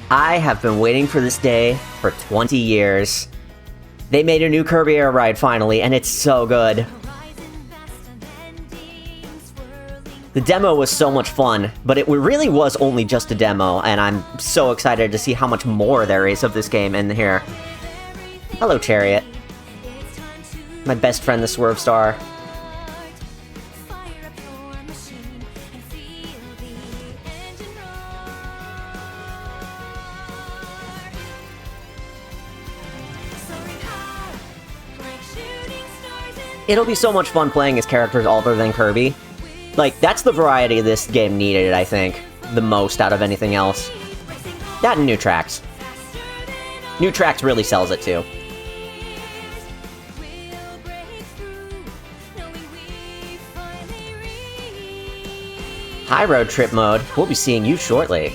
I have been waiting for this day for 20 years. They made a new Kirby Air Ride finally, and it's so good. The demo was so much fun, but it really was only just a demo, and I'm so excited to see how much more there is of this game in here. Hello, Chariot. My best friend, the Swerve Star. It'll be so much fun playing as characters other than Kirby. Like, that's the variety this game needed, I think, the most out of anything else. That and new tracks. New tracks really sells it, too. Hi, Road Trip Mode. We'll be seeing you shortly.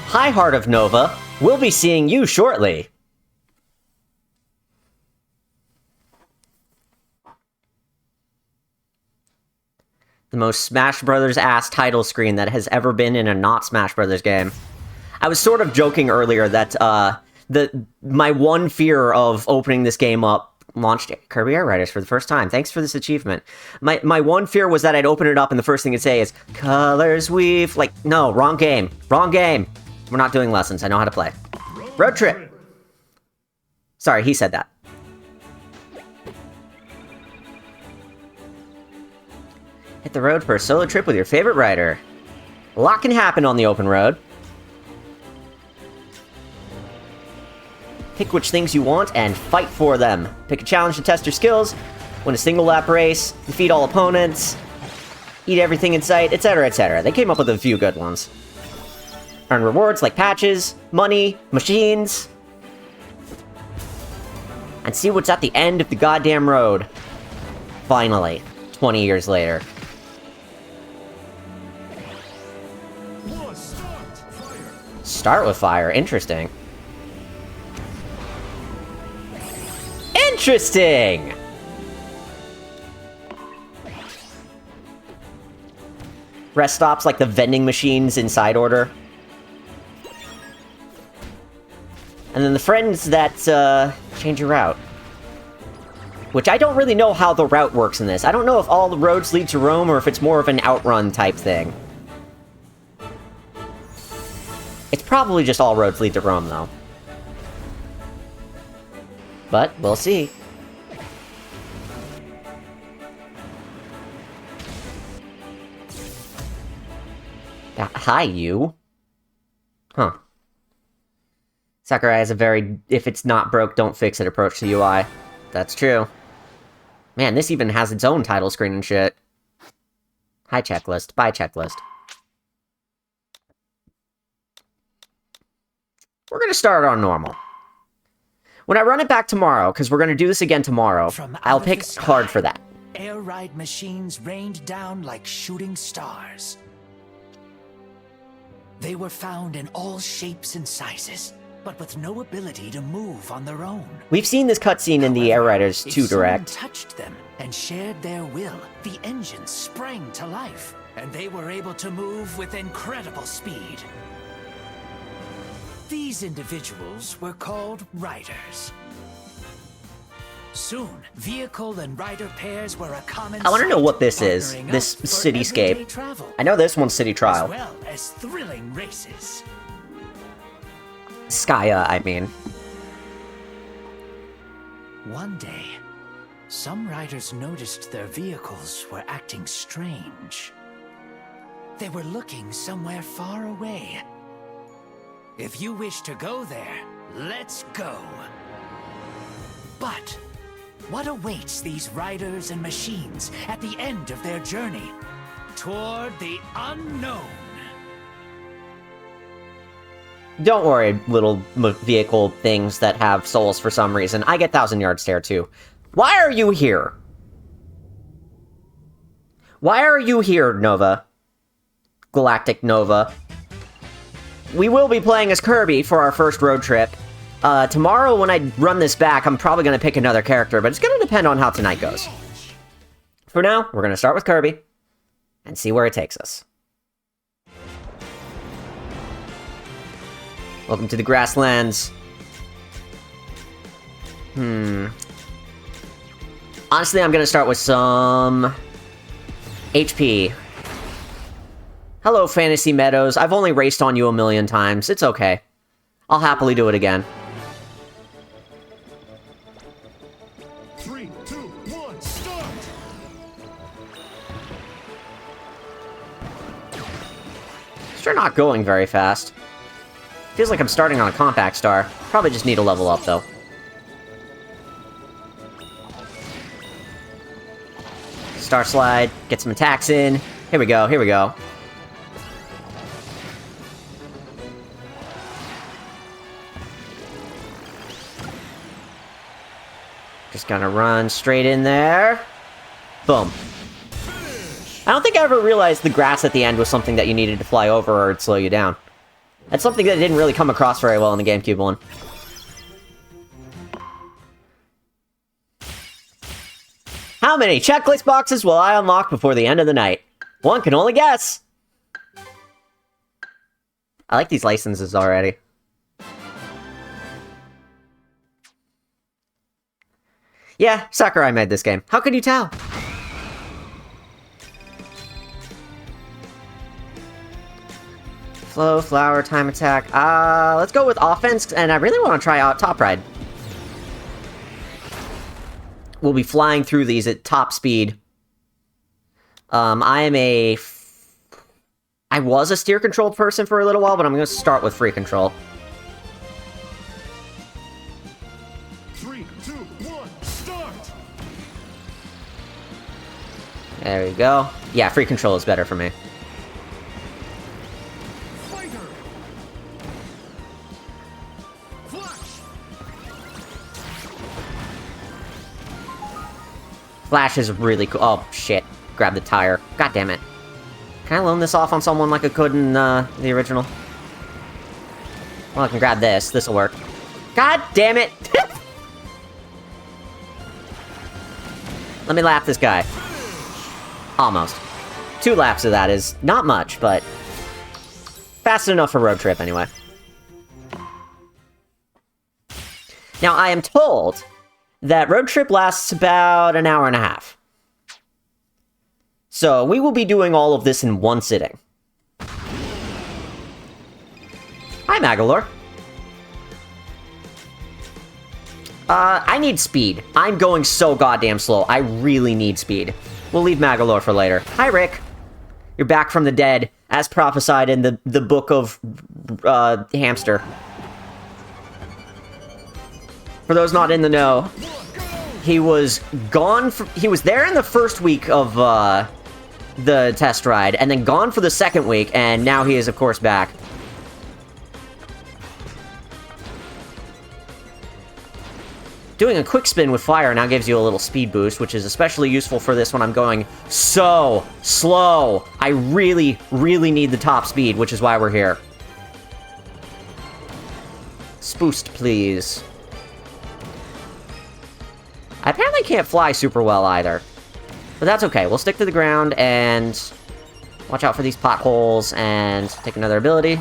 Hi, Heart of Nova. We'll be seeing you shortly. The most Smash Brothers-ass title screen that has ever been in a not Smash Brothers game. I was sort of joking earlier that my one fear of opening this game up launched Kirby Air Riders for the first time. Thanks for this achievement. My one fear was that I'd open it up and the first thing it'd say is, Colors Weave. Like, no, wrong game. Wrong game. We're not doing lessons. I know how to play. Road trip. Sorry, he said that. Hit the road for a solo trip with your favorite rider. A lot can happen on the open road. Pick which things you want and fight for them. Pick a challenge to test your skills. Win a single lap race. Defeat all opponents. Eat everything in sight, etc., etc. They came up with a few good ones. Earn rewards like patches, money, machines. And see what's at the end of the goddamn road. Finally. 20 years later. Start with fire. Interesting. Interesting! Rest stops like the vending machines in side order. And then the friends that, change your route. Which I don't really know how the route works in this. I don't know if all the roads lead to Rome or if it's more of an outrun type thing. It's probably just all roads lead to Rome, though. But, we'll see. Hi, you. Huh. Sakurai has a very, if it's not broke, don't fix it approach to UI. That's true. Man, this even has its own title screen and shit. Hi, checklist. Bye, checklist. We're gonna start on normal. When I run it back tomorrow, because we're gonna do this again tomorrow, I'll pick hard for that. Air ride machines rained down like shooting stars. They were found in all shapes and sizes, but with no ability to move on their own. We've seen this cutscene in the Air Riders 2 Direct. If someone touched them and shared their will, the engines sprang to life, and they were able to move with incredible speed. These individuals were called riders. Soon, vehicle and rider pairs were a common I want to know what this is, partnering this up for cityscape. everyday travel, I know this one's City Trial. as well as thrilling races. Skya, I mean. One day, some riders noticed their vehicles were acting strange. They were looking somewhere far away. If you wish to go there, let's go. But what awaits these riders and machines at the end of their journey toward the unknown? Don't worry, little vehicle things that have souls for some reason. I get 1,000-yard stare, too. Why are you here? Why are you here, Nova? Galactic Nova. We will be playing as Kirby for our first road trip. Tomorrow, when I run this back, I'm probably going to pick another character, but it's going to depend on how tonight goes. For now, we're going to start with Kirby and see where it takes us. Welcome to the grasslands. Honestly, I'm going to start with some HP. Hello, Fantasy Meadows. I've only raced on you a million times. It's okay. I'll happily do it again. 3, 2, 1, start! Sure not going very fast. Feels like I'm starting on a compact star. Probably just need to level up, though. Star slide, get some attacks in. Here we go, here we go. Just gonna run straight in there. Boom. I don't think I ever realized the grass at the end was something that you needed to fly over or it'd slow you down. That's something that didn't really come across very well in the GameCube one. How many checklist boxes will I unlock before the end of the night? One can only guess. I like these licenses already. Yeah, Sakurai made this game. How could you tell? Flow, flower, time attack. Let's go with offense, and I really want to try out Top Ride. We'll be flying through these at top speed. I was a steer control person for a little while, but I'm going to start with free control. 3, 2, 1, start! There we go. Yeah, free control is better for me. Fighter! Flash! Flash is really cool. Oh, shit. Grab the tire. God damn it. Can I loan this off on someone like I could in the original? Well, I can grab this. This'll work. God damn it! Let me lap this guy. Almost. 2 laps of that is not much, but fast enough for road trip anyway. Now, I am told that road trip lasts about an hour and a half. So, we will be doing all of this in one sitting. Hi, Magalore. I need speed. I'm going so goddamn slow. I really need speed. We'll leave Magalore for later. Hi, Rick. You're back from the dead, as prophesied in the book of Hamster. For those not in the know, he was gone. He was there in the first week of the test ride, and then gone for the second week, and now he is, of course, back. Doing a quick spin with fire now gives you a little speed boost, which is especially useful for this when I'm going so slow. I really, really need the top speed, which is why we're here. Spoost, please. I apparently can't fly super well either. But that's okay. We'll stick to the ground and watch out for these potholes and take another ability.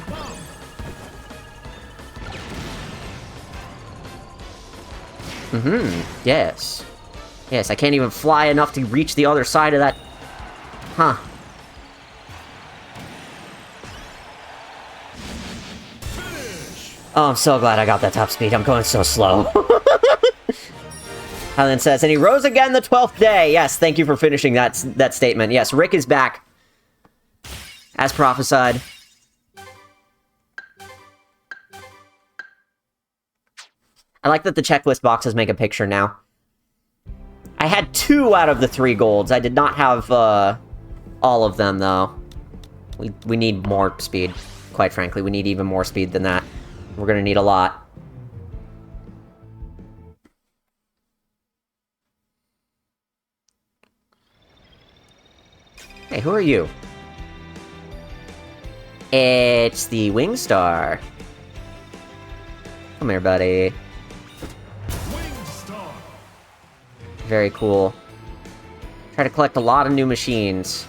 Yes. Yes, I can't even fly enough to reach the other side of that. Huh. Oh, I'm so glad I got that top speed. I'm going so slow. Highland says, and he rose again the 12th day. Yes, thank you for finishing that statement. Yes, Rick is back. As prophesied. I like that the checklist boxes make a picture now. I had 2 out of the 3 golds. I did not have all of them, though. We need more speed, quite frankly. We need even more speed than that. We're gonna need a lot. Hey, who are you? It's the Wingstar. Come here, buddy. Very cool. Try to collect a lot of new machines.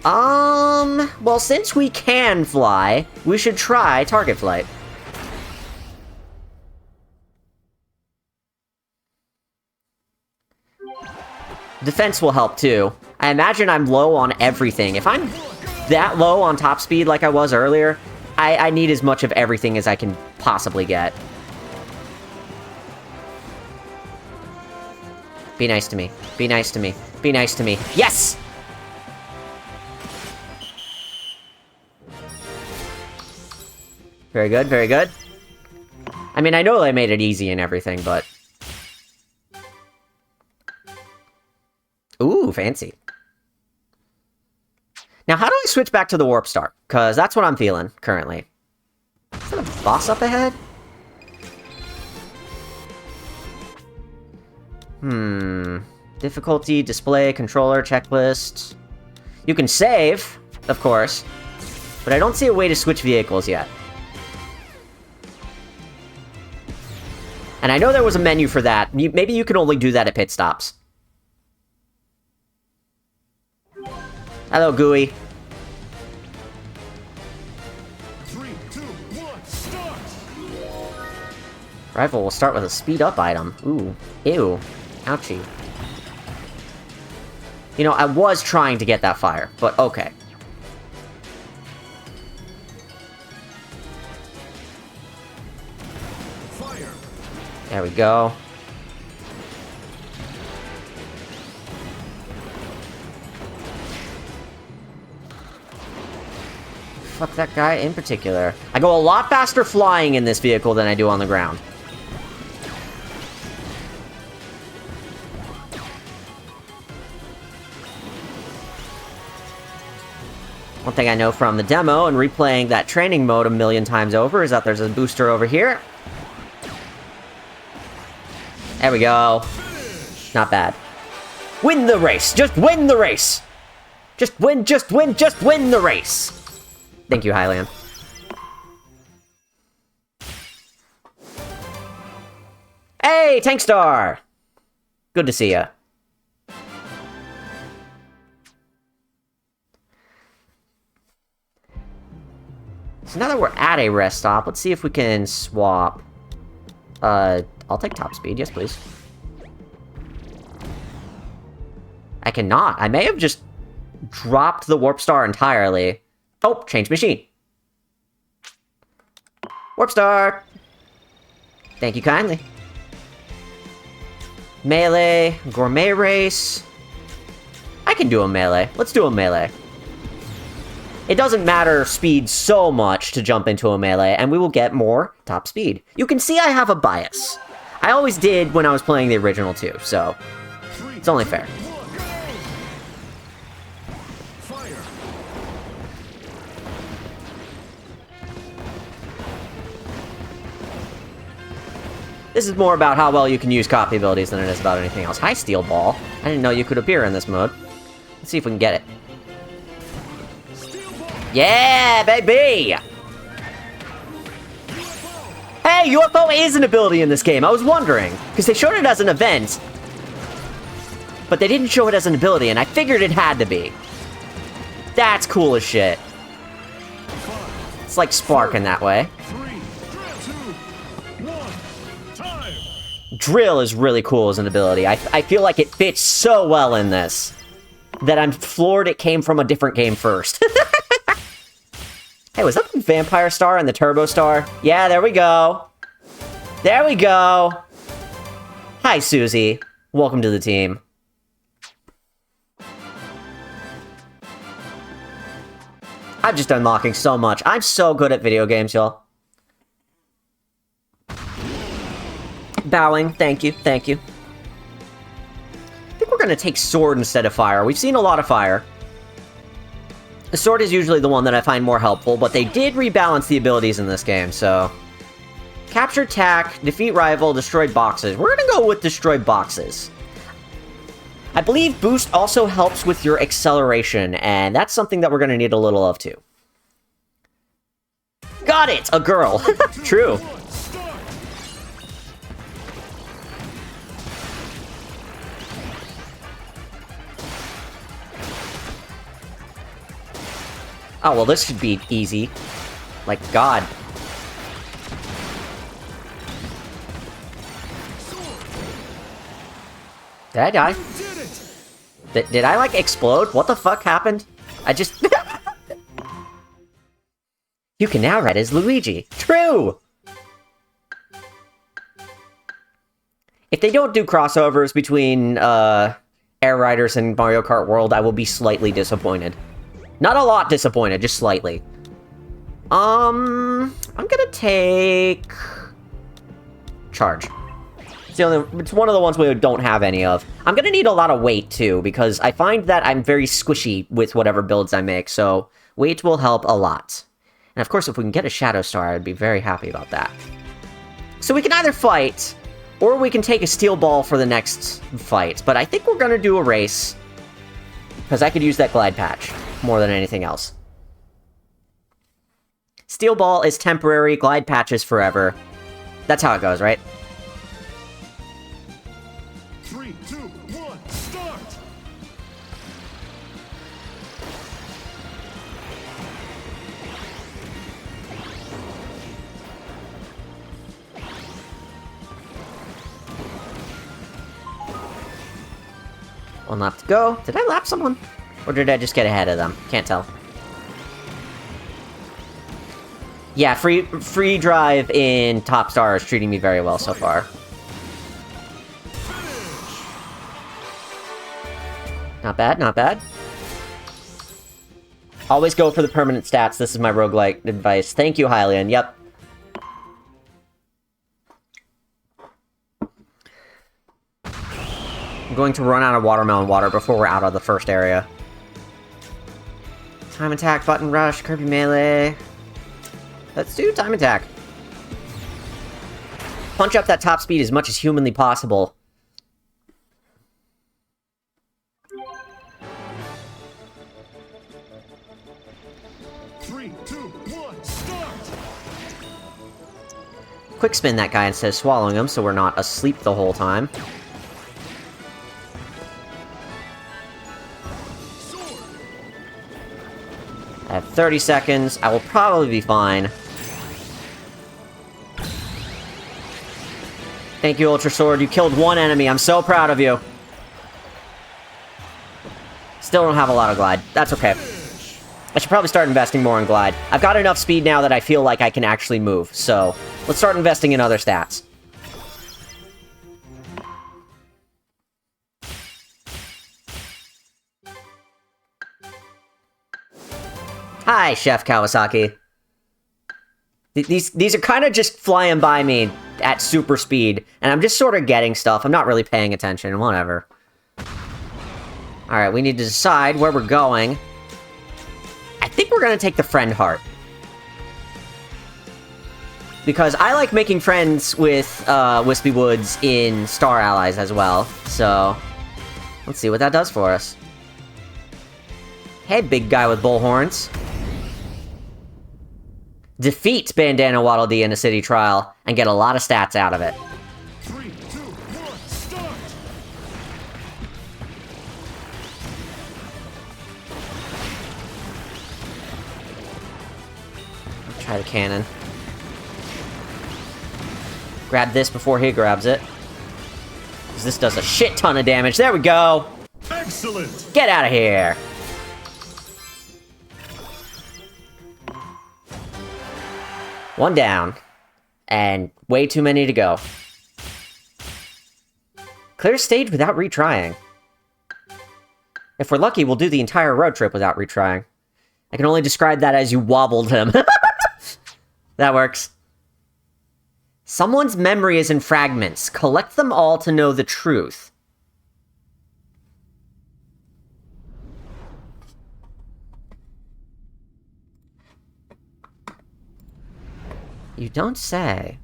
Well, since we can fly, we should try target flight. Defense will help, too. I imagine I'm low on everything. If I'm that low on top speed like I was earlier, I need as much of everything as I can possibly get. Be nice to me. Be nice to me. Be nice to me. Yes! Very good, very good. I mean, I know they made it easy and everything, but... Ooh, fancy. Now, how do I switch back to the Warp Star? Because that's what I'm feeling, currently. Is that a boss up ahead? Difficulty, display, controller, checklist. You can save, of course. But I don't see a way to switch vehicles yet. And I know there was a menu for that. Maybe you can only do that at pit stops. Hello, Gooey. 3, 2, 1, start! Rifle will start with a speed-up item. Ooh. Ew. Ouchie. You know, I was trying to get that fire, but okay. Fire! There we go. Fuck that guy in particular. I go a lot faster flying in this vehicle than I do on the ground. One thing I know from the demo and replaying that training mode a million times over is that there's a booster over here. There we go. Not bad. Win the race! Just win the race! Just win, just win, just win the race! Thank you, Highland. Hey, Tank Star! Good to see ya. So now that we're at a rest stop, let's see if we can swap. I'll take top speed, yes please. I cannot. I may have just dropped the Warp Star entirely. Oh, change machine. Warp Star! Thank you kindly. Melee, gourmet race. I can do a melee. Let's do a melee. It doesn't matter speed so much to jump into a melee, and we will get more top speed. You can see I have a bias. I always did when I was playing the original too, so it's only fair. Fire! This is more about how well you can use copy abilities than it is about anything else. Hi, Steel Ball. I didn't know you could appear in this mode. Let's see if we can get it. Yeah, baby! Hey, UFO is an ability in this game. I was wondering, because they showed it as an event, but they didn't show it as an ability, and I figured it had to be. That's cool as shit. It's like Spark in that way. 3, 2, 1, time! Drill is really cool as an ability. I feel like it fits so well in this that I'm floored it came from a different game first. Hey, was that the Vampire Star and the Turbo Star? Yeah, there we go. There we go. Hi, Susie. Welcome to the team. I'm just unlocking so much. I'm so good at video games, y'all. Bowing. Thank you. Thank you. I think we're going to take sword instead of fire. We've seen a lot of fire. The sword is usually the one that I find more helpful, but they did rebalance the abilities in this game, so... Capture tack, defeat rival, destroy boxes. We're gonna go with destroy boxes. I believe boost also helps with your acceleration, and that's something that we're gonna need a little of too. Got it! A girl! True. Oh, well, this should be easy. Like, God. Did I die? Did I, like, explode? What the fuck happened? I just... You can now ride as Luigi. True! If they don't do crossovers between, Air Riders and Mario Kart World, I will be slightly disappointed. Not a lot disappointed, just slightly. I'm gonna take... Charge. It's one of the ones we don't have any of. I'm gonna need a lot of weight, too, because I find that I'm very squishy with whatever builds I make, so weight will help a lot. And of course, if we can get a Shadow Star, I'd be very happy about that. So we can either fight, or we can take a Steel Ball for the next fight, but I think we're gonna do a race, because I could use that Glide Patch more than anything else. Steel Ball is temporary, Glide Patch is forever. That's how it goes, right? 3, 2, 1, start! One lap to go. Did I lap someone? Or did I just get ahead of them? Can't tell. Yeah, free drive in Top Star is treating me very well so far. Not bad, not bad. Always go for the permanent stats. This is my roguelike advice. Thank you, Hylian. Yep. I'm going to run out of watermelon water before we're out of the first area. Time attack, button rush, Kirby melee. Let's do time attack. Punch up that top speed as much as humanly possible. Three, two, one, start! Quick spin that guy instead of swallowing him so we're not asleep the whole time. I have 30 seconds. I will probably be fine. Thank you, Ultra Sword. You killed one enemy. I'm so proud of you. Still don't have a lot of Glide. That's okay. I should probably start investing more in Glide. I've got enough speed now that I feel like I can actually move, so let's start investing in other stats. Hi, Chef Kawasaki. These are kind of just flying by me at super speed, and I'm just sort of getting stuff. I'm not really paying attention, whatever. Alright, we need to decide where we're going. I think we're gonna take the friend heart. Because I like making friends with Wispy Woods in Star Allies as well, so let's see what that does for us. Hey, big guy with bullhorns. Defeat Bandana Waddle Dee in a city trial, and get a lot of stats out of it. 3, 2, 1, start! Try the cannon. Grab this before he grabs it. Because this does a shit ton of damage. There we go! Excellent! Get out of here! One down. And way too many to go. Clear stage without retrying. If we're lucky, we'll do the entire road trip without retrying. I can only describe that as you wobbled him. That works. Someone's memory is in fragments. Collect them all to know the truth. You don't say.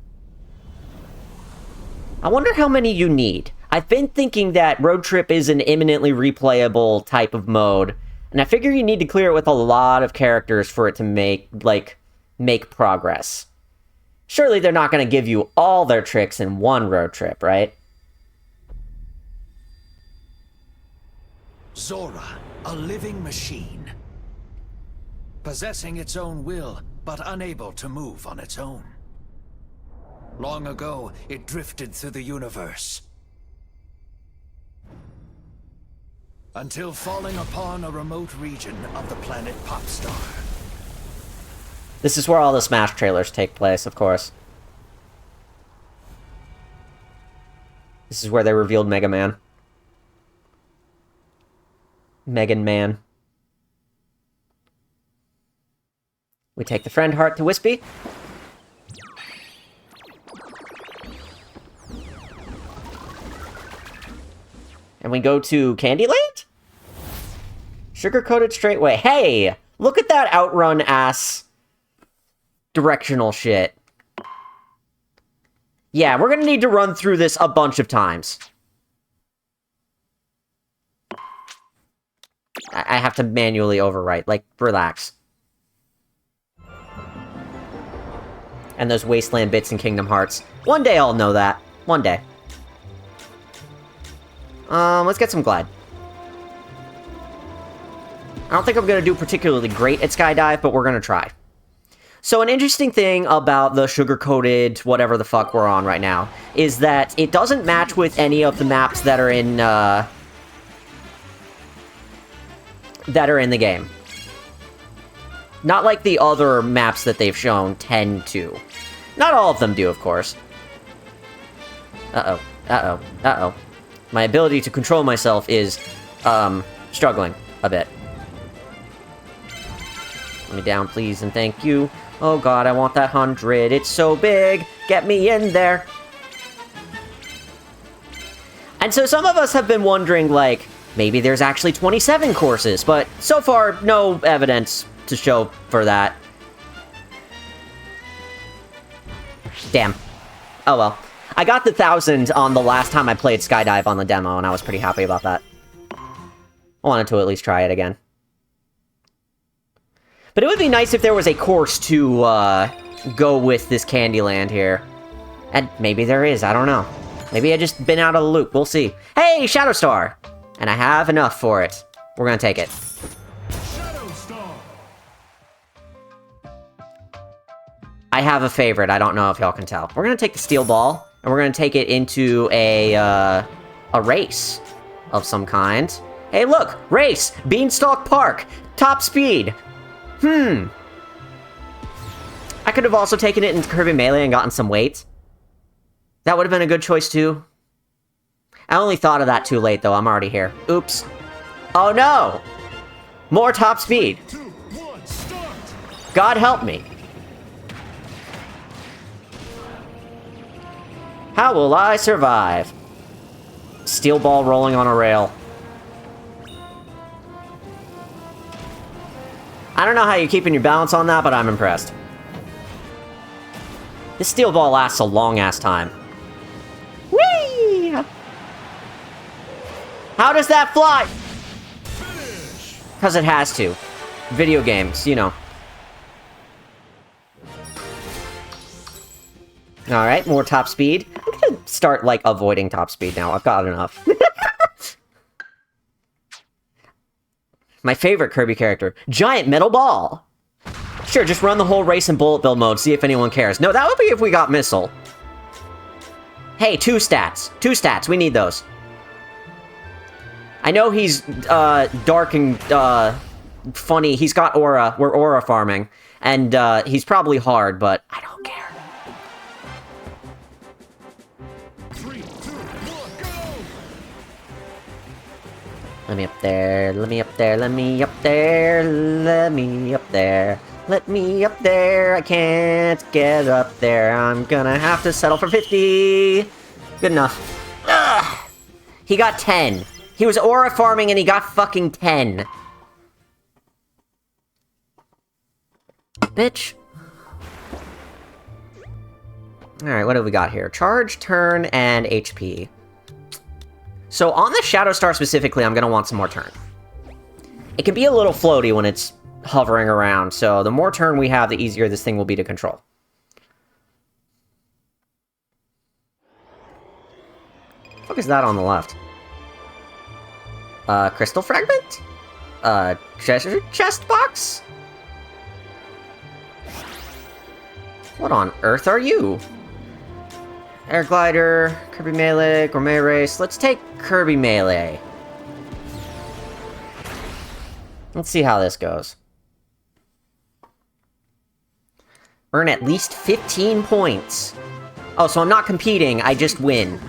I wonder how many you need. I've been thinking that Road Trip is an imminently replayable type of mode, and I figure you need to clear it with a lot of characters for it to make progress. Surely they're not going to give you all their tricks in one road trip, right? Zorah, a living machine. possessing its own will, but unable to move on its own. Long ago, it drifted through the universe, until falling upon a remote region of the planet Popstar. This is where all the Smash trailers take place, of course. This is where they revealed Mega Man. Megan Man. We take the friend heart to Wispy. And we go to Candyland? Sugar-coated straightway. Hey! Look at that outrun-ass directional shit. Yeah, we're gonna need to run through this a bunch of times. I have to manually overwrite. Like, relax. And those Wasteland bits in Kingdom Hearts. One day I'll know that. One day. Let's get some Glide. I don't think I'm gonna do particularly great at Skydive, but we're gonna try. So an interesting thing about the sugar-coated whatever the fuck we're on right now is that it doesn't match with any of the maps that are in, the game. Not like the other maps that they've shown tend to. Not all of them do, of course. Uh-oh. Uh-oh. Uh-oh. My ability to control myself is, struggling a bit. Let me down, please, and thank you. Oh god, I want that 100. It's so big. Get me in there. And so some of us have been wondering, like, maybe there's actually 27 courses, but so far, no evidence to show for that. Damn. Oh well. I got the 1,000 on the last time I played Skydive on the demo, and I was pretty happy about that. I wanted to at least try it again. But it would be nice if there was a course to, go with this Candyland here. And maybe there is, I don't know. Maybe I just been out of the loop, we'll see. Hey, Shadow Star! And I have enough for it. We're gonna take it. Shadow Star. I have a favorite, I don't know if y'all can tell. We're gonna take the Steel Ball, and we're gonna take it into a race of some kind. Hey look! Race! Beanstalk Park! Top speed! I could have also taken it into Kirby Melee and gotten some weight. That would have been a good choice, too. I only thought of that too late, though. I'm already here. Oops. Oh, no! More top speed. 2, 1, start. God help me. How will I survive? Steel ball rolling on a rail. I don't know how you're keeping your balance on that, but I'm impressed. This steel ball lasts a long-ass time. Whee! How does that fly? Because it has to. Video games, you know. Alright, more top speed. I'm gonna start, like, avoiding top speed now. I've got enough. My favorite Kirby character. Giant metal ball! Sure, just run the whole race in bullet bill mode, see if anyone cares. No, that would be if we got missile. Hey, 2 stats. 2 stats, we need those. I know he's, dark and, funny. He's got aura. We're aura farming. And, he's probably hard, but I don't care. 3, 2, 1, go! Let me up there, let me up there, let me up there, let me up there. Let me up there, I can't get up there. I'm gonna have to settle for 50. Good enough. Ugh. He got 10. He was aura farming and he got fucking 10. Bitch. Alright, what do we got here? Charge, turn, and HP. So on the Shadow Star specifically, I'm gonna want some more turn. It can be a little floaty when it's hovering around, so the more turn we have, the easier this thing will be to control. What the fuck is that on the left? Crystal fragment? Treasure chest box? What on earth are you? Air Glider, Kirby Melee, Gourmet Race. Let's take Kirby Melee. Let's see how this goes. Earn at least 15 points. Oh, so I'm not competing, I just win.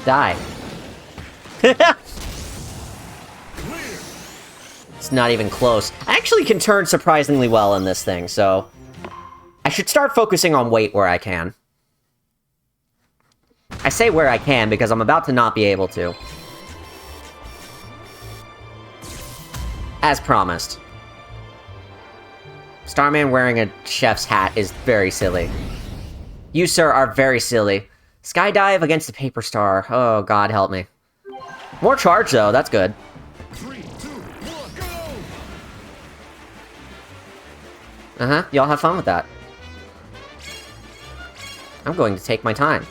Die. It's not even close. I actually can turn surprisingly well in this thing, so... I should start focusing on weight where I can. I say where I can because I'm about to not be able to. As promised. Starman wearing a chef's hat is very silly. You, sir, are very silly. Skydive against the Paper Star. Oh, God help me. More charge, though. That's good. 3, 2, 1, go! Uh-huh. Y'all have fun with that. I'm going to take my time.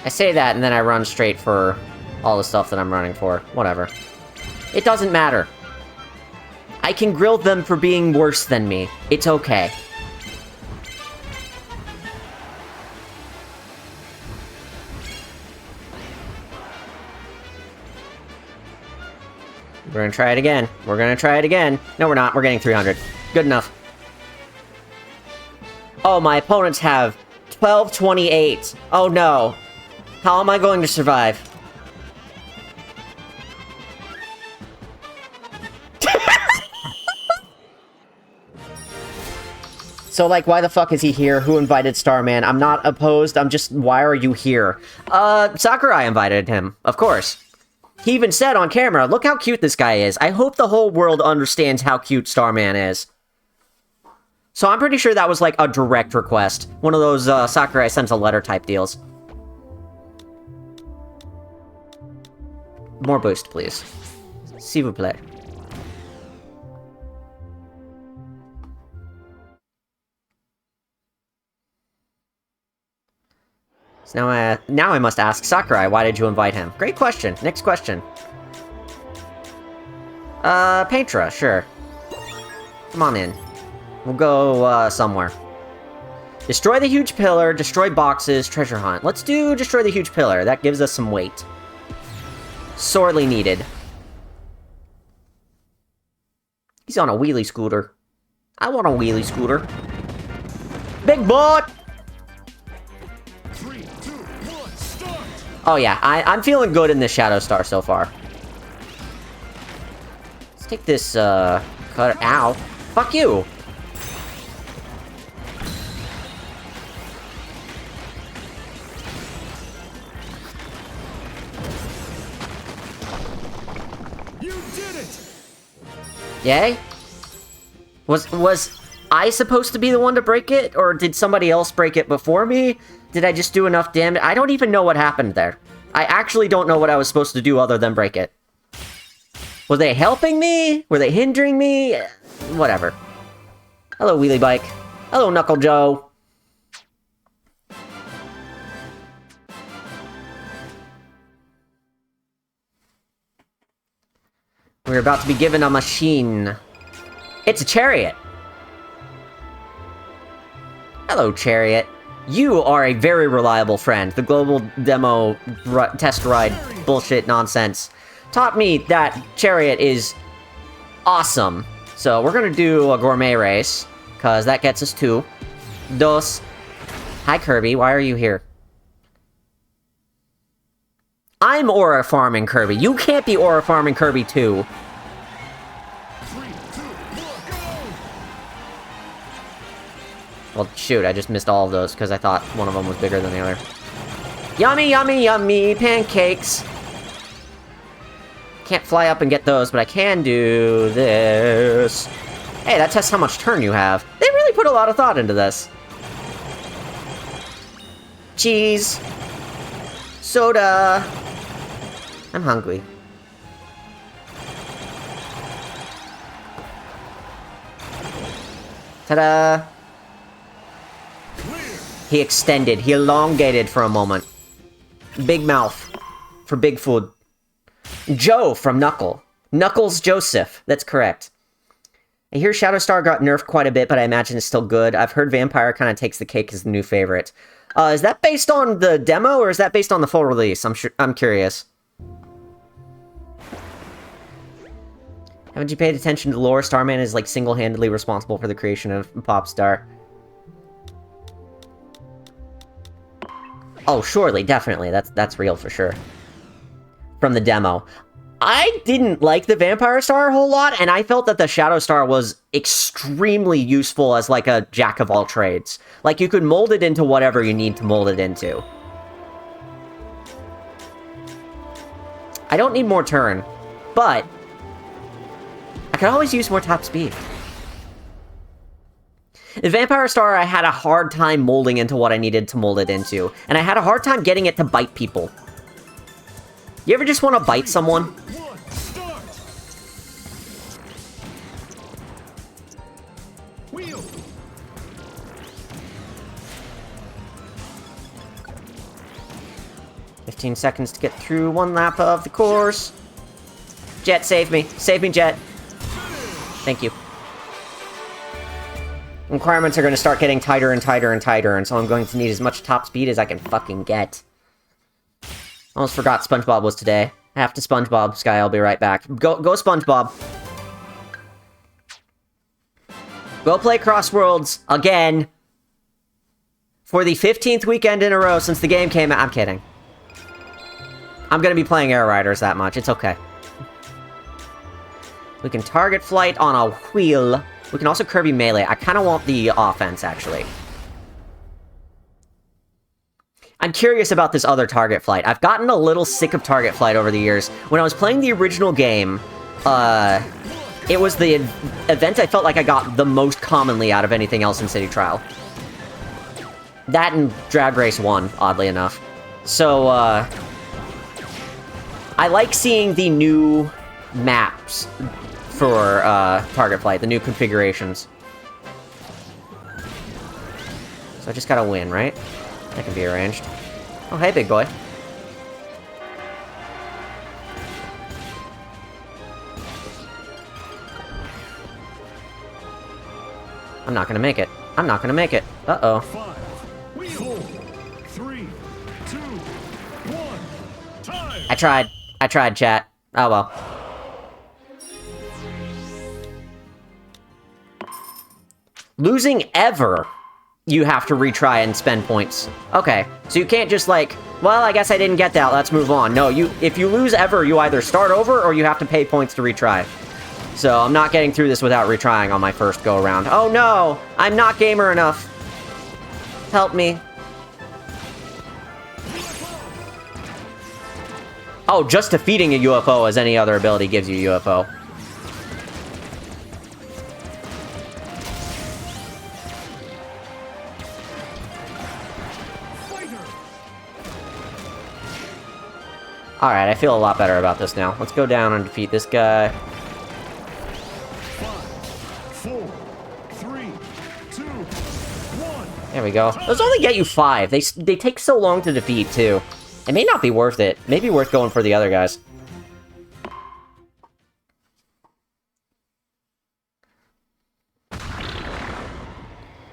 I say that, and then I run straight for all the stuff that I'm running for. Whatever. It doesn't matter. I can grill them for being worse than me. It's okay. We're gonna try it again. We're gonna try it again. No, we're not. We're getting 300. Good enough. Oh, my opponents have 1228. Oh no. How am I going to survive? So, like, why the fuck is he here? Who invited Starman? I'm not opposed, I'm just... Why are you here? Sakurai invited him, of course. He even said on camera, look how cute this guy is. I hope the whole world understands how cute Starman is. So I'm pretty sure that was, like, a direct request. One of those, Sakurai sends a letter type deals. More boost, please. S'il vous plaît. So now I must ask Sakurai, why did you invite him? Great question. Next question. Paintra, sure. Come on in. We'll go, somewhere. Destroy the huge pillar, destroy boxes, treasure hunt. Let's do destroy the huge pillar. That gives us some weight. Sorely needed. He's on a wheelie scooter. I want a wheelie scooter. Big boy! 3, 2, 1, start! Oh yeah, I'm feeling good in this Shadow Star so far. Let's take this, cut... Ow. Fuck you! You did it! Yay? Was I supposed to be the one to break it? Or did somebody else break it before me? Did I just do enough damage? I don't even know what happened there. I actually don't know what I was supposed to do other than break it. Were they helping me? Were they hindering me? Whatever. Hello, Wheelie Bike. Hello, Knuckle Joe. We're about to be given a machine. It's a chariot. Hello, chariot. You are a very reliable friend. The global demo test ride bullshit nonsense taught me that chariot is awesome. So we're gonna do a gourmet race, because that gets us 2. Dos. Hi, Kirby. Why are you here? I'm aura farming Kirby. You can't be aura farming Kirby too. 3, 2, 1, go! Well, shoot, I just missed all of those because I thought one of them was bigger than the other. Yummy, yummy, yummy pancakes. Can't fly up and get those, but I can do this. Hey, that tests how much turn you have. They really put a lot of thought into this. Cheese. Soda. I'm hungry. Ta-da! He extended. He elongated for a moment. Big mouth. For big food. Joe from Knuckle. Knuckles Joseph. That's correct. I hear Shadowstar got nerfed quite a bit, but I imagine it's still good. I've heard Vampire kind of takes the cake as the new favorite. Is that based on the demo, or is that based on the full release? I'm curious. Haven't you paid attention to the lore? Starman is, like, single-handedly responsible for the creation of Popstar. Oh, surely, definitely. That's real for sure. From the demo. I didn't like the Vampire Star a whole lot, and I felt that the Shadow Star was extremely useful as, like, a jack-of-all-trades. Like, you could mold it into whatever you need to mold it into. I don't need more turn, but I could always use more top speed. In Vampire Star, I had a hard time molding into what I needed to mold it into, and I had a hard time getting it to bite people. You ever just want to bite someone? 15 seconds to get through one lap of the course. Jet, save me. Save me, Jet. Thank you. Requirements are going to start getting tighter and tighter and tighter, and so I'm going to need as much top speed as I can fucking get. Almost forgot SpongeBob was today. Have to SpongeBob, Sky, I'll be right back. Go SpongeBob. Go play Crossworlds again. For the 15th weekend in a row since the game came out. I'm kidding. I'm gonna be playing Air Riders that much. It's okay. We can target flight on a wheel. We can also Kirby melee. I kind of want the offense, actually. I'm curious about this other target flight. I've gotten a little sick of target flight over the years. When I was playing the original game, it was the event I felt like I got the most commonly out of anything else in City Trial. That and Drag Race 1, oddly enough. So, I like seeing the new maps for target flight, the new configurations. So I just gotta win, right? That can be arranged. Oh, hey, big boy. I'm not gonna make it. I'm not gonna make it. Uh-oh. 5, 4, 3, 2, 1, time! I tried, chat. Oh, well. Losing ever, you have to retry and spend points. Okay, so you can't just like, well, I guess I didn't get that, let's move on. No, if you lose ever, you either start over or you have to pay points to retry. So I'm not getting through this without retrying on my first go-around. Oh no, I'm not gamer enough. Help me. Oh, just defeating a UFO as any other ability gives you UFO. Alright, I feel a lot better about this now. Let's go down and defeat this guy. 5, 4, 3, 2, 1. There we go. Those only get you 5. They take so long to defeat, too. It may not be worth it. It may be worth going for the other guys.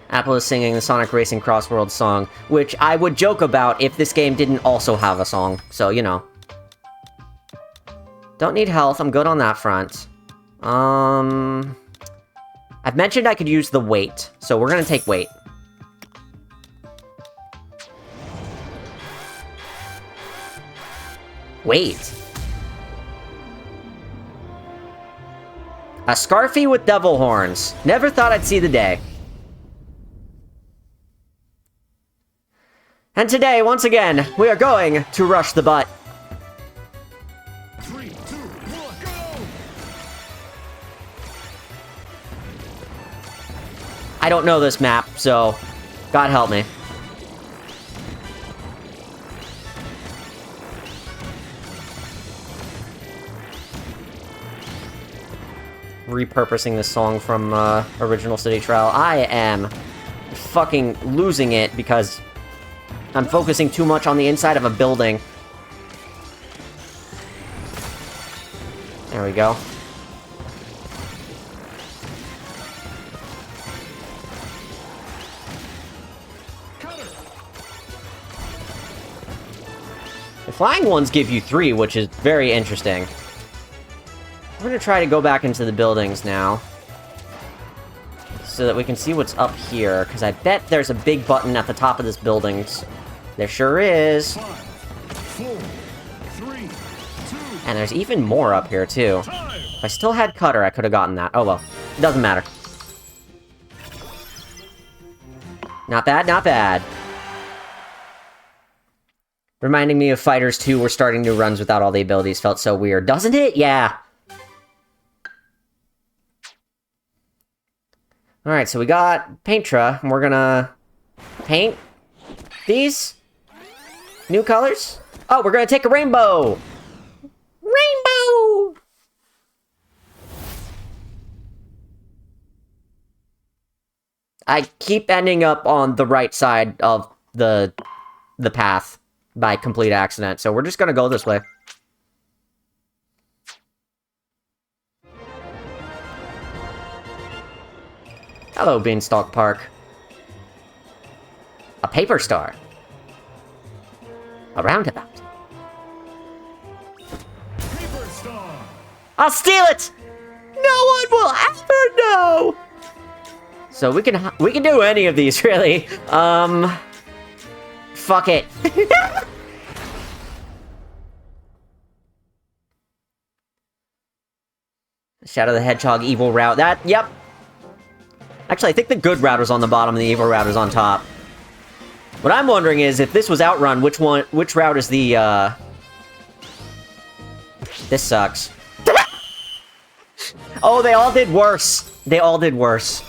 Apple is singing the Sonic Racing Crossworld song, which I would joke about if this game didn't also have a song. So, you know. Don't need health. I'm good on that front. I've mentioned I could use the weight, so we're gonna take weight. Wait. A Scarfy with devil horns. Never thought I'd see the day. And today, once again, we are going to rush the butt. 3, 2, 1, go! I don't know this map, so God help me. repurposing this song from Original City Trial. I am fucking losing it because I'm focusing too much on the inside of a building. There we go. The flying ones give you 3, which is very interesting. We're gonna try to go back into the buildings now, so that we can see what's up here, because I bet there's a big button at the top of this building. There sure is. 5, 4, 3, 2, And there's even more up here, too. time. If I still had Cutter, I could have gotten that. Oh well. Doesn't matter. Not bad, not bad. Reminding me of Fighters 2, where starting new runs without all the abilities felt so weird. Doesn't it? Yeah. Alright, so we got Paintra, and we're gonna paint these new colors. Oh, we're gonna take a rainbow! Rainbow! I keep ending up on the right side of the path by complete accident, so we're just gonna go this way. Hello, Beanstalk Park. A paper star. A roundabout. Paper star. I'll steal it! No one will ever know! So we can do any of these, really. Fuck it. Shadow the Hedgehog evil route. Yep. Actually, I think the good route is on the bottom and the evil route is on top. What I'm wondering is, if this was Outrun, which route is the, This sucks. Oh, they all did worse. They all did worse.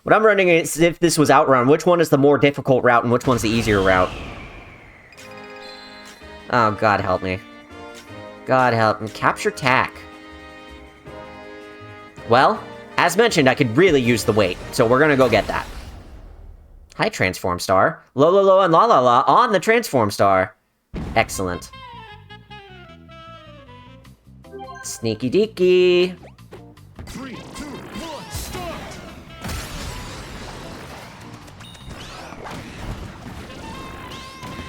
What I'm wondering is, if this was Outrun, which one is the more difficult route and which one's the easier route? Oh, God help me. God help me. Capture tack. Well, as mentioned, I could really use the weight, so we're gonna go get that. Hi, Transform Star. Lo, and la on the Transform Star. Excellent. Sneaky deaky. 3, 2, 1, start.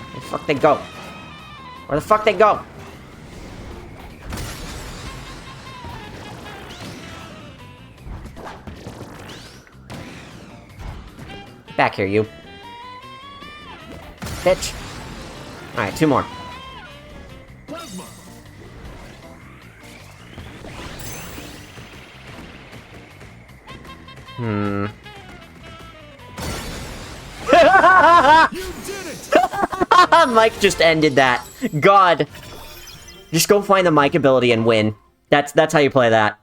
Where the fuck they go? Where the fuck they go? Back here, you. Bitch. Alright, 2 more. Plasma. You did it. Mike just ended that. God. Just go find the Mike ability and win. That's how you play that.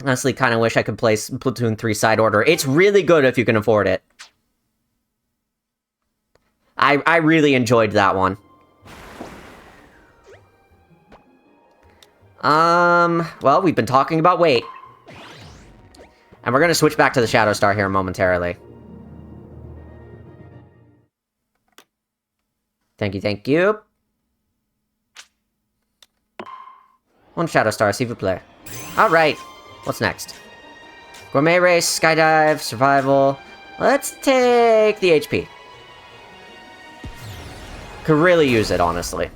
Honestly, kind of wish I could play Splatoon 3 side order. It's really good if you can afford it. I really enjoyed that one. Well, we've been talking about weight. And we're gonna switch back to the Shadow Star here momentarily. Thank you, thank you. One Shadow Star, s'il vous plaît. Alright. What's next? Gourmet race, skydive, survival. Let's take the HP. Could really use it, honestly.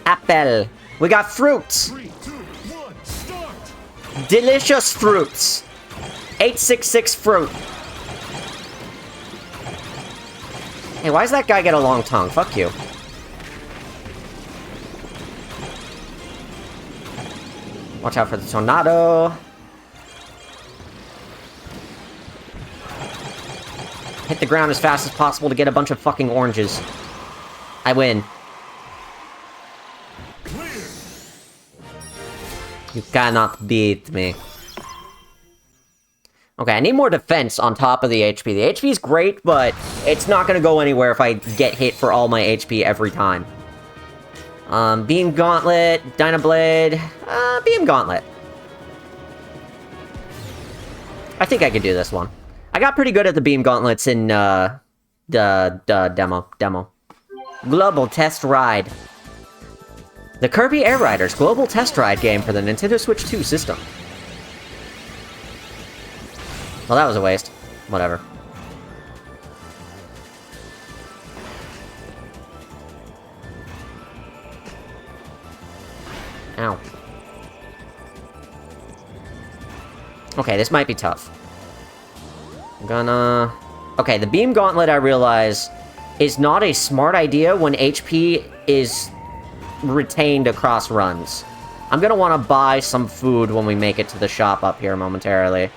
Apple. We got fruits. 3, 2, 1, start. Delicious fruits. 866 fruit. Hey, why does that guy get a long tongue? Fuck you. Watch out for the tornado. Hit the ground as fast as possible to get a bunch of fucking oranges. I win. Clear. You cannot beat me. Okay, I need more defense on top of the HP. The HP is great, but it's not gonna go anywhere if I get hit for all my HP every time. Beam Gauntlet, Dynablade, Beam Gauntlet. I think I could do this one. I got pretty good at the Beam Gauntlets in, the demo. Global Test Ride. The Kirby Air Riders Global Test Ride game for the Nintendo Switch 2 system. Well, that was a waste. Whatever. Ow. Okay, this might be tough. I'm gonna... Okay, the Beam Gauntlet, I realize, is not a smart idea when HP is retained across runs. I'm gonna want to buy some food when we make it to the shop up here momentarily.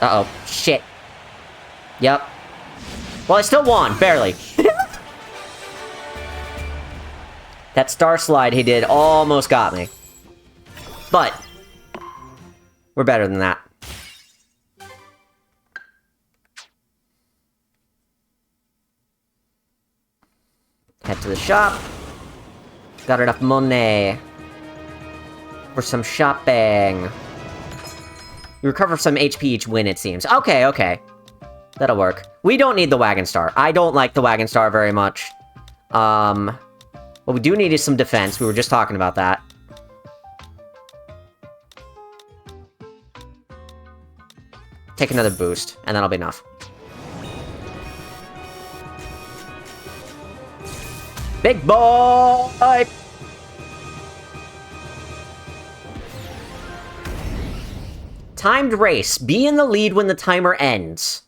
Uh-oh. Shit. Yep. Well, I still won. Barely. That star slide he did almost got me. But we're better than that. Head to the shop. Got enough money for some shopping. You recover some HP each win, it seems. Okay, okay. That'll work. We don't need the Wagon Star. I don't like the Wagon Star very much. What we do need is some defense. We were just talking about that. Take another boost, and that'll be enough. Big boy! Timed race. Be in the lead when the timer ends.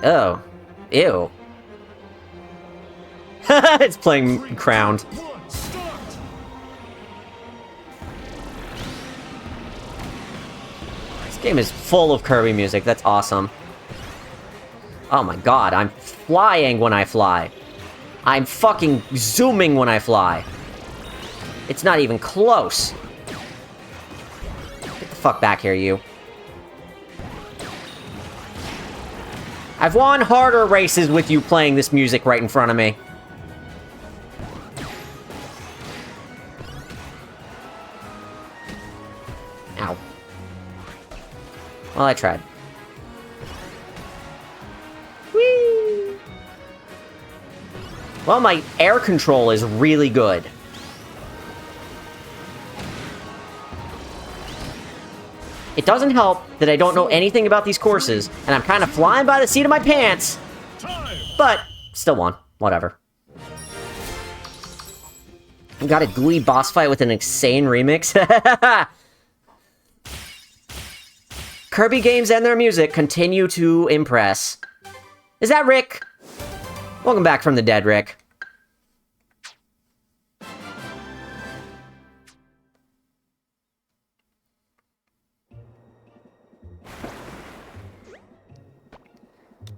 Oh. Ew. It's playing Crowned. This game is full of Kirby music. That's awesome. Oh my god, I'm flying when I fly. I'm fucking zooming when I fly. It's not even close. Get the fuck back here, you. I've won harder races with you playing this music right in front of me. Ow. Well, I tried. Whee! Well, my air control is really good. It doesn't help that I don't know anything about these courses, and I'm kind of flying by the seat of my pants, but still won. Whatever. We got a gooey boss fight with an insane remix. Kirby games and their music continue to impress. Is that Rick? Welcome back from the dead, Rick.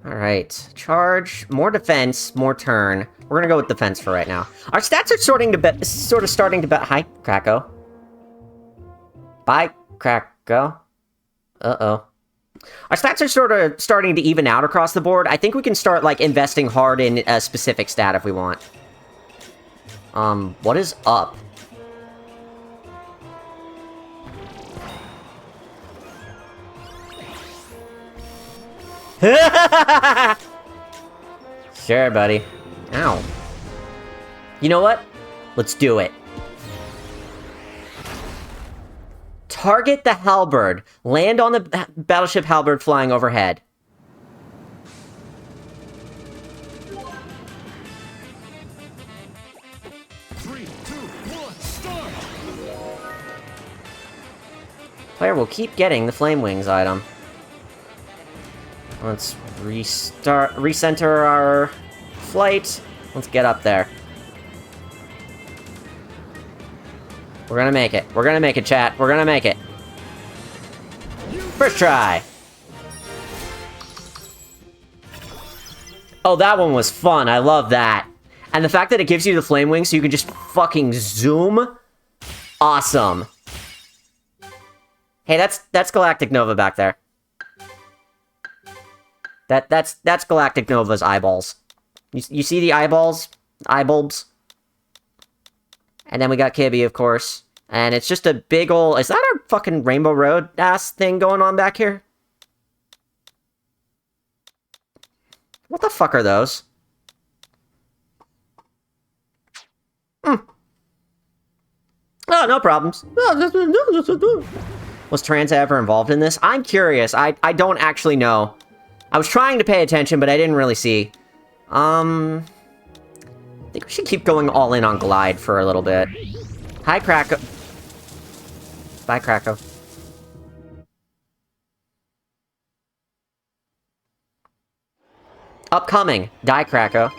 Alright. Charge, more defense, more turn. We're gonna go with defense for right now. Our stats are sort of starting to bet. Hi, Kracko. Bye, Kracko. Uh-oh. Our stats are sort of starting to even out across the board. I think we can start, like, investing hard in a specific stat if we want. What is up? Sure, buddy. Ow. You know what? Let's do it. Target the halberd. Land on the battleship halberd flying overhead. Three, two, one, start! Player will keep getting the Flame Wings item. Let's recenter our flight. Let's get up there. We're gonna make it. We're gonna make it, chat. We're gonna make it. First try. Oh, that one was fun. I love that. And the fact that it gives you the flame wings so you can just fucking zoom. Awesome. Hey, that's Galactic Nova back there. That's Galactic Nova's eyeballs. You see the eyeballs? Eye bulbs? And then we got Kirby, of course. And it's just a big ol'... Is that our fucking Rainbow Road ass thing going on back here? What the fuck are those? Oh, no problems. Was Taranza ever involved in this? I'm curious. I don't actually know. I was trying to pay attention, but I didn't really see. I think we should keep going all in on Glide for a little bit. Hi, Kracko. Bye, Kracko. Upcoming. Die, Kracko.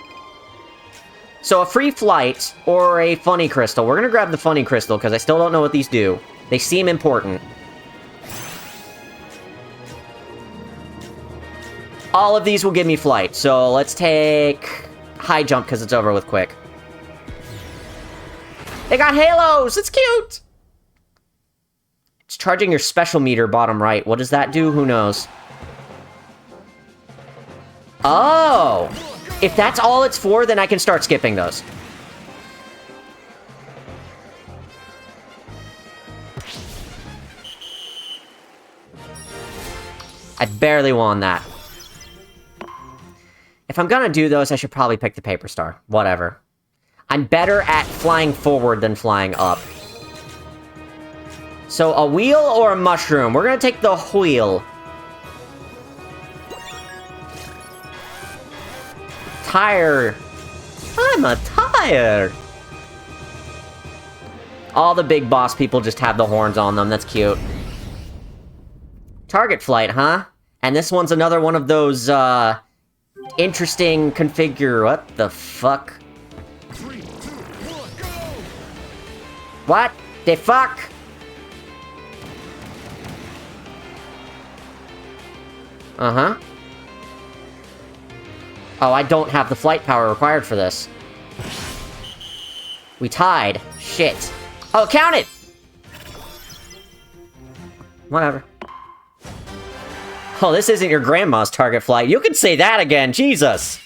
So a free flight or a funny crystal. We're gonna grab the funny crystal because I still don't know what these do. They seem important. All of these will give me flight, so let's take high jump because it's over with quick. They got halos! It's cute! It's charging your special meter bottom right. What does that do? Who knows? Oh! If that's all it's for, then I can start skipping those. I barely won that. If I'm gonna do those, I should probably pick the Paper Star. Whatever. I'm better at flying forward than flying up. So, a wheel or a mushroom? We're gonna take the wheel. Tire. I'm a tire. All the big boss people just have the horns on them. That's cute. Target flight, huh? And this one's another one of those, interesting configure... What the fuck? 3, 2, 1, go! What the fuck? Uh-huh. Oh, I don't have the flight power required for this. We tied. Shit. Oh, count it! Whatever. Oh, this isn't your grandma's target flight. You can say that again, Jesus!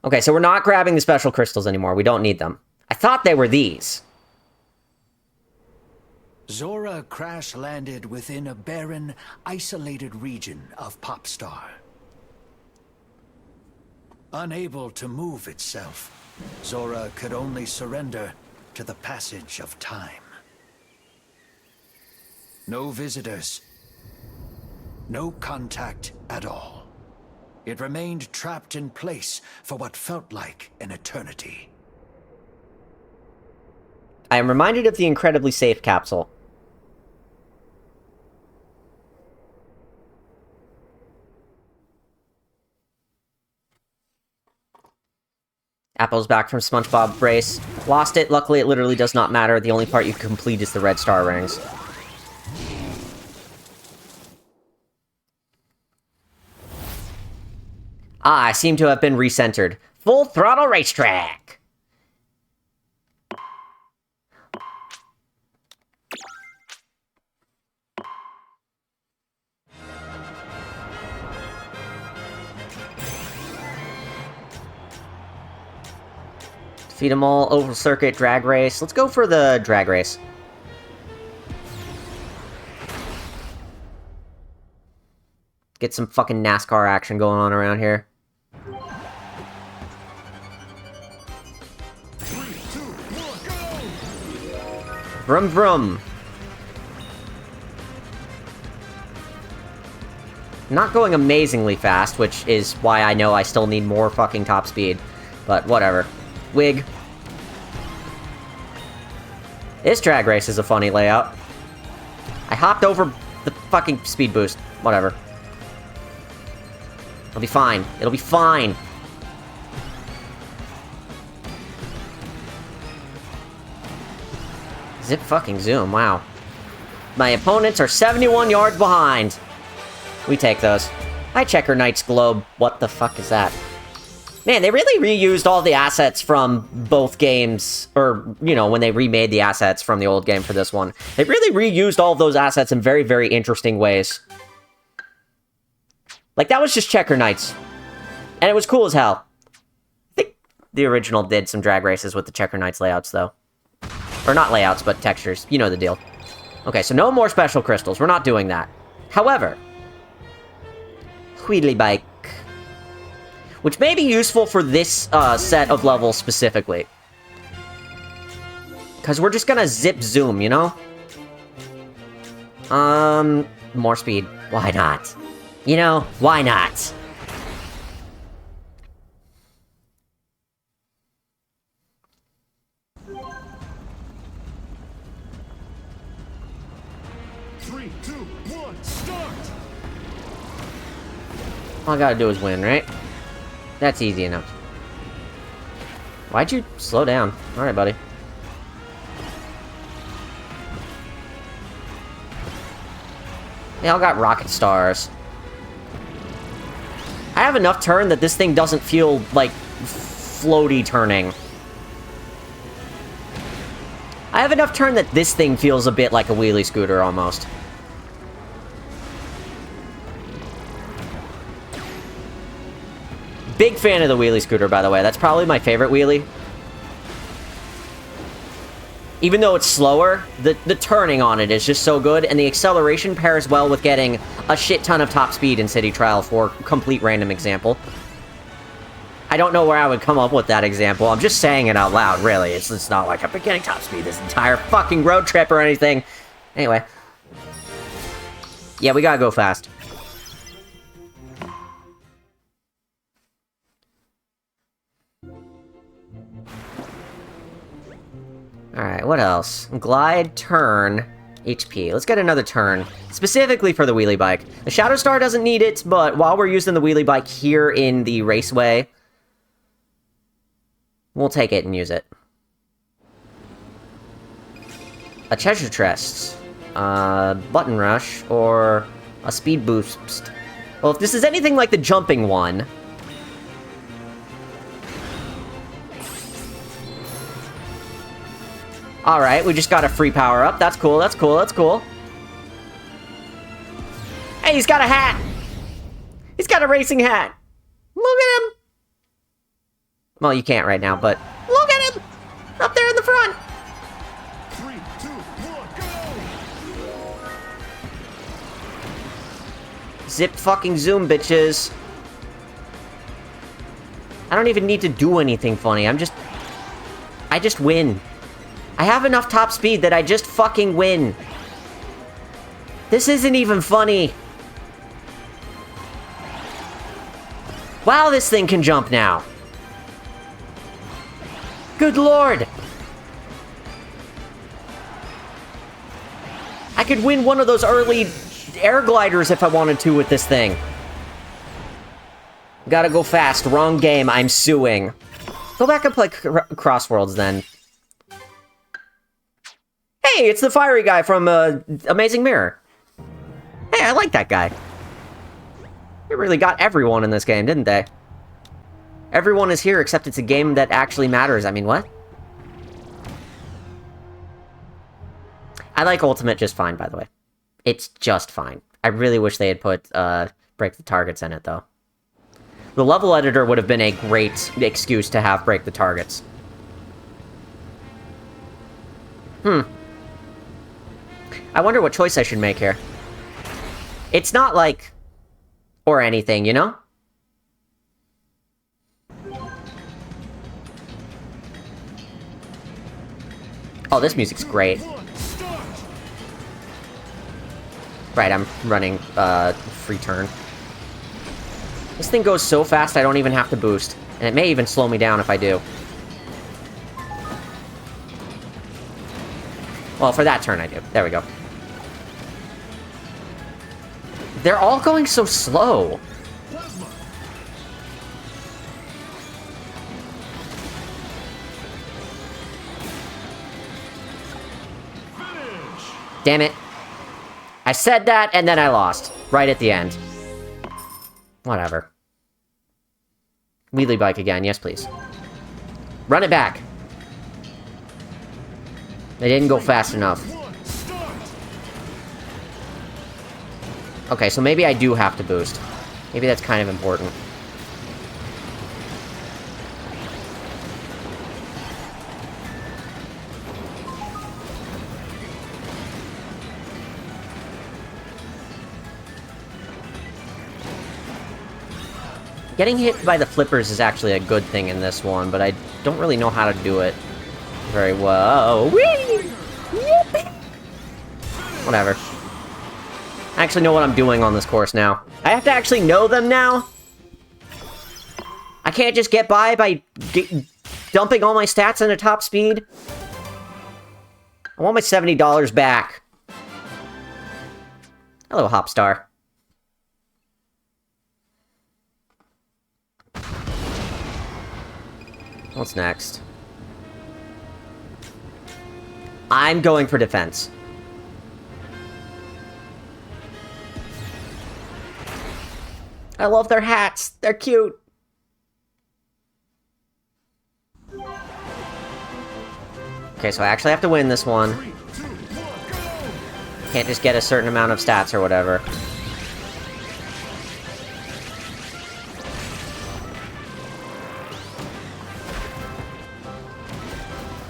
Okay, so we're not grabbing the special crystals anymore. We don't need them. I thought they were these. Zorah crash-landed within a barren, isolated region of Popstar. Unable to move itself, Zorah could only surrender to the passage of time. No visitors. No contact at all. It remained trapped in place for what felt like an eternity. I am reminded of the incredibly safe capsule. Apple's back from SpongeBob Race. Lost it. Luckily, it literally does not matter. The only part you complete is the red star rings. Ah, I seem to have been recentered. Full throttle racetrack! Defeat them all, oval circuit, drag race. Let's go for the drag race. Get some fucking NASCAR action going on around here. 3, 2, 1, go! Vroom vroom. Not going amazingly fast, which is why I know I still need more fucking top speed. But whatever. Wig. This drag race is a funny layout. I hopped over the fucking speed boost. Whatever. It'll be fine. It'll be fine. Zip fucking zoom. Wow. My opponents are 71 yards behind. We take those. Hi, Checker Knight's Globe. What the fuck is that? Man, they really reused all the assets from both games, or, you know, when they remade the assets from the old game for this one. They really reused all of those assets in very, very interesting ways. Like, that was just Checker Knights. And it was cool as hell. I think the original did some drag races with the Checker Knights layouts, though. Or not layouts, but textures. You know the deal. Okay, so no more special crystals. We're not doing that. However, Wheelie Bike, which may be useful for this set of levels specifically. Because we're just gonna zip zoom, you know? More speed. Why not? You know, why not? Three, two, one, start! All I gotta do is win, right? That's easy enough. Why'd you slow down? Alright, buddy. They all got rocket stars. I have enough turn that this thing doesn't feel like floaty turning. I have enough turn that this thing feels a bit like a wheelie scooter almost. Big fan of the wheelie scooter, by the way. That's probably my favorite wheelie. Even though it's slower, the turning on it is just so good, and the acceleration pairs well with getting a shit ton of top speed in City Trial for complete random example. I don't know where I would come up with that example. I'm just saying it out loud, really. It's not like I've been getting top speed this entire fucking road trip or anything. Anyway. Yeah, we gotta go fast. Alright, what else? Glide, turn, HP. Let's get another turn, specifically for the wheelie bike. The Shadow Star doesn't need it, but while we're using the wheelie bike here in the raceway, we'll take it and use it. A treasure chest, button rush, or a speed boost. Well, if this is anything like the jumping one... Alright, we just got a free power-up. That's cool, that's cool, that's cool. Hey, he's got a hat! He's got a racing hat! Look at him! Well, you can't right now, but... Look at him! Up there in the front! 3, 2, 1, go! Zip fucking zoom, bitches. I don't even need to do anything funny. I just win. I have enough top speed that I just fucking win. This isn't even funny. Wow, this thing can jump now. Good lord. I could win one of those early air gliders if I wanted to with this thing. Gotta go fast. Wrong game. I'm suing. Go back and play Crossworlds then. Hey, it's the fiery guy from Amazing Mirror. Hey, I like that guy. They really got everyone in this game, didn't they? Everyone is here, except it's a game that actually matters. I mean, what? I like Ultimate just fine, by the way. It's just fine. I really wish they had put Break the Targets in it, though. The level editor would have been a great excuse to have Break the Targets. I wonder what choice I should make here. It's not like... or anything, you know? Oh, this music's great. Right, I'm running, free turn. This thing goes so fast I don't even have to boost. And it may even slow me down if I do. Well, for that turn I do. There we go. They're all going so slow. Damn it. I said that, and then I lost. Right at the end. Whatever. Wheelie bike again. Yes, please. Run it back. They didn't go fast enough. Okay, so maybe I do have to boost. Maybe that's kind of important. Getting hit by the flippers is actually a good thing in this one, but I don't really know how to do it very well. Whee! Whatever. I actually know what I'm doing on this course now. I have to actually know them now? I can't just get by dumping all my stats into top speed? I want my $70 back. Hello, Hopstar. What's next? I'm going for defense. I love their hats. They're cute. Okay, so I actually have to win this one. Can't just get a certain amount of stats or whatever.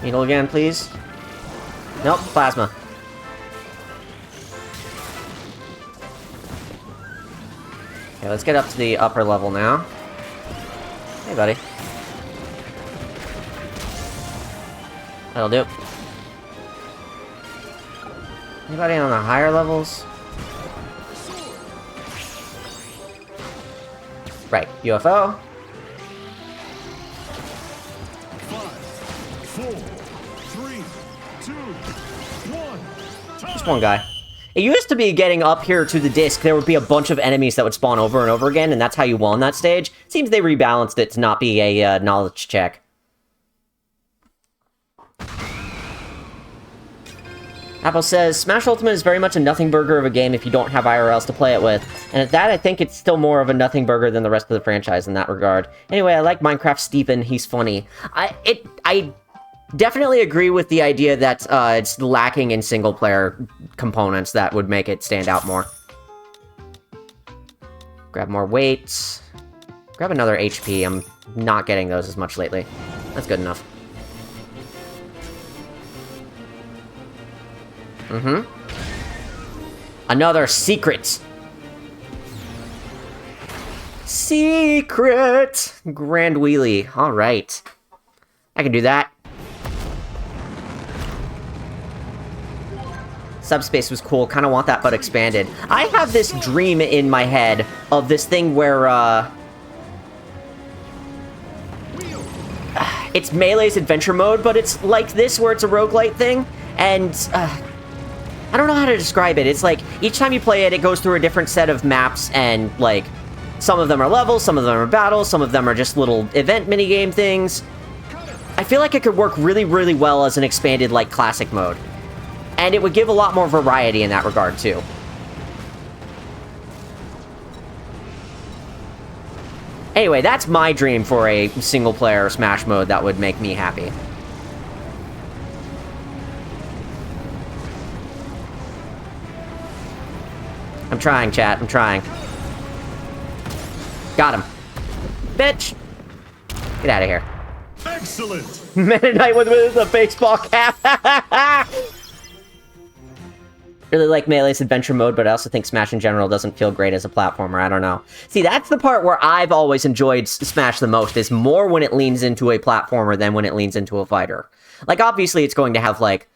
Needle again, please. Nope, plasma. Okay, let's get up to the upper level now. Hey, buddy. That'll do. Anybody on the higher levels? Right, UFO. 5, 4, 3, 2, 1. Just one guy. It used to be getting up here to the disc, there would be a bunch of enemies that would spawn over and over again, and that's how you won that stage. Seems they rebalanced it to not be a knowledge check. Apple says, Smash Ultimate is very much a nothing burger of a game if you don't have IRLs to play it with. And at that, I think it's still more of a nothing burger than the rest of the franchise in that regard. Anyway, I like Minecraft Steven, he's funny. I definitely agree with the idea that it's lacking in single-player components that would make it stand out more. Grab more weights. Grab another HP, I'm not getting those as much lately. That's good enough. Another secret! Secret! Grand wheelie. Alright. I can do that. Subspace was cool. Kind of want that, but expanded. I have this dream in my head of this thing where, it's Melee's adventure mode, but it's like this, where it's a roguelite thing, and, I don't know how to describe it. It's like, each time you play it, it goes through a different set of maps, and, like, some of them are levels, some of them are battles, some of them are just little event minigame things. I feel like it could work really, really well as an expanded, like, classic mode. And it would give a lot more variety in that regard, too. Anyway, that's my dream for a single-player Smash mode that would make me happy. I'm trying, chat. I'm trying. Got him. Bitch! Get out of here. Excellent. Mennonite with a baseball cap. Really like Melee's adventure mode, but I also think Smash in general doesn't feel great as a platformer. I don't know. See, that's the part where I've always enjoyed Smash the most, is more when it leans into a platformer than when it leans into a fighter. Like, obviously, it's going to have, like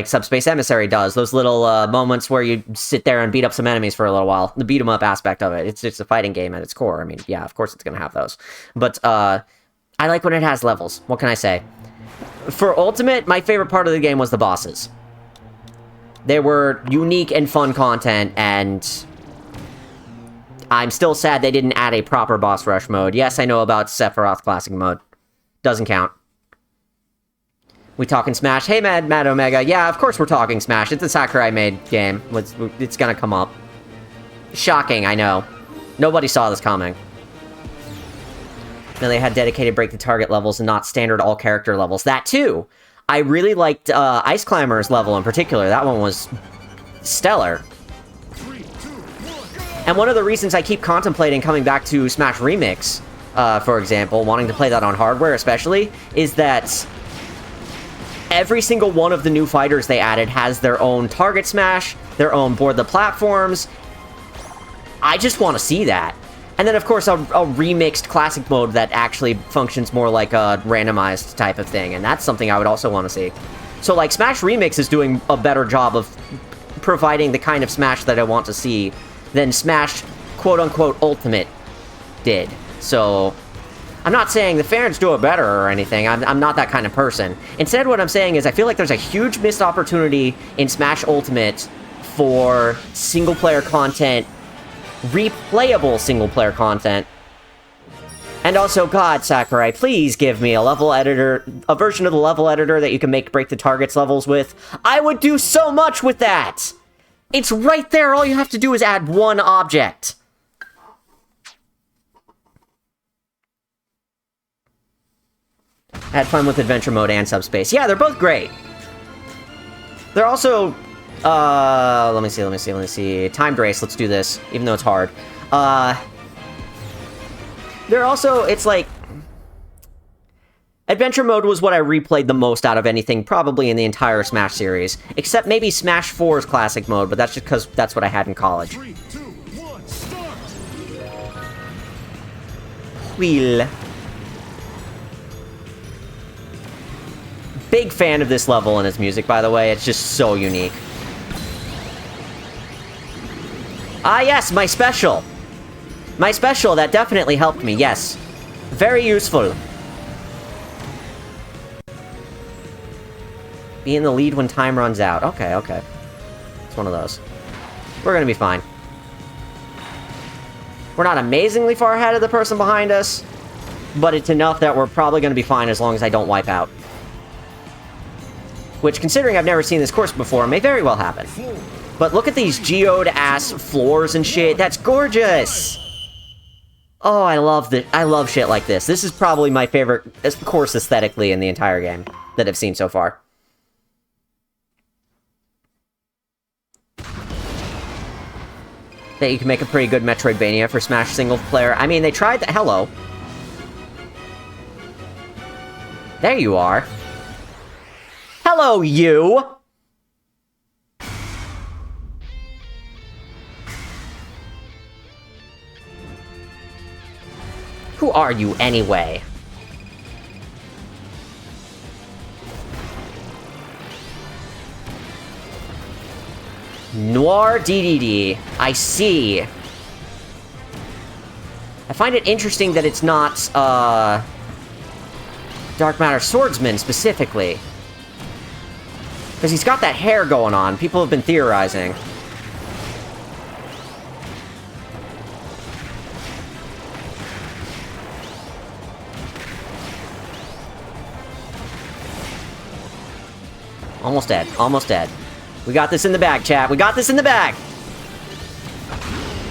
Subspace Emissary does, those little moments where you sit there and beat up some enemies for a little while. The beat-em-up aspect of it. It's just a fighting game at its core. I mean, yeah, of course it's going to have those. But I like when it has levels. What can I say? For Ultimate, my favorite part of the game was the bosses. They were unique and fun content, and I'm still sad they didn't add a proper boss rush mode. Yes, I know about Sephiroth Classic mode. Doesn't count. We talking Smash? Hey, Mad Omega. Yeah, of course we're talking Smash. It's a Sakurai-made game. It's gonna come up. Shocking, I know. Nobody saw this coming. Melee had dedicated break the target levels and not standard all character levels. That too! I really liked Ice Climber's level in particular. That one was stellar. 3, 2, 1, And one of the reasons I keep contemplating coming back to Smash Remix, for example, wanting to play that on hardware especially, is that every single one of the new fighters they added has their own target smash, their own board the platforms. I just want to see that. And then, of course, a remixed classic mode that actually functions more like a randomized type of thing, and that's something I would also want to see. So, like, Smash Remix is doing a better job of providing the kind of Smash that I want to see than Smash, quote-unquote, Ultimate did. So, I'm not saying the fans do it better or anything. I'm not that kind of person. Instead, what I'm saying is I feel like there's a huge missed opportunity in Smash Ultimate for single-player content, replayable single-player content. And also, God, Sakurai, please give me a level editor, a version of the level editor that you can make break the targets levels with. I would do so much with that! It's right there, all you have to do is add one object. Had fun with Adventure Mode and Subspace. Yeah, they're both great. They're also... let me see. Timed Race, let's do this, even though it's hard. They're also, it's like... Adventure Mode was what I replayed the most out of anything, probably in the entire Smash series. Except maybe Smash 4's Classic Mode, but that's just because that's what I had in college. 3, 2, 1, start! Wheel. Big fan of this level and its music, by the way. It's just so unique. Ah, yes, my special. My special, that definitely helped me, yes. Very useful. Be in the lead when time runs out. Okay, okay. It's one of those. We're gonna be fine. We're not amazingly far ahead of the person behind us, but it's enough that we're probably gonna be fine as long as I don't wipe out. Which, considering I've never seen this course before, may very well happen. But look at these geode-ass floors and shit. That's gorgeous! Oh, I love that. I love shit like this. This is probably my favorite course aesthetically in the entire game that I've seen so far. That you can make a pretty good Metroidvania for Smash single player. I mean, they tried that. Hello. There you are. Hello, you! Who are you, anyway? Noir DDD. I see. I find it interesting that it's not, Dark Matter Swordsman, specifically. Because he's got that hair going on. People have been theorizing. Almost dead. Almost dead. We got this in the bag, chat. We got this in the bag!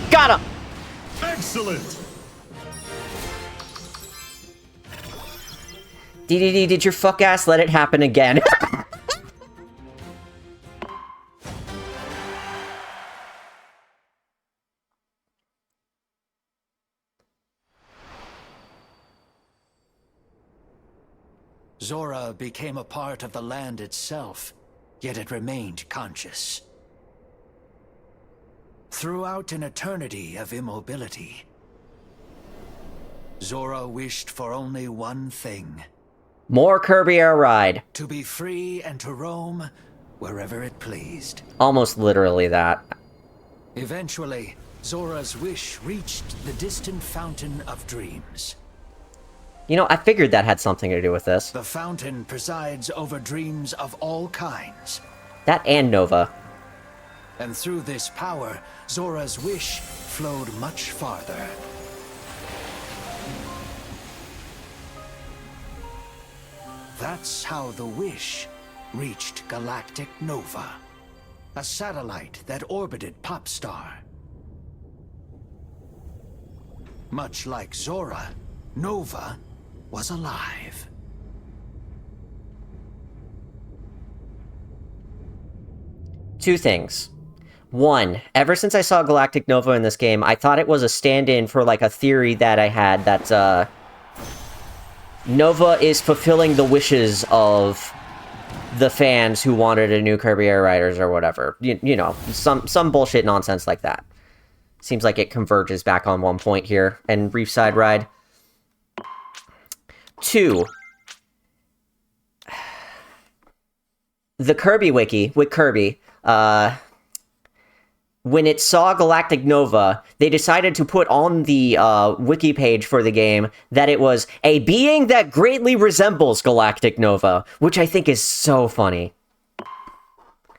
Got him! Excellent! DDD, did your fuck ass let it happen again? Zorah became a part of the land itself, yet it remained conscious. Throughout an eternity of immobility, Zorah wished for only one thing. More Kirby Air Ride. To be free and to roam wherever it pleased. Almost literally that. Eventually, Zorah's wish reached the distant Fountain of Dreams. You know, I figured that had something to do with this. The fountain presides over dreams of all kinds. That and Nova. And through this power, Zorah's wish flowed much farther. That's how the wish reached Galactic Nova, a satellite that orbited Popstar. Much like Zorah, Nova was alive. Two things. One, ever since I saw Galactic Nova in this game, I thought it was a stand-in for, like, a theory that I had that, Nova is fulfilling the wishes of the fans who wanted a new Kirby Air Riders or whatever. You know, some bullshit nonsense like that. Seems like it converges back on one point here in Reefside Ride. Two, the Kirby wiki, with Kirby, when it saw Galactic Nova, they decided to put on the wiki page for the game that it was a being that greatly resembles Galactic Nova, which I think is so funny.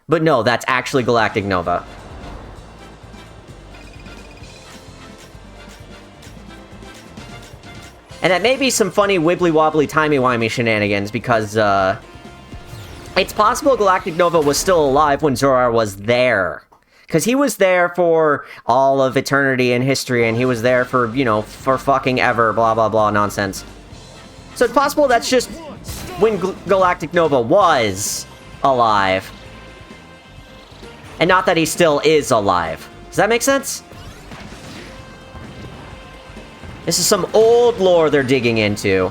But no, that's actually Galactic Nova. And that may be some funny wibbly-wobbly timey-wimey shenanigans, because it's possible Galactic Nova was still alive when Zorah was there. Because he was there for all of eternity and history, and he was there for, you know, for fucking ever, blah, blah, blah, nonsense. So it's possible that's just when Galactic Nova was alive. And not that he still is alive. Does that make sense? This is some old lore they're digging into.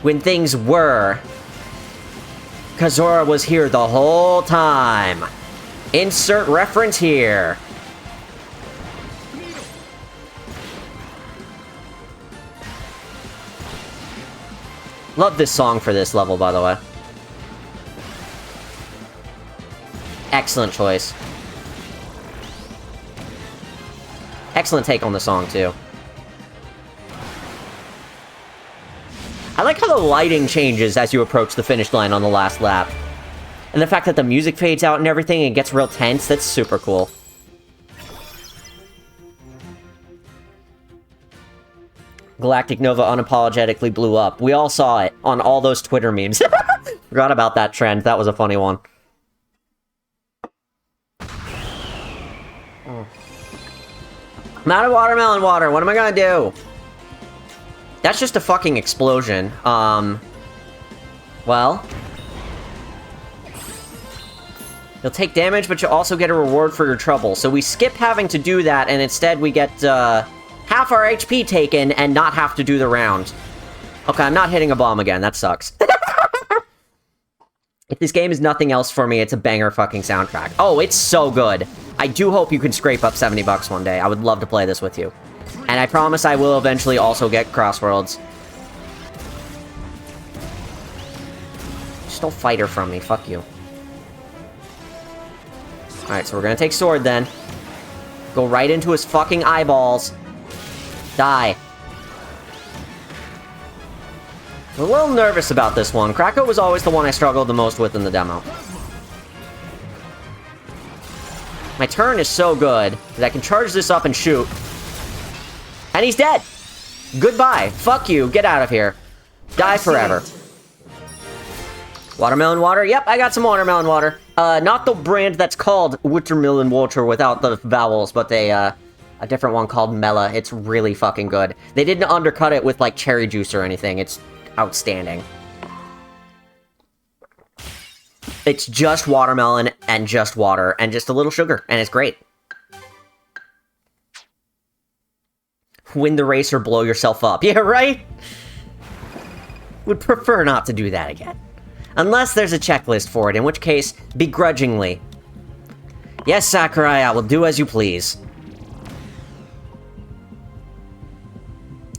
When things were. Because Zorah was here the whole time. Insert reference here. Love this song for this level, by the way. Excellent choice. Excellent take on the song, too. I like how the lighting changes as you approach the finish line on the last lap. And the fact that the music fades out and everything and gets real tense, that's super cool. Galactic Nova unapologetically blew up. We all saw it on all those Twitter memes. Forgot about that trend. That was a funny one. I'm out of watermelon water. What am I gonna do? That's just a fucking explosion. Well... You'll take damage, but you'll also get a reward for your trouble. So we skip having to do that, and instead we get, half our HP taken and not have to do the round. Okay, I'm not hitting a bomb again. That sucks. If this game is nothing else for me, it's a banger fucking soundtrack. Oh, it's so good. I do hope you can scrape up $70 one day. I would love to play this with you. And I promise I will eventually also get Crossworlds. Stole fighter from me. Fuck you. Alright, so we're gonna take Sword then. Go right into his fucking eyeballs. Die. I'm a little nervous about this one. Krako was always the one I struggled the most with in the demo. My turn is so good that I can charge this up and shoot. And he's dead! Goodbye. Fuck you. Get out of here. Die forever. Watermelon water? Yep, I got some watermelon water. Not the brand that's called watermelon water without the vowels, but a different one called Mela. It's really fucking good. They didn't undercut it with, like, cherry juice or anything. It's outstanding. It's just watermelon and just water and just a little sugar, and it's great. Win the race or blow yourself up. Yeah, right? Would prefer not to do that again. Unless there's a checklist for it, in which case, begrudgingly. Yes, Sakurai, I will do as you please.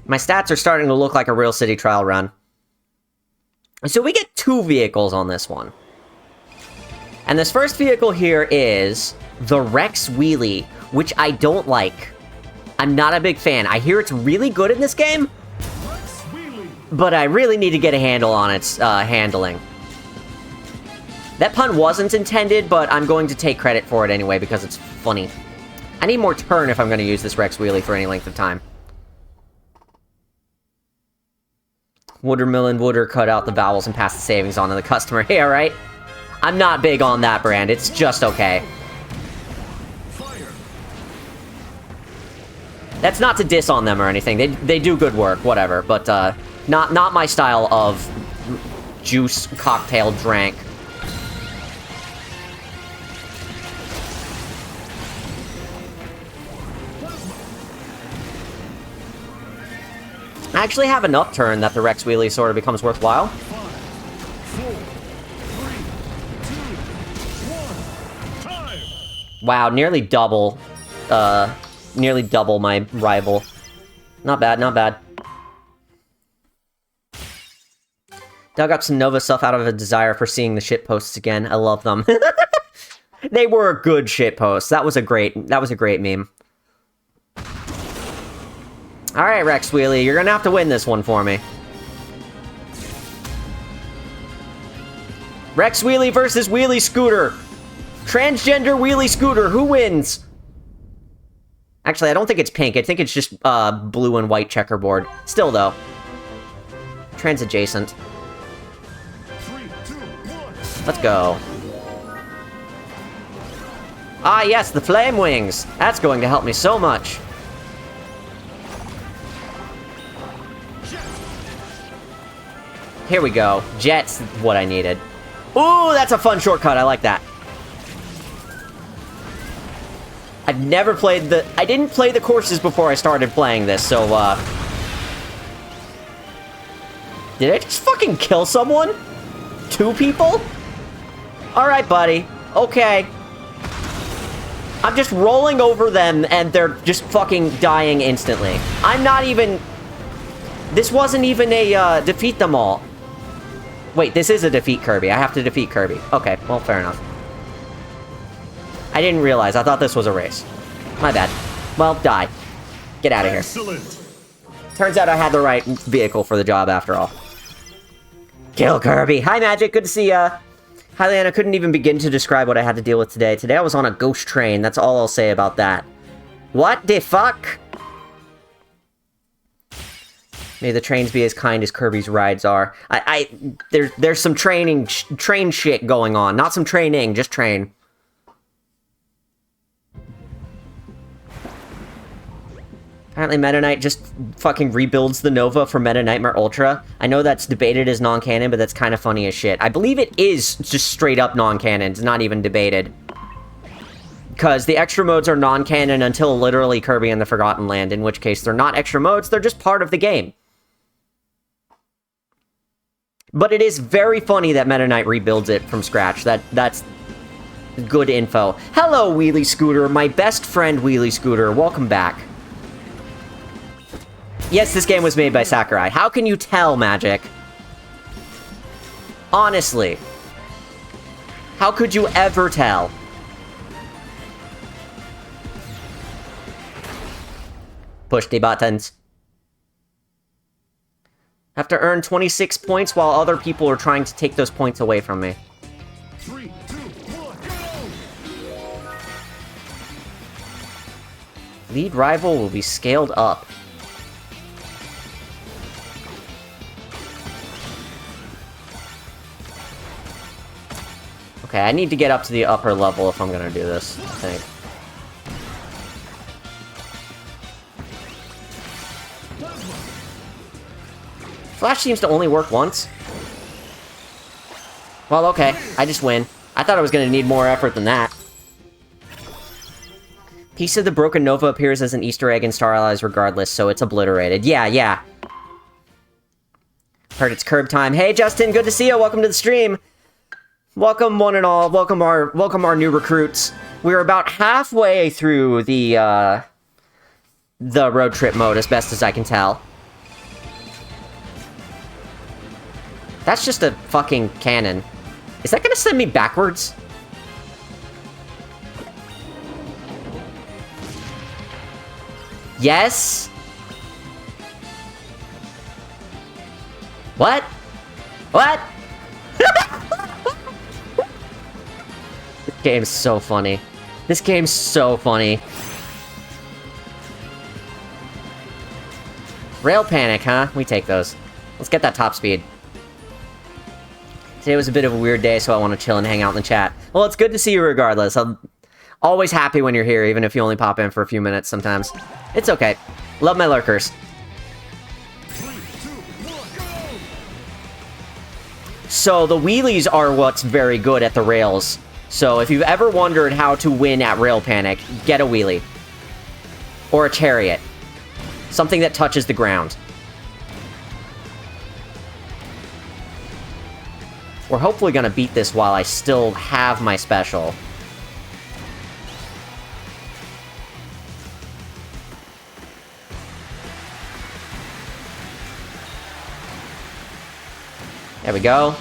My stats are starting to look like a real city trial run. So we get 2 vehicles on this one. And this first vehicle here is the Rex Wheelie, which I don't like. I'm not a big fan. I hear it's really good in this game, but I really need to get a handle on its handling. That pun wasn't intended, but I'm going to take credit for it anyway because it's funny. I need more turn if I'm going to use this Rex Wheelie for any length of time. Watermelon Wooder cut out the vowels and pass the savings on to the customer. Yeah, right? I'm not big on that brand. It's just okay. That's not to diss on them or anything. They do good work, whatever. But not my style of juice cocktail drank. I actually have an upturn that the Rex Wheelie sort of becomes worthwhile. 5, 4, 3, 2, 1, time! Wow, nearly double my rival. Not bad, not bad. Dug up some Nova stuff out of a desire for seeing the shit posts again. I love them. They were good shit posts. That was a great meme. Alright, Rex Wheelie, you're gonna have to win this one for me. Rex Wheelie versus Wheelie Scooter. Transgender Wheelie Scooter, who wins? Actually, I don't think it's pink. I think it's just blue and white checkerboard. Still, though. Trans adjacent. 3, 2, 1, Let's go. Ah, yes, the flame wings. That's going to help me so much. Here we go. Jet's what I needed. Ooh, that's a fun shortcut. I like that. I've never played the... I didn't play the courses before I started playing this, so, Did I just fucking kill someone? 2 people? Alright, buddy. Okay. I'm just rolling over them, and they're just fucking dying instantly. I'm not even... This wasn't even a, defeat them all. Wait, this is a defeat Kirby. I have to defeat Kirby. Okay, well, fair enough. I didn't realize. I thought this was a race. My bad. Well, die. Get out of here. excellent! Turns out I had the right vehicle for the job after all. Kill Kirby. Hi, Magic. Good to see ya. Hi, Leanne. I couldn't even begin to describe what I had to deal with today. Today I was on a ghost train. That's all I'll say about that. What the fuck? May the trains be as kind as Kirby's rides are. There's some train shit going on. Not some training, just train. Apparently Meta Knight just fucking rebuilds the Nova for Meta Nightmare Ultra. I know that's debated as non-canon, but that's kind of funny as shit. I believe it is just straight up non-canon. It's not even debated. Because the extra modes are non-canon until literally Kirby and the Forgotten Land, in which case they're not extra modes, they're just part of the game. But it is very funny that Meta Knight rebuilds it from scratch. That's good info. Hello, Wheelie Scooter, my best friend Wheelie Scooter. Welcome back. Yes, this game was made by Sakurai. How can you tell, Magic? Honestly. How could you ever tell? Push the buttons. Have to earn 26 points while other people are trying to take those points away from me. 3, 2, 1, go! Lead rival will be scaled up. Okay, I need to get up to the upper level if I'm gonna do this, I think. Flash seems to only work once. Well, okay. I just win. I thought I was going to need more effort than that. Piece of the broken Nova appears as an Easter egg in Star Allies regardless, so it's obliterated. Yeah. Heard it's curb time. Hey, Justin, good to see you. Welcome to the stream. Welcome, one and all. Welcome our new recruits. We're about halfway through the road trip mode, as best as I can tell. That's just a fucking cannon. Is that gonna send me backwards? Yes? What? What? This game's so funny. This game's so funny. Rail panic, huh? We take those. Let's get that top speed. Today was a bit of a weird day, so I want to chill and hang out in the chat. Well, it's good to see you regardless. I'm always happy when you're here, even if you only pop in for a few minutes sometimes. It's okay. Love my lurkers. 3, 2, 1, go! So the wheelies are what's very good at the rails. So if you've ever wondered how to win at Rail Panic, get a wheelie. Or a chariot. Something that touches the ground. We're hopefully gonna beat this while I still have my special. There we go.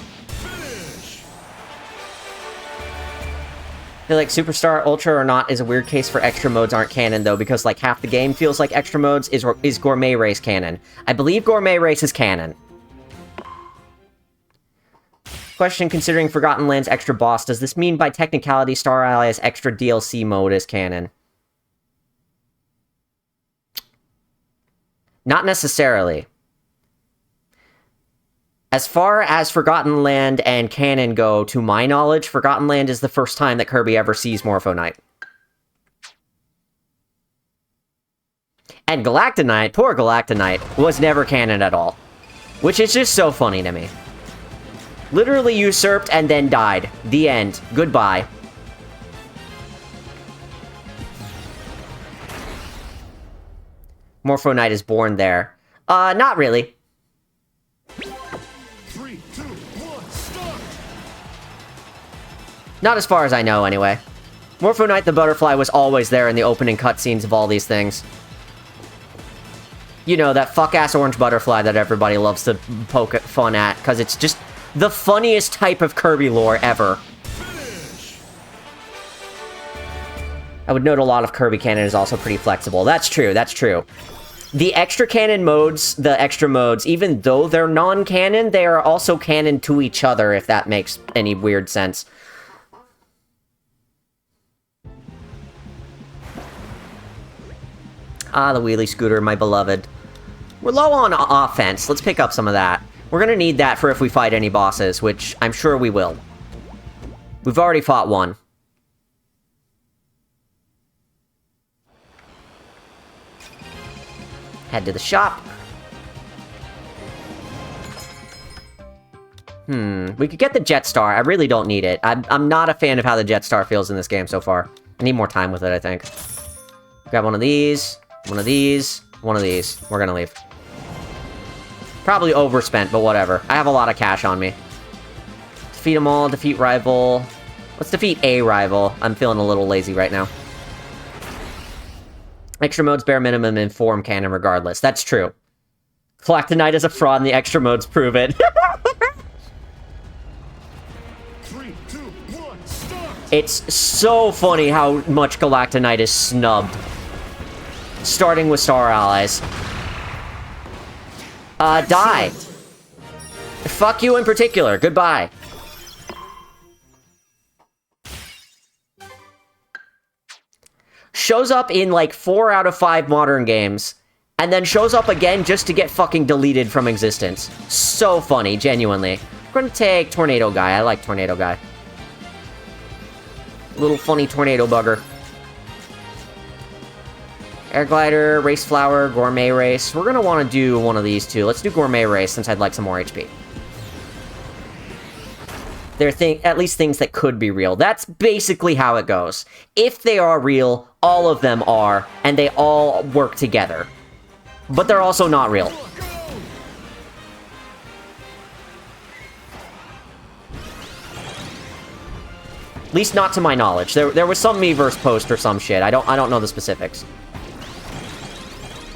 I feel like Superstar, Ultra, or not is a weird case for extra modes aren't canon, though, because, like, half the game feels like extra modes is Gourmet Race canon. I believe Gourmet Race is canon. Question, considering Forgotten Lands extra boss, does this mean by technicality Star Allies extra DLC mode is canon? Not necessarily. As far as Forgotten Land and canon go, to my knowledge, Forgotten Land is the first time that Kirby ever sees Morpho Knight. And Galactonite, poor Galactonite, was never canon at all. Which is just so funny to me. Literally usurped and then died. The end. Goodbye. Morpho Knight is born there. Not really. 3, 2, 1, start! Not as far as I know, anyway. Morpho Knight the Butterfly was always there in the opening cutscenes of all these things. You know, that fuck-ass orange butterfly that everybody loves to poke fun at, because it's just the funniest type of Kirby lore ever. I would note a lot of Kirby canon is also pretty flexible. That's true, that's true. The extra canon modes, the extra modes, even though they're non-canon, they are also canon to each other, if that makes any weird sense. Ah, the wheelie scooter, my beloved. We're low on offense. Let's pick up some of that. We're gonna need that for if we fight any bosses, which I'm sure we will. We've already fought one. Head to the shop. We could get the Jetstar. I really don't need it. I'm not a fan of how the Jetstar feels in this game so far. I need more time with it, I think. Grab one of these, one of these, one of these. We're gonna leave. Probably overspent, but whatever. I have a lot of cash on me. Defeat them all, defeat rival. Let's defeat a rival. I'm feeling a little lazy right now. Extra modes bare minimum inform canon regardless. That's true. Galactonite is a fraud and the extra modes prove it. 3, 2, 1, start! It's so funny how much Galactonite is snubbed. Starting with Star Allies. Die. Fuck you in particular. Goodbye. Shows up in like 4 out of 5 modern games, and then shows up again just to get fucking deleted from existence. So funny, genuinely. We're gonna take Tornado Guy. I like Tornado Guy. Little funny tornado bugger. Air Glider, Race Flower, Gourmet Race. We're gonna want to do one of these two. Let's do Gourmet Race since I'd like some more HP. They're at least things that could be real. That's basically how it goes. If they are real, all of them are, and they all work together. But they're also not real. At least not to my knowledge. There was some Miiverse post or some shit. I don't know the specifics.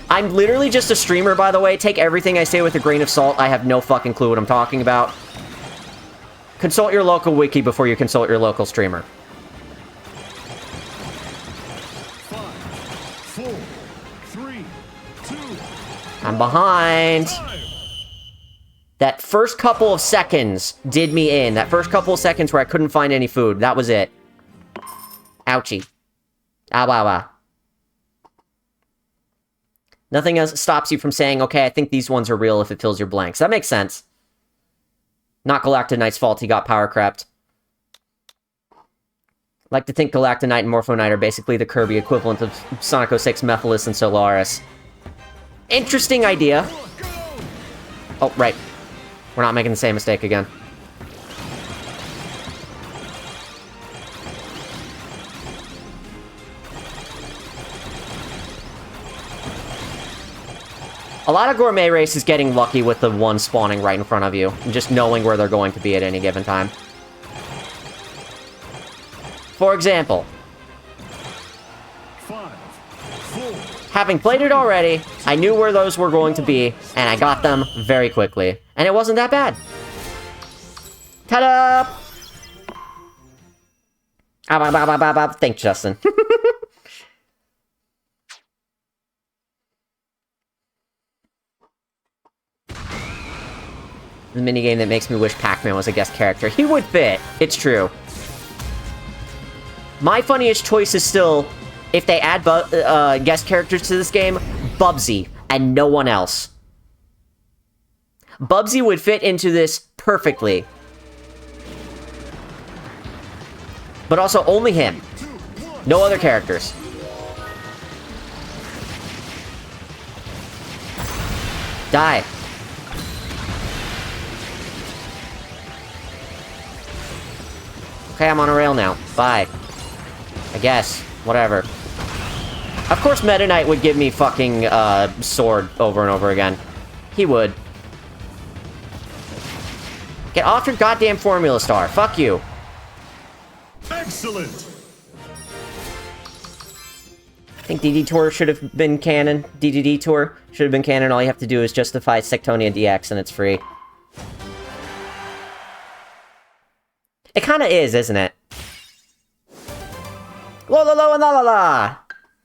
I'm literally just a streamer, by the way. Take everything I say with a grain of salt. I have no fucking clue what I'm talking about. Consult your local wiki before you consult your local streamer. 5, 4, 3, 2, I'm behind. time! That first couple of seconds did me in. That first couple of seconds where I couldn't find any food. That was it. Ouchie. Ow, ow, ow. Nothing else stops you from saying, okay, I think these ones are real if it fills your blanks. That makes sense. Not Galactonite's fault he got power crept. Like to think Galactonite and Morphonite are basically the Kirby equivalent of Sonic 06, Mephiles, and Solaris. Interesting idea. Oh, right. We're not making the same mistake again. A lot of Gourmet Race is getting lucky with the one spawning right in front of you, and just knowing where they're going to be at any given time. For example, 5, 4, having played it already, I knew where those were going to be, and I got them very quickly. And it wasn't that bad. Ta-da! Thanks, Justin. The minigame that makes me wish Pac-Man was a guest character. He would fit. It's true. My funniest choice is still, if they add guest characters to this game, Bubsy, and no one else. Bubsy would fit into this perfectly. But also only him. No other characters. Die. Okay, I'm on a rail now. Bye. I guess. Whatever. Of course Meta Knight would give me fucking, sword over and over again. He would. Get off your goddamn Formula Star. Fuck you. excellent. I think DD Tour should have been canon. DDD Tour should have been canon. All you have to do is justify Sectonia DX and it's free. It kinda is, isn't it? La la la la la la!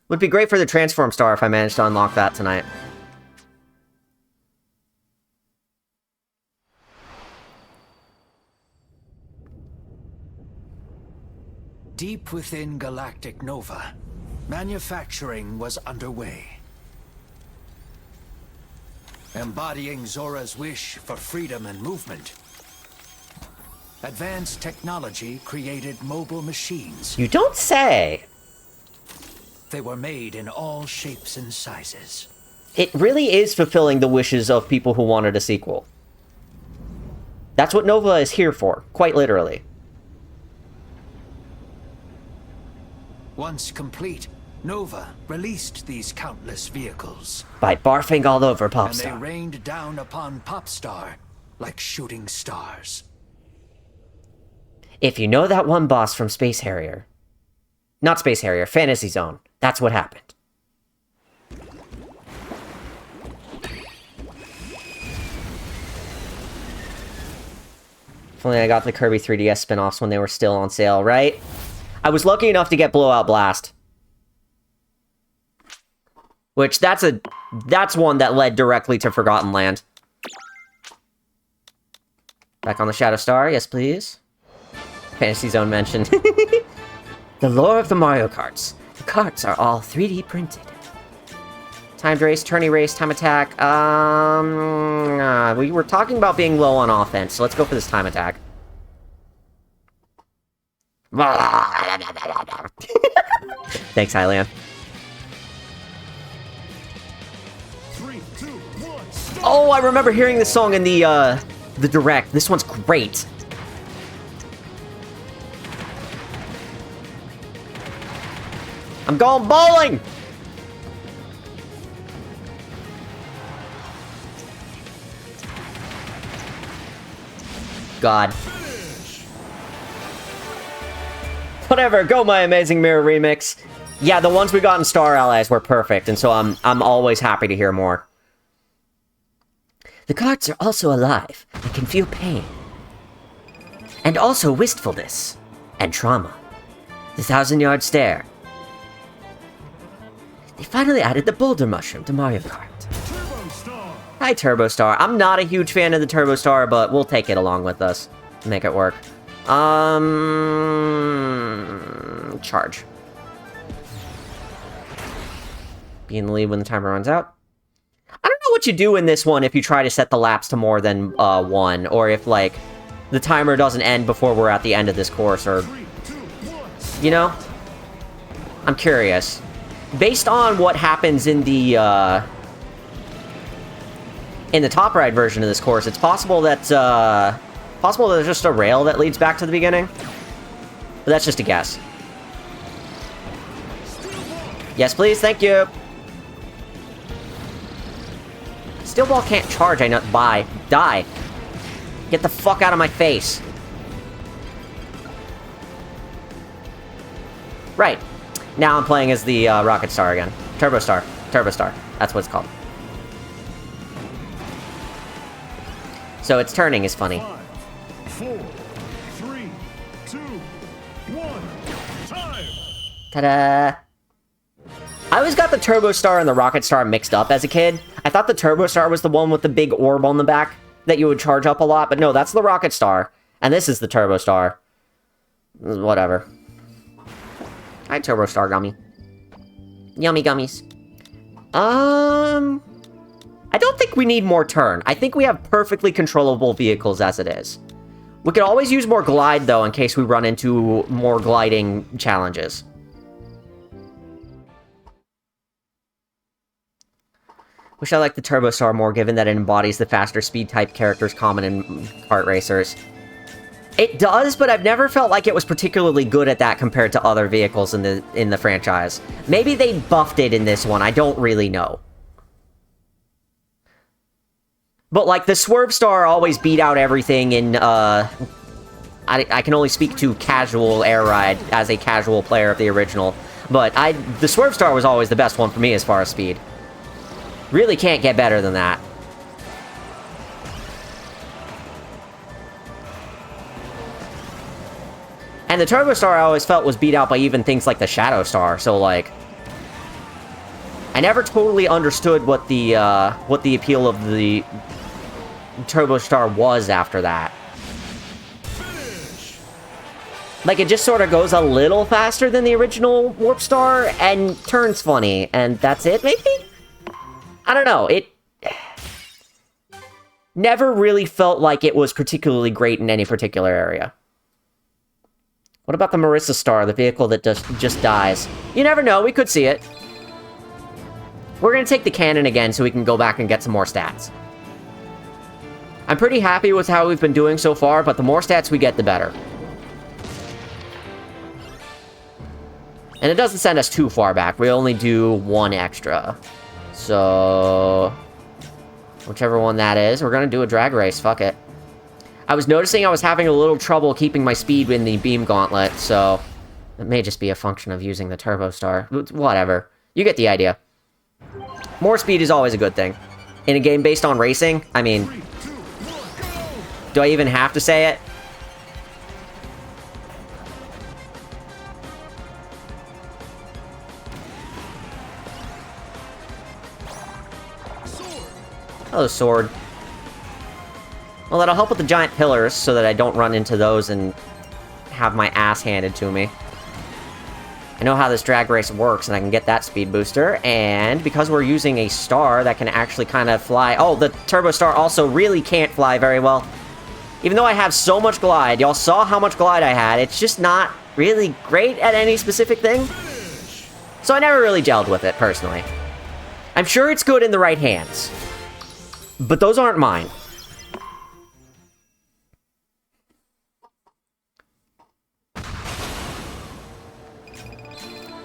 Would be great for the Transform Star if I managed to unlock that tonight. Deep within Galactic Nova, manufacturing was underway. Embodying Zorah's wish for freedom and movement, advanced technology created mobile machines. You don't say! They were made in all shapes and sizes. It really is fulfilling the wishes of people who wanted a sequel. That's what Nova is here for, quite literally. Once complete, Nova released these countless vehicles. By barfing all over And Popstar. they rained down upon Popstar like shooting stars. If you know that one boss from Space Harrier... Not Space Harrier, Fantasy Zone. That's what happened. If only I got the Kirby 3DS spin-offs when they were still on sale, right? I was lucky enough to get Blowout Blast. Which, that's one that led directly to Forgotten Land. Back on the Shadow Star, yes please. Fantasy Zone mentioned. The lore of the Mario Karts. The karts are all 3D printed. Timed race, tourney race, time attack. We were talking about being low on offense, so let's go for this time attack. Thanks, Hylian. 3, 2, 1, start. Oh, I remember hearing this song in the direct. This one's great. I'm going bowling! God. Whatever, go My Amazing Mirror remix. Yeah, the ones we got in Star Allies were perfect, and so I'm always happy to hear more. The cards are also alive and can feel pain. And also wistfulness. And trauma. The 1,000-yard stare. They finally added the Boulder Mushroom to Mario Kart. Turbo Star. Hi, Turbo Star. I'm not a huge fan of the Turbo Star, but we'll take it along with us. Make it work. Charge. Be in the lead when the timer runs out. I don't know what you do in this one if you try to set the laps to more than 1, or if, like, the timer doesn't end before we're at the end of this course, or... 3, 2, 1, You know? I'm curious. Based on what happens in the top ride version of this course, it's possible that, there's just a rail that leads back to the beginning. But that's just a guess. Yes, please, thank you. Steel ball can't charge, I know. Bye. Die. Get the fuck out of my face. Right. Now I'm playing as the Rocket Star again. Turbo Star. Turbo Star. That's what it's called. So its turning is funny. 5, 4, 3, 2, 1. Time. Ta-da! I always got the Turbo Star and the Rocket Star mixed up as a kid. I thought the Turbo Star was the one with the big orb on the back that you would charge up a lot, but no, that's the Rocket Star. And this is the Turbo Star. Whatever. Hi, Turbo Star Gummy. Yummy gummies. I don't think we need more turn. I think we have perfectly controllable vehicles as it is. We could always use more glide, though, in case we run into more gliding challenges. Wish I liked the Turbo Star more, given that it embodies the faster speed-type characters common in kart racers. It does, but I've never felt like it was particularly good at that compared to other vehicles in the franchise. Maybe they buffed it in this one, I don't really know. But, like, the Swerve Star always beat out everything in, I can only speak to casual Air Ride as a casual player of the original. But the Swerve Star was always the best one for me as far as speed. Really can't get better than that. And the Turbo Star I always felt was beat out by even things like the Shadow Star, so like... I never totally understood what the appeal of the Turbo Star was after that. Like, it just sort of goes a little faster than the original Warp Star, and turns funny, and that's it, maybe? I don't know, it... never really felt like it was particularly great in any particular area. What about the Marissa Star, the vehicle that just dies? You never know, we could see it. We're gonna take the cannon again so we can go back and get some more stats. I'm pretty happy with how we've been doing so far, but the more stats we get, the better. And it doesn't send us too far back, we only do one extra. So... whichever one that is, we're gonna do a drag race, fuck it. I was noticing I was having a little trouble keeping my speed in the beam gauntlet, so... it may just be a function of using the Turbo Star. Whatever. You get the idea. More speed is always a good thing. In a game based on racing, I mean... 3, 2, 1, go! do I even have to say it? Hello, sword. Well, that'll help with the giant pillars, so that I don't run into those and have my ass handed to me. I know how this drag race works, and I can get that speed booster, and because we're using a star that can actually kind of fly... oh, the Turbo Star also really can't fly very well. Even though I have so much glide, y'all saw how much glide I had, it's just not really great at any specific thing. So I never really gelled with it, personally. I'm sure it's good in the right hands. But those aren't mine.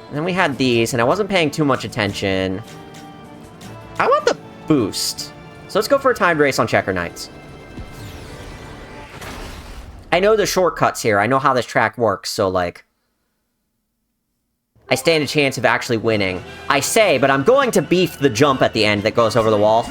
And then we had these, and I wasn't paying too much attention. I want the boost. So let's go for a timed race on Checker Knights. I know the shortcuts here. I know how this track works, so, like... I stand a chance of actually winning. I say, but I'm going to beef the jump at the end that goes over the wall.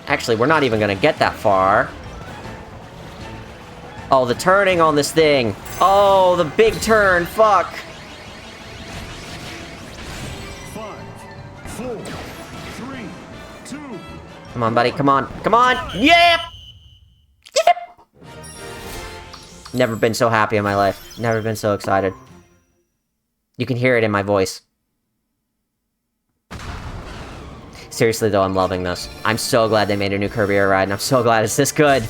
Actually, we're not even gonna get that far. Oh, the turning on this thing. Oh, the big turn. Fuck. 5, 4, 3, 2. Come on, buddy. Come on. Come on. Yep. Yep. Never been so happy in my life. Never been so excited. You can hear it in my voice. Seriously, though, I'm loving this. I'm so glad they made a new Kirby Air Ride, and I'm so glad it's this good.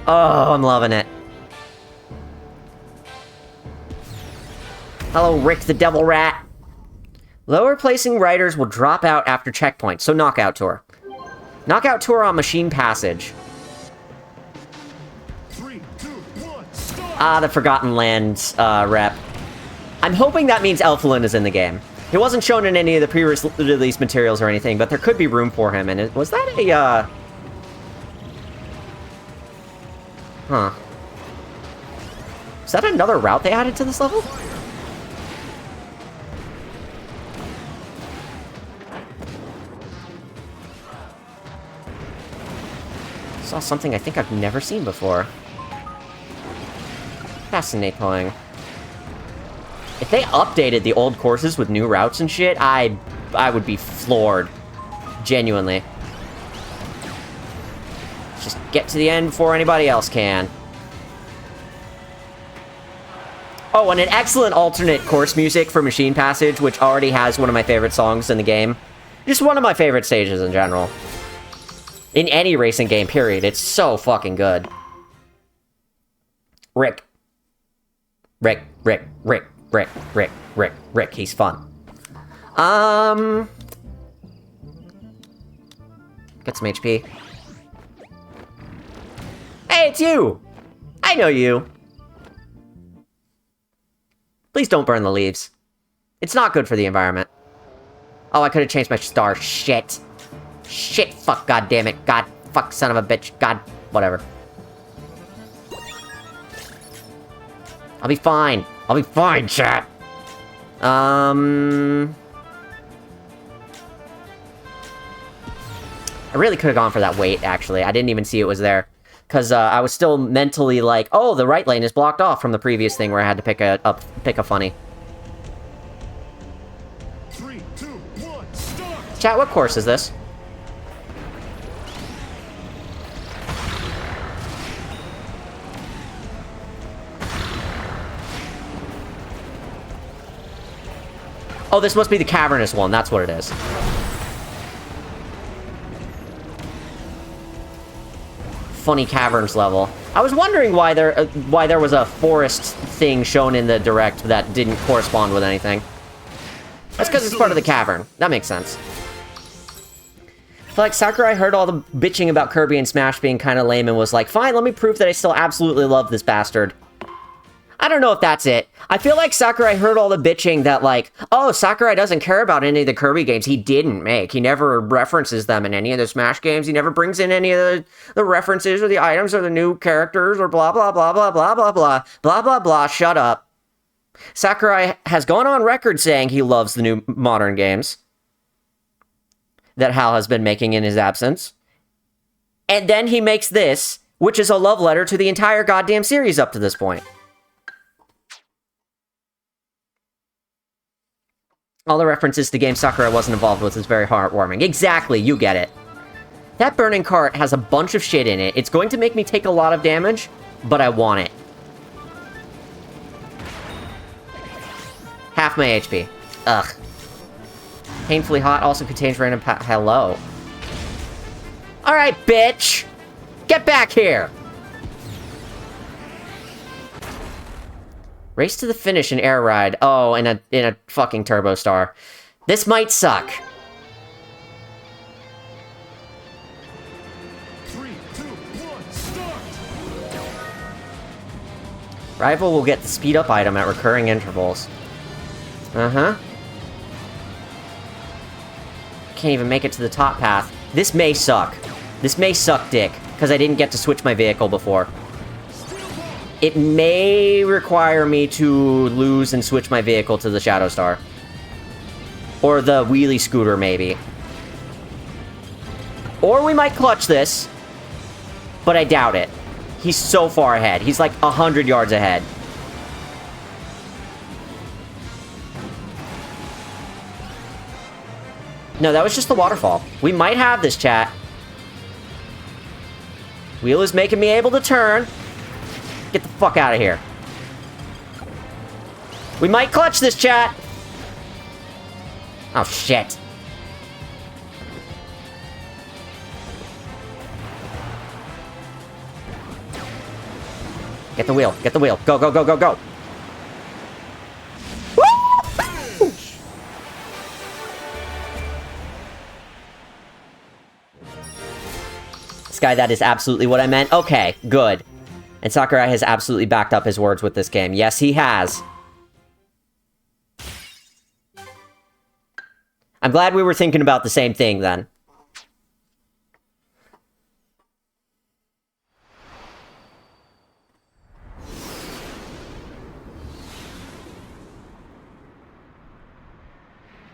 Oh, I'm loving it. Hello, Rick the Devil Rat. Lower placing riders will drop out after checkpoint, so Knockout Tour. Knockout Tour on Machine Passage. 3, 2, 1, start! Ah, the Forgotten Lands rep. I'm hoping that means Elflin is in the game. He wasn't shown in any of the pre-release materials or anything, but there could be room for him, and was that a, Huh. Is that another route they added to this level? Saw something I think I've never seen before. Fascinating. If they updated the old courses with new routes and shit, I would be floored. Genuinely. Just get to the end before anybody else can. Oh, and an excellent alternate course music for Machine Passage, which already has one of my favorite songs in the game. Just one of my favorite stages in general. In any racing game, period. It's so fucking good. Rick. Rick. He's fun. Get some HP. Hey, it's you! I know you. Please don't burn the leaves. It's not good for the environment. Oh, I could have changed my star. Shit. Shit, fuck, god damn it. God, fuck, son of a bitch. God, whatever. I'll be fine. I'll be fine, chat. I really could have gone for that weight, actually. I didn't even see it was there. Because I was still mentally like, oh, the right lane is blocked off from the previous thing where I had to pick a funny. 3, 2, 1, start! Chat, what course is this? Oh, this must be the cavernous one. That's what it is. Funny caverns level. I was wondering why there was a forest thing shown in the direct that didn't correspond with anything. That's because it's part of the cavern. That makes sense. I feel like Sakurai heard all the bitching about Kirby and Smash being kind of lame and was like, fine, let me prove that I still absolutely love this bastard. I don't know if that's it. I feel like Sakurai heard all the bitching that, like, oh, Sakurai doesn't care about any of the Kirby games he didn't make. He never references them in any of the Smash games. He never brings in any of the references or the items or the new characters or blah, blah, blah, blah, blah, blah, blah, blah, blah, blah. Shut up. Sakurai has gone on record saying he loves the new modern games that Hal has been making in his absence. And then he makes this, which is a love letter to the entire goddamn series up to this point. All the references to games Sakurai wasn't involved with is very heartwarming. Exactly, you get it. That burning cart has a bunch of shit in it. It's going to make me take a lot of damage, but I want it. Half my HP. Ugh. Painfully hot also contains random hello. Alright, bitch! Get back here! Race to the finish in Air Ride. Oh, in a fucking Turbo Star. This might suck. 3, 2, 1, start! Rival will get the speed up item at recurring intervals. Uh-huh. Can't even make it to the top path. This may suck. This may suck dick, because I didn't get to switch my vehicle before. It may require me to lose and switch my vehicle to the Shadow Star. Or the wheelie scooter, maybe. Or we might clutch this, but I doubt it. He's so far ahead. He's like 100 yards ahead. No, that was just the waterfall. We might have this, chat. Wheel is making me able to turn. Get the fuck out of here. We might clutch this, chat. Oh, shit. Get the wheel. Get the wheel. Go, go, go, go, go. Woo! Sky, that is absolutely what I meant. Okay, good. And Sakurai has absolutely backed up his words with this game. Yes, he has. I'm glad we were thinking about the same thing then.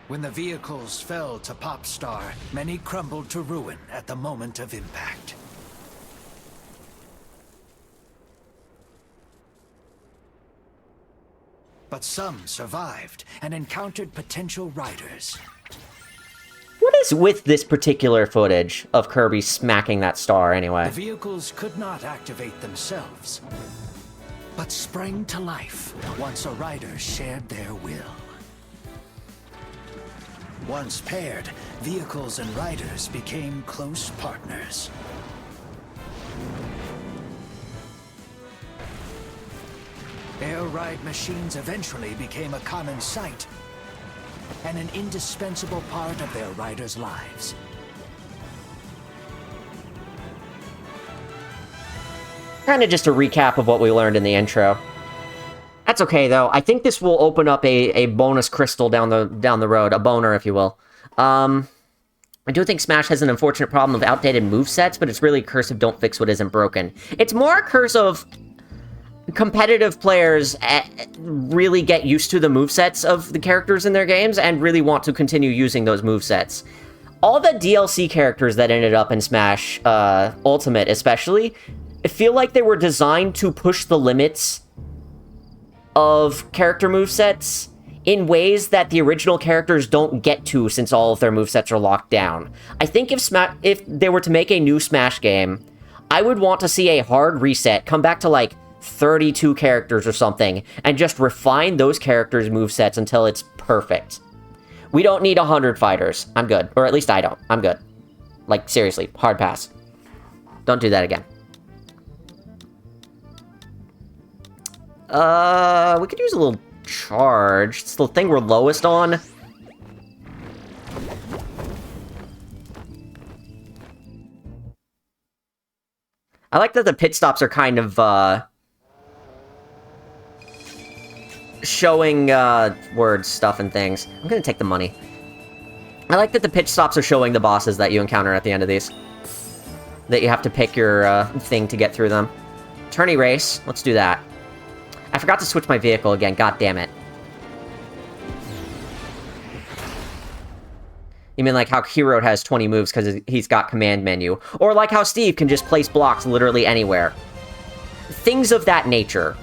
When the vehicles fell to Popstar, many crumbled to ruin at the moment of impact. But some survived and encountered potential riders. What is with this particular footage of Kirby smacking that star, anyway? The vehicles could not activate themselves, but sprang to life once a rider shared their will. Once paired, vehicles and riders became close partners. Air ride machines eventually became a common sight and an indispensable part of their riders' lives. Kind of just a recap of what we learned in the intro. That's okay, though. I think this will open up a bonus crystal down the road. A boner, if you will. I do think Smash has an unfortunate problem of outdated movesets, but it's really a curse of don't fix what isn't broken. It's more a curse of competitive players really get used to the movesets of the characters in their games and really want to continue using those movesets. All the DLC characters that ended up in Smash Ultimate, especially, I feel like they were designed to push the limits of character movesets in ways that the original characters don't get to since all of their movesets are locked down. I think if they were to make a new Smash game, I would want to see a hard reset, come back to like 32 characters or something, and just refine those characters' movesets until it's perfect. We don't need 100 fighters. I'm good. Or at least I don't. I'm good. Like, seriously. Hard pass. Don't do that again. We could use a little charge. It's the thing we're lowest on. I like that the pit stops are kind of, showing, words, stuff, and things. I'm gonna take the money. I like that the pit stops are showing the bosses that you encounter at the end of these. That you have to pick your, thing to get through them. Tourney race. Let's do that. I forgot to switch my vehicle again. God damn it. You mean like how Hero has 20 moves because he's got command menu. Or like how Steve can just place blocks literally anywhere. Things of that nature.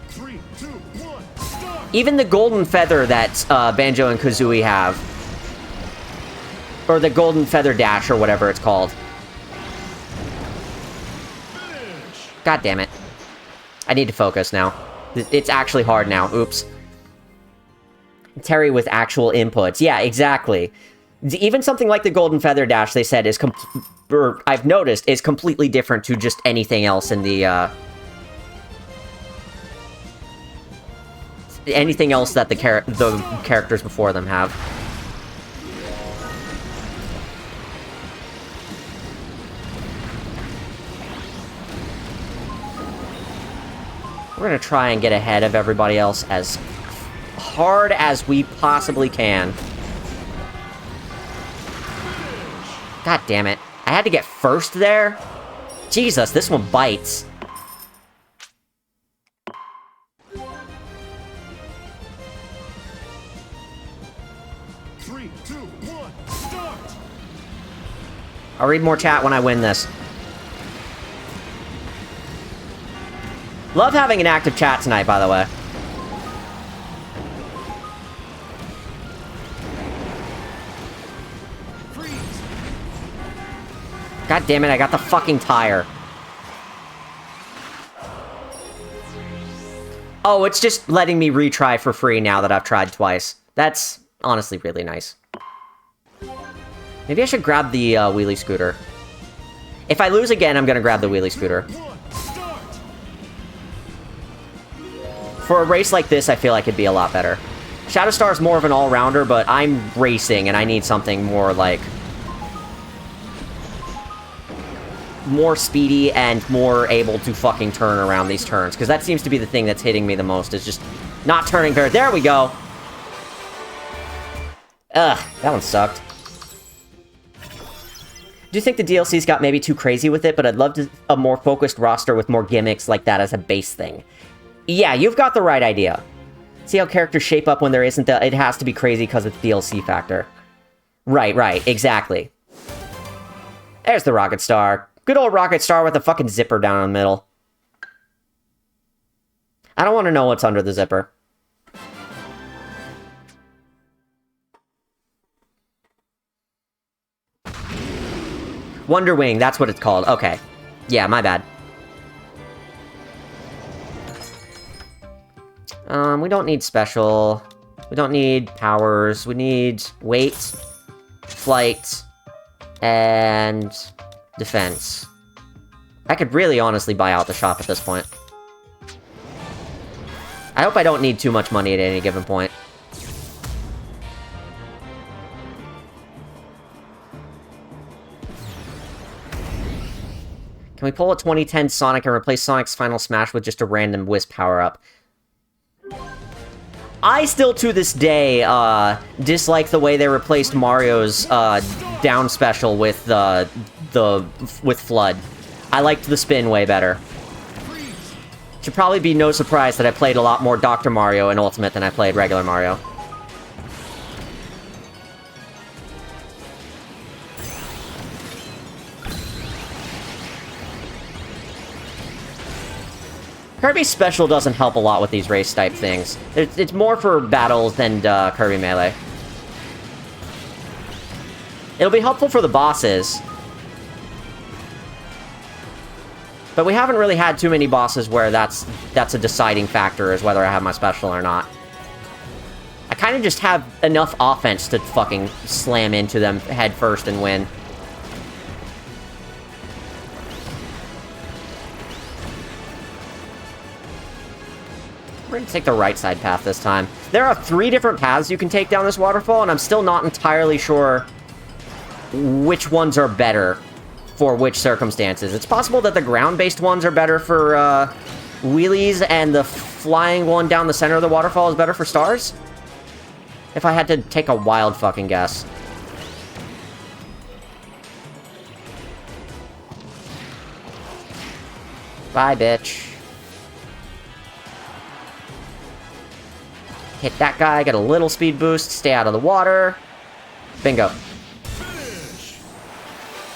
3, 2, 1, start! Even the golden feather that Banjo and Kazooie have. Or the golden feather dash or whatever it's called. Finish! God damn it. I need to focus now. It's actually hard now. Oops. Terry with actual inputs. Yeah, exactly. Even something like the Golden Feather Dash, they said, is or I've noticed, is completely different to just anything else in the, anything else that the characters before them have. We're gonna try and get ahead of everybody else as hard as we possibly can. God damn it. I had to get first there? Jesus, this one bites. Three, two, one, start! I'll read more chat when I win this. Love having an active chat tonight, by the way. Freeze! God damn it, I got the fucking tire. Oh, it's just letting me retry for free now that I've tried twice. That's honestly really nice. Maybe I should grab the wheelie scooter. If I lose again, I'm gonna grab the wheelie scooter. One, start! For a race like this, I feel like it'd be a lot better. Shadowstar is more of an all-rounder, but I'm racing, and I need something more, like... more speedy and more able to fucking turn around these turns. Because that seems to be the thing that's hitting me the most, is just not turning very... There we go! Ugh, that one sucked. Do you think the DLCs got maybe too crazy with it, but I'd love a more focused roster with more gimmicks like that as a base thing. Yeah, you've got the right idea. See how characters shape up when there isn't the... It has to be crazy because it's DLC factor. Right, exactly. There's the Rocket Star. Good old Rocket Star with a fucking zipper down in the middle. I don't want to know what's under the zipper. Wonder Wing, that's what it's called. Okay. Yeah, my bad. We don't need special. We don't need powers. We need weight, flight, and defense. I could really honestly buy out the shop at this point. I hope I don't need too much money at any given point. Can we pull a 2010 Sonic and replace Sonic's Final Smash with just a random Wisp power-up? I still, to this day, dislike the way they replaced Mario's down special with Flood. I liked the spin way better. Should probably be no surprise that I played a lot more Dr. Mario in Ultimate than I played regular Mario. Kirby's special doesn't help a lot with these race-type things. It's more for battles than Kirby Melee. It'll be helpful for the bosses. But we haven't really had too many bosses where that's a deciding factor, is whether I have my special or not. I kind of just have enough offense to fucking slam into them head first and win. We're gonna take the right side path this time. There are 3 different paths you can take down this waterfall, and I'm still not entirely sure which ones are better for which circumstances. It's possible that the ground-based ones are better for wheelies, and the flying one down the center of the waterfall is better for stars? If I had to take a wild fucking guess. Bye, bitch. Hit that guy, get a little speed boost, stay out of the water. Bingo.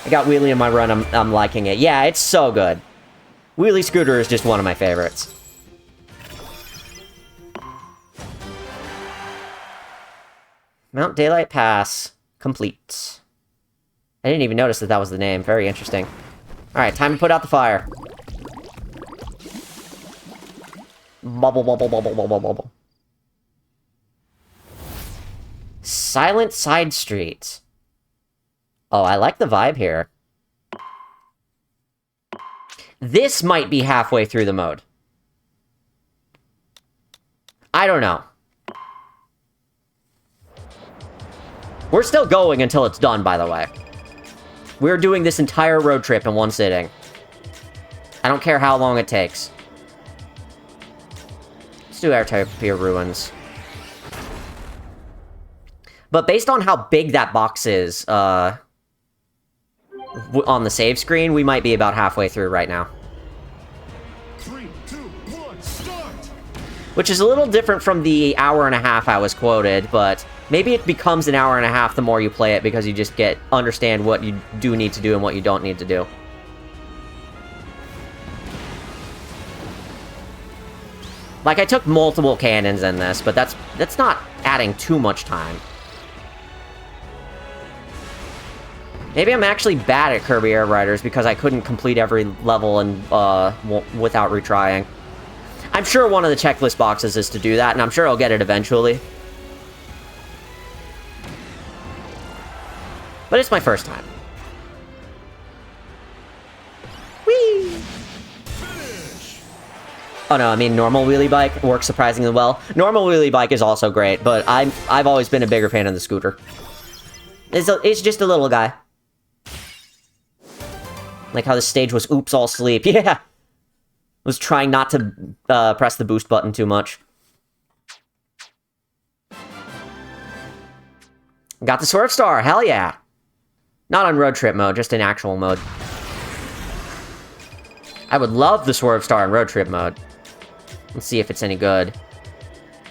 I got Wheelie in my run, I'm liking it. Yeah, it's so good. Wheelie Scooter is just one of my favorites. Mount Daylight Pass. Complete. I didn't even notice that was the name. Very interesting. Alright, time to put out the fire. Bubble, bubble, bubble, bubble, bubble. Silent Side Street. Oh, I like the vibe here. This might be halfway through the mode. I don't know. We're still going until it's done, by the way. We're doing this entire road trip in one sitting. I don't care how long it takes. Let's do Airtopia Ruins. But based on how big that box is, on the save screen, we might be about halfway through right now. 3, 2, 1, start! Which is a little different from the hour and a half I was quoted, but maybe it becomes an hour and a half the more you play it, because you just understand what you do need to do and what you don't need to do. Like, I took multiple cannons in this, but that's not adding too much time. Maybe I'm actually bad at Kirby Air Riders because I couldn't complete every level and without retrying. I'm sure one of the checklist boxes is to do that, and I'm sure I'll get it eventually. But it's my first time. Whee! Finish! Oh no, I mean normal wheelie bike works surprisingly well. Normal wheelie bike is also great, but I've always been a bigger fan of the scooter. It's just a little guy. Like how the stage was oops all sleep. Yeah! Was trying not to press the boost button too much. Got the Swerve Star, hell yeah! Not on road trip mode, just in actual mode. I would love the Swerve Star in road trip mode. Let's see if it's any good.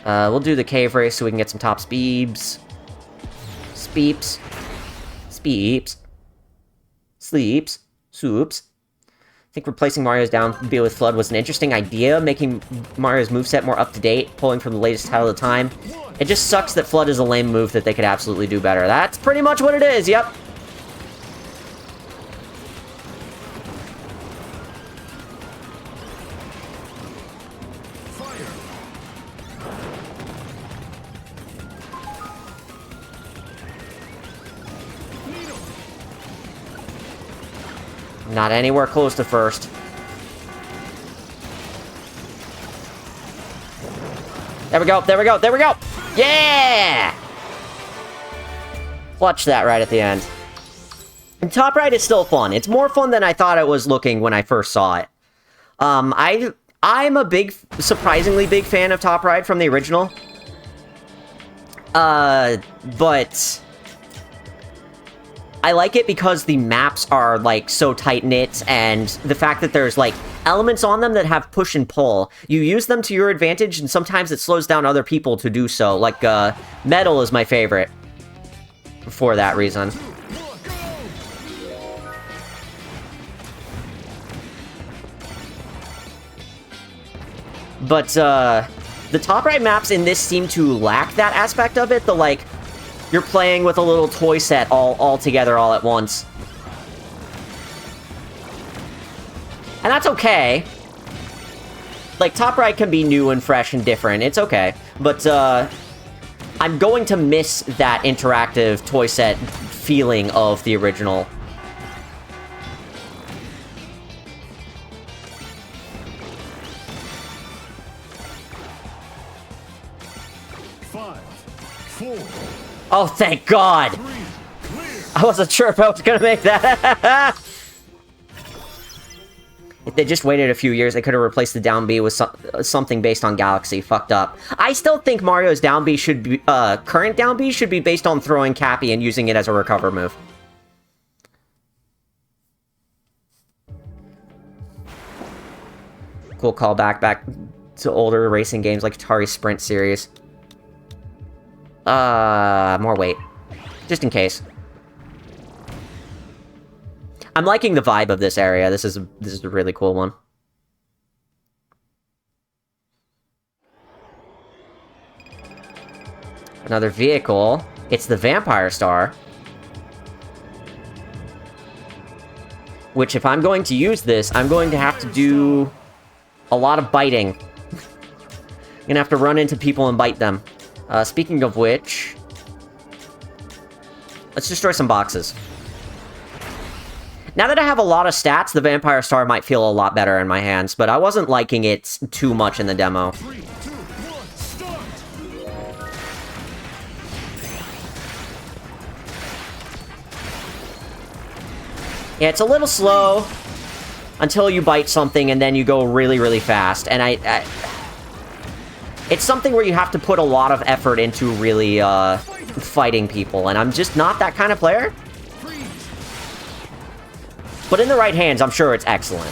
We'll do the cave race so we can get some top speeds. Speeps. Speeps. Sleeps. Swoops. I think replacing Mario's down B with Flood was an interesting idea, making Mario's moveset more up-to-date, pulling from the latest title of the time. It just sucks that Flood is a lame move that they could absolutely do better. That's pretty much what it is, yep. Not anywhere close to first. There we go, there we go, there we go! Yeah! Clutch that right at the end. And top right is still fun. It's more fun than I thought it was looking when I first saw it. I'm a surprisingly big fan of top right from the original. But I like it because the maps are, like, so tight-knit, and the fact that there's, like, elements on them that have push and pull. You use them to your advantage, and sometimes it slows down other people to do so. Like, Metal is my favorite for that reason. But, the top right maps in this seem to lack that aspect of it, the, like, you're playing with a little toy set all together all at once. And that's okay. Like, top right can be new and fresh and different. It's okay. But, I'm going to miss that interactive toy set feeling of the original. Oh, thank God! I wasn't sure if I was gonna make that. If they just waited a few years, they could have replaced the down B with something based on Galaxy. Fucked up. I still think Mario's down B should be, current down B should be based on throwing Cappy and using it as a recover move. Cool callback back to older racing games like Atari Sprint series. More weight. Just in case. I'm liking the vibe of this area. This is a really cool one. Another vehicle. It's the Vampire Star. Which, if I'm going to use this, I'm going to have to do a lot of biting. I'm gonna have to run into people and bite them. Speaking of which, let's destroy some boxes. Now that I have a lot of stats, the Vampire Star might feel a lot better in my hands, but I wasn't liking it too much in the demo. 3, 2, 1, start! Yeah, it's a little slow until you bite something and then you go really, really fast. And it's something where you have to put a lot of effort into really, fighting people, and I'm just not that kind of player. But in the right hands, I'm sure it's excellent.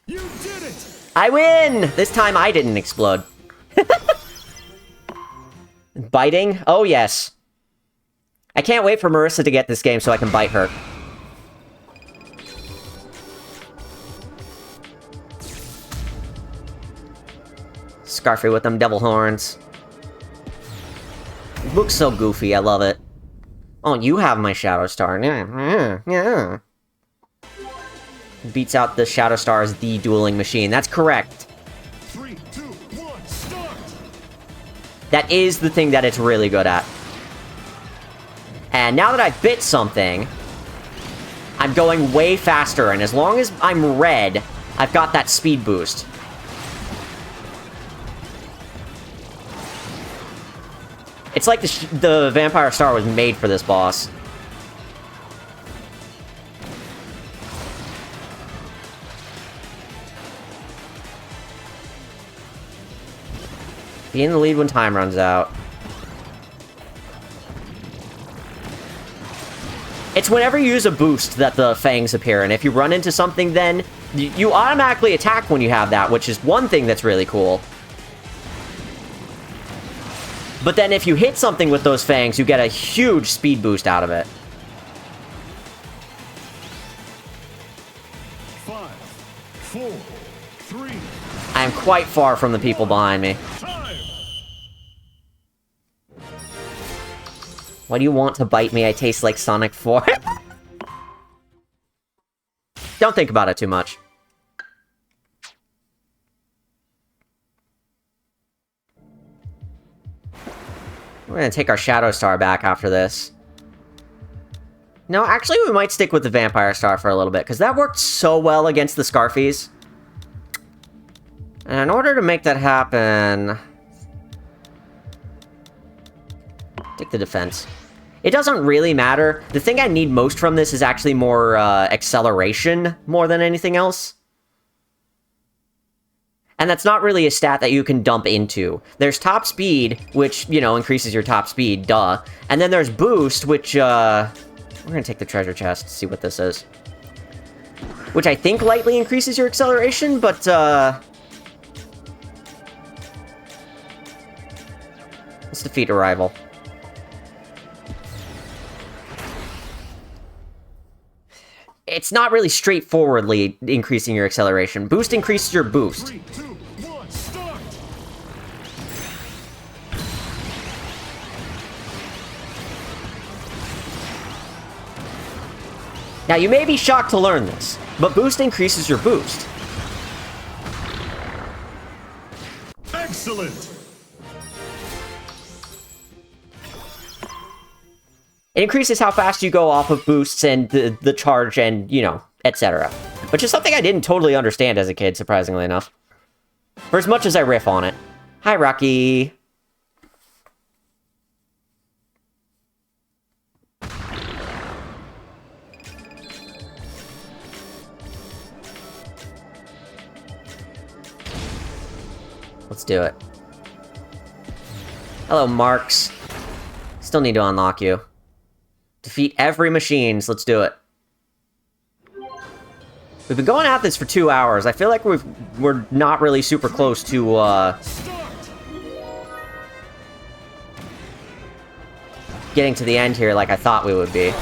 You did it! I win! This time I didn't explode. Biting? Oh, yes. I can't wait for Marissa to get this game so I can bite her. Scarfy with them devil horns. It looks so goofy, I love it. Oh, you have my Shadow Star. Yeah. Beats out the Shadow Star as the dueling machine. That's correct. 3, 2, 1, start! That is the thing that it's really good at. And now that I've bit something, I'm going way faster, and as long as I'm red, I've got that speed boost. It's like the Vampire Star was made for this boss. Be in the lead when time runs out. It's whenever you use a boost that the fangs appear, and if you run into something, then you automatically attack when you have that, which is one thing that's really cool. But then if you hit something with those fangs, you get a huge speed boost out of it. 5, 4, 3. I am quite far from the people behind me. Time. Why do you want to bite me? I taste like Sonic 4. Don't think about it too much. We're gonna take our Shadow Star back after this. No, actually, we might stick with the Vampire Star for a little bit, because that worked so well against the Scarfies. And in order to make that happen... take the defense. It doesn't really matter. The thing I need most from this is actually more acceleration, more than anything else. And that's not really a stat that you can dump into. There's top speed, which, you know, increases your top speed, duh. And then there's boost, which, we're gonna take the treasure chest to see what this is. Which I think lightly increases your acceleration, but, let's defeat a rival. It's not really straightforwardly increasing your acceleration. Boost increases your boost. 3, 2, 1, start. Now, you may be shocked to learn this, but boost increases your boost. Excellent. It increases how fast you go off of boosts and the charge and, you know, etc. Which is something I didn't totally understand as a kid, surprisingly enough. For as much as I riff on it. Hi, Rocky. Let's do it. Hello, Marks. Still need to unlock you. Defeat every machines. Let's do it. We've been going at this for 2 hours. I feel like we're not really super close to, getting to the end here like I thought we would be.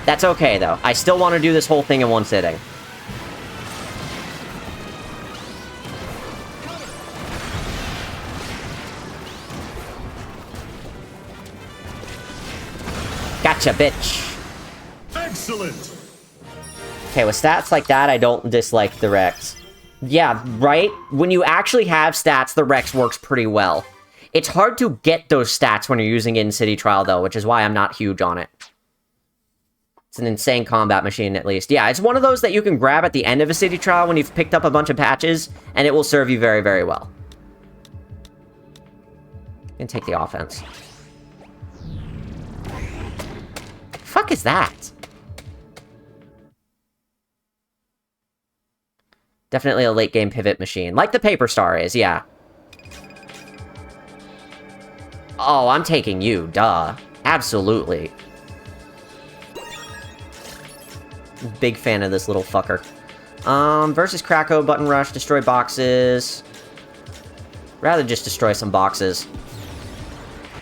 That's okay, though. I still want to do this whole thing in one sitting. Gotcha, bitch. Excellent. Okay, with stats like that, I don't dislike the Rex. Yeah, right? When you actually have stats, the Rex works pretty well. It's hard to get those stats when you're using it in City Trial, though, which is why I'm not huge on it. It's an insane combat machine, at least. Yeah, it's one of those that you can grab at the end of a City Trial when you've picked up a bunch of patches, and it will serve you very, very well. And take the offense. The fuck is that? Definitely a late-game pivot machine. Like the Paper Star is, yeah. Oh, I'm taking you, duh. Absolutely. Big fan of this little fucker. Versus Krakow, button rush, destroy boxes. Rather just destroy some boxes.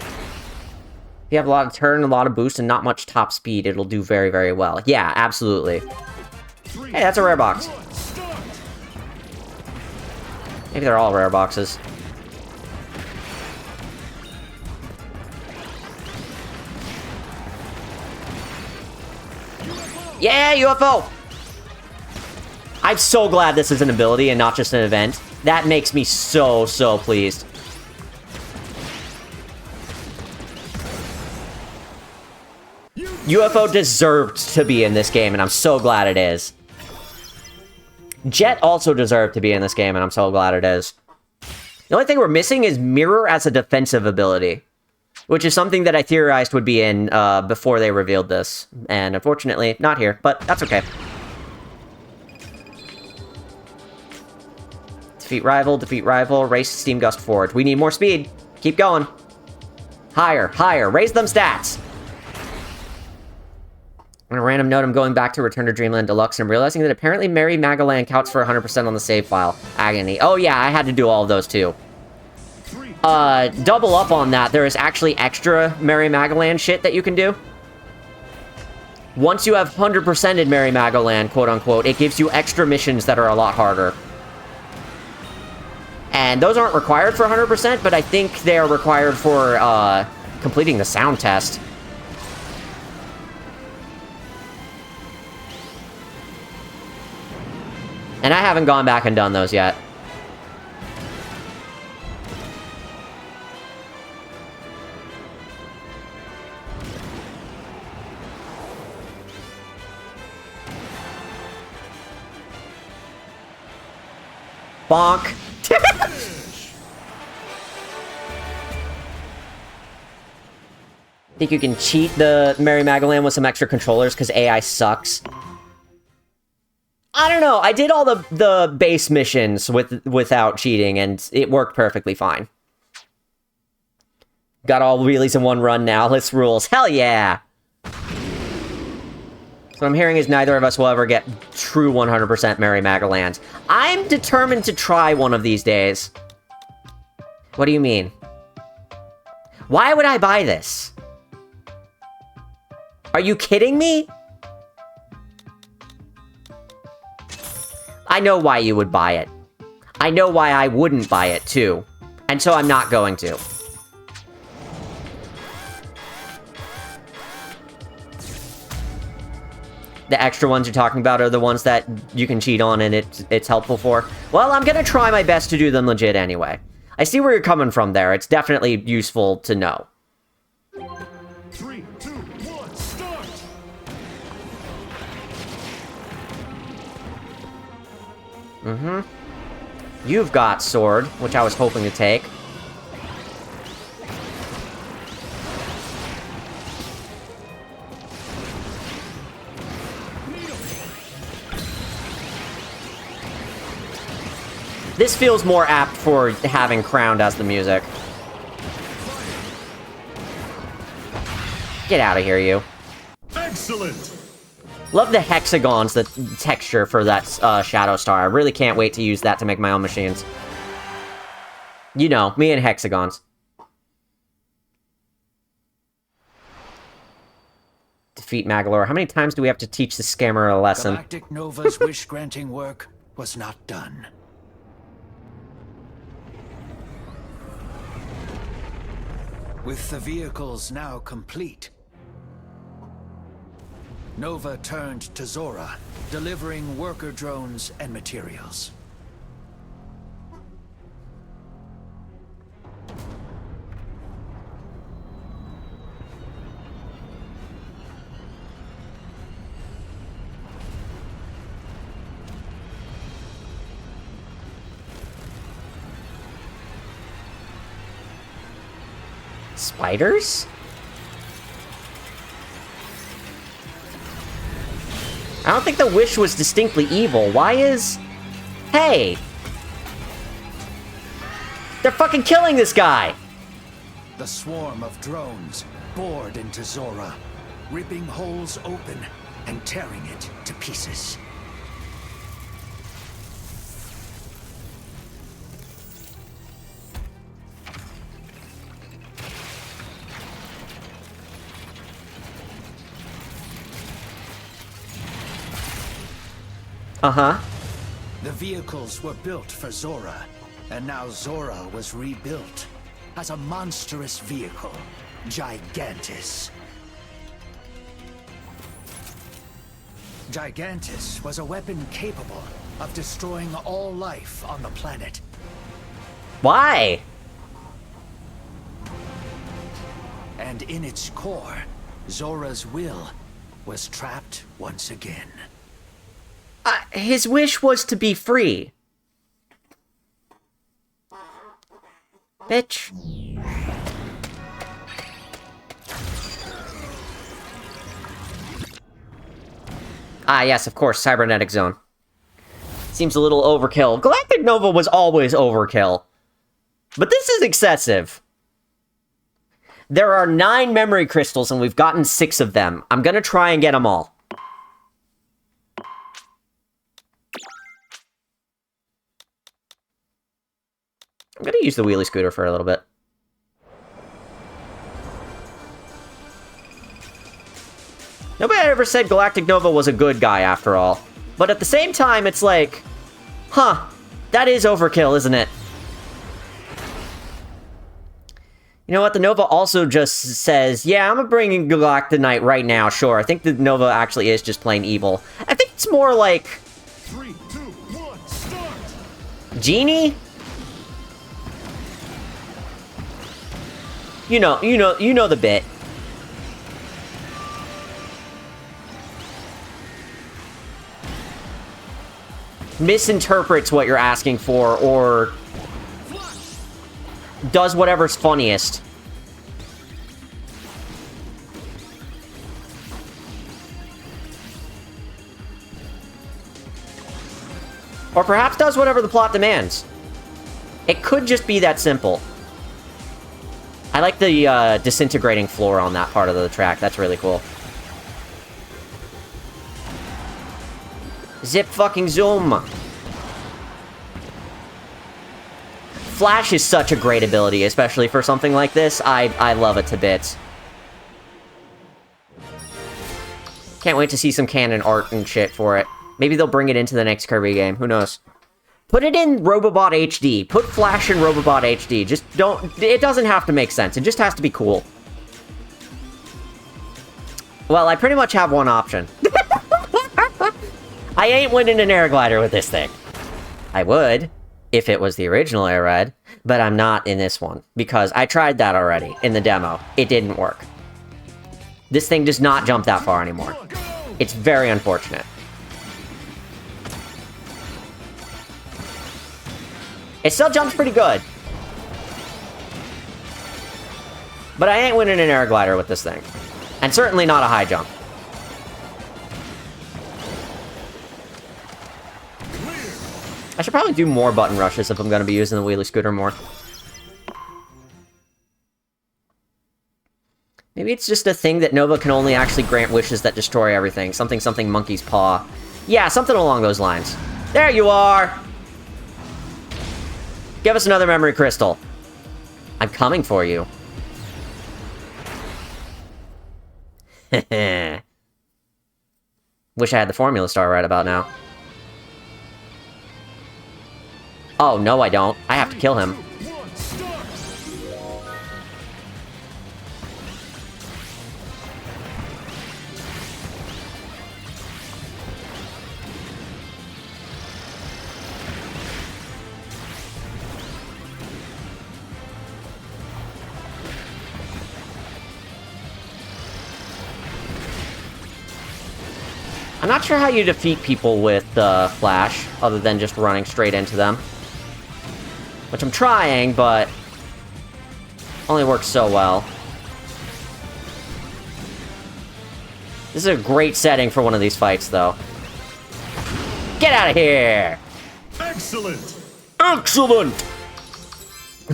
If you have a lot of turn, a lot of boost, and not much top speed, it'll do very, very well. Yeah, absolutely. Hey, that's a rare box. Maybe they're all rare boxes. Yeah, UFO! I'm so glad this is an ability and not just an event. That makes me so, so pleased. UFO deserved to be in this game, and I'm so glad it is. Jet also deserved to be in this game, and I'm so glad it is. The only thing we're missing is Mirror as a defensive ability, which is something that I theorized would be in before they revealed this. And unfortunately, not here, but that's okay. Defeat rival, race Steam Gust forward. We need more speed. Keep going. Higher, higher, raise them stats. On a random note, I'm going back to Return to Dreamland Deluxe and I'm realizing that apparently Merry Magoland counts for 100% on the save file. Agony. Oh yeah, I had to do all of those too. Double up on that, there is actually extra Merry Magoland shit that you can do. Once you have 100%ed Merry Magoland, quote-unquote, it gives you extra missions that are a lot harder. And those aren't required for 100%, but I think they are required for, completing the sound test. And I haven't gone back and done those yet. Bonk. Think you can cheat the Merry Magoland with some extra controllers because AI sucks? I don't know. I did all the base missions without cheating, and it worked perfectly fine. Got all wheelies in one run now. Let's rules. Hell yeah! So what I'm hearing is neither of us will ever get true 100% Merry Magoland. I'm determined to try one of these days. What do you mean? Why would I buy this? Are you kidding me? I know why you would buy it. I know why I wouldn't buy it, too. And so I'm not going to. The extra ones you're talking about are the ones that you can cheat on and it's helpful for. Well, I'm gonna try my best to do them legit anyway. I see where you're coming from there. It's definitely useful to know. 3, 2, 1, start! You've got sword, which I was hoping to take. This feels more apt for having Crowned as the music. Get out of here, you. Excellent! Love the hexagons, the texture for that Shadow Star. I really can't wait to use that to make my own machines. You know, me and hexagons. Defeat Magalore. How many times do we have to teach the scammer a lesson? Galactic Nova's wish-granting work was not done. With the vehicles now complete, Nova turned to Zorah, delivering worker drones and materials. Spiders? I don't think the wish was distinctly evil. Why is... Hey! They're fucking killing this guy! The swarm of drones bored into Zorah, ripping holes open and tearing it to pieces. Uh-huh. The vehicles were built for Zorah, and now Zorah was rebuilt as a monstrous vehicle, Gigantus. Gigantus was a weapon capable of destroying all life on the planet. Why? And in its core, Zorah's will was trapped once again. His wish was to be free. Bitch. Ah, yes, of course, cybernetic zone. Seems a little overkill. Galactic Nova was always overkill. But this is excessive. There are 9 memory crystals, and we've gotten 6 of them. I'm gonna try and get them all. I'm gonna use the wheelie scooter for a little bit. Nobody ever said Galactic Nova was a good guy, after all. But at the same time, it's like... Huh. That is overkill, isn't it? You know what? The Nova also just says, yeah, I'm gonna bring in Galactic Knight right now, sure. I think the Nova actually is just plain evil. I think it's more like... 3, 2, 1, start! Genie? You know the bit. Misinterprets what you're asking for, or does whatever's funniest. Or perhaps does whatever the plot demands. It could just be that simple. I like the disintegrating floor on that part of the track. That's really cool. Zip fucking zoom. Flash is such a great ability, especially for something like this. I love it to bits. Can't wait to see some canon art and shit for it. Maybe they'll bring it into the next Kirby game. Who knows? Put it in Robobot HD. Put Flash in Robobot HD. Just don't... It doesn't have to make sense. It just has to be cool. Well, I pretty much have one option. I ain't winning an air glider with this thing. I would, if it was the original Air Ride, but I'm not in this one, because I tried that already in the demo. It didn't work. This thing does not jump that far anymore. It's very unfortunate. It still jumps pretty good. But I ain't winning an air glider with this thing. And certainly not a high jump. I should probably do more button rushes if I'm going to be using the wheelie scooter more. Maybe it's just a thing that Nova can only actually grant wishes that destroy everything. Something monkey's paw. Yeah, something along those lines. There you are! Give us another memory crystal. I'm coming for you. Wish I had the Formula Star right about now. Oh, no I don't. I have to kill him. I'm not sure how you defeat people with Flash, other than just running straight into them. Which I'm trying, but only works so well. This is a great setting for one of these fights, though. Get out of here! Excellent! Excellent!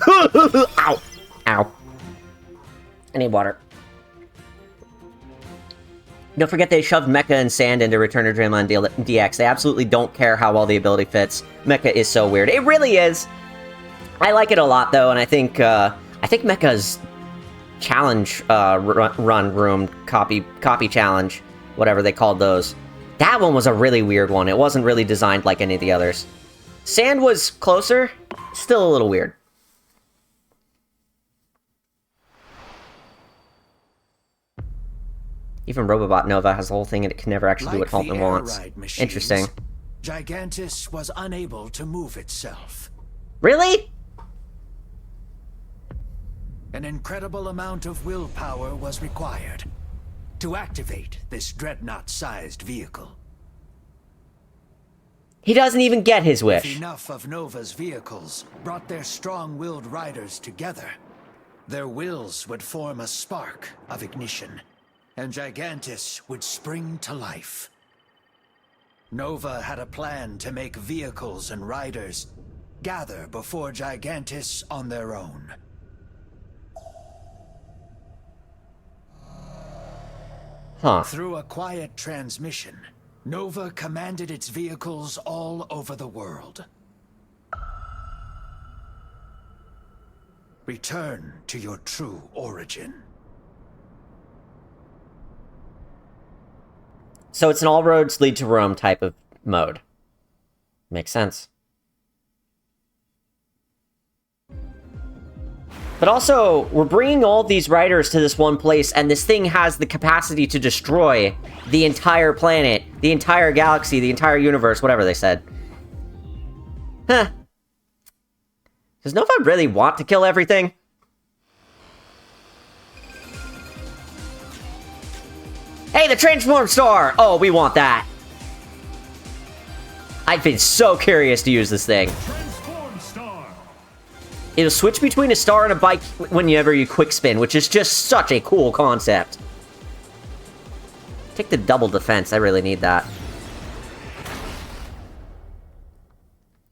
Ow! Ow. I need water. Don't forget they shoved Mecha and Sand into Return to Dreamland DX. They absolutely don't care how well the ability fits. Mecha is so weird. It really is! I like it a lot, though, and I think Mecha's challenge run room copy challenge, whatever they called those, that one was a really weird one. It wasn't really designed like any of the others. Sand was closer, still a little weird. Even Robobot Nova has the whole thing and it can never actually do what Haltman wants. Interesting. Gigantus was unable to move itself. Really? An incredible amount of willpower was required to activate this dreadnought-sized vehicle. He doesn't even get his wish. If enough of Nova's vehicles brought their strong-willed riders together, their wills would form a spark of ignition, and Gigantus would spring to life. Nova had a plan to make vehicles and riders gather before Gigantus on their own. Huh. Through a quiet transmission, Nova commanded its vehicles all over the world. Return to your true origin. So it's an all roads lead to Rome type of mode. Makes sense. But also, we're bringing all these riders to this one place, and this thing has the capacity to destroy the entire planet, the entire galaxy, the entire universe, whatever they said. Huh. Does Nova really want to kill everything? Hey, the Transform Star! Oh, we want that. I've been so curious to use this thing. Transform Star. It'll switch between a star and a bike whenever you quick spin, which is just such a cool concept. Take the double defense, I really need that.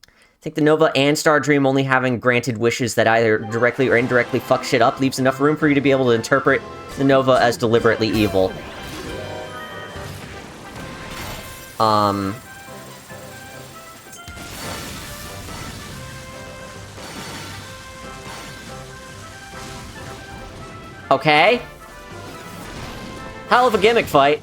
I think the Nova and Star Dream only having granted wishes that either directly or indirectly fuck shit up leaves enough room for you to be able to interpret the Nova as deliberately evil. Okay. Hell of a gimmick fight.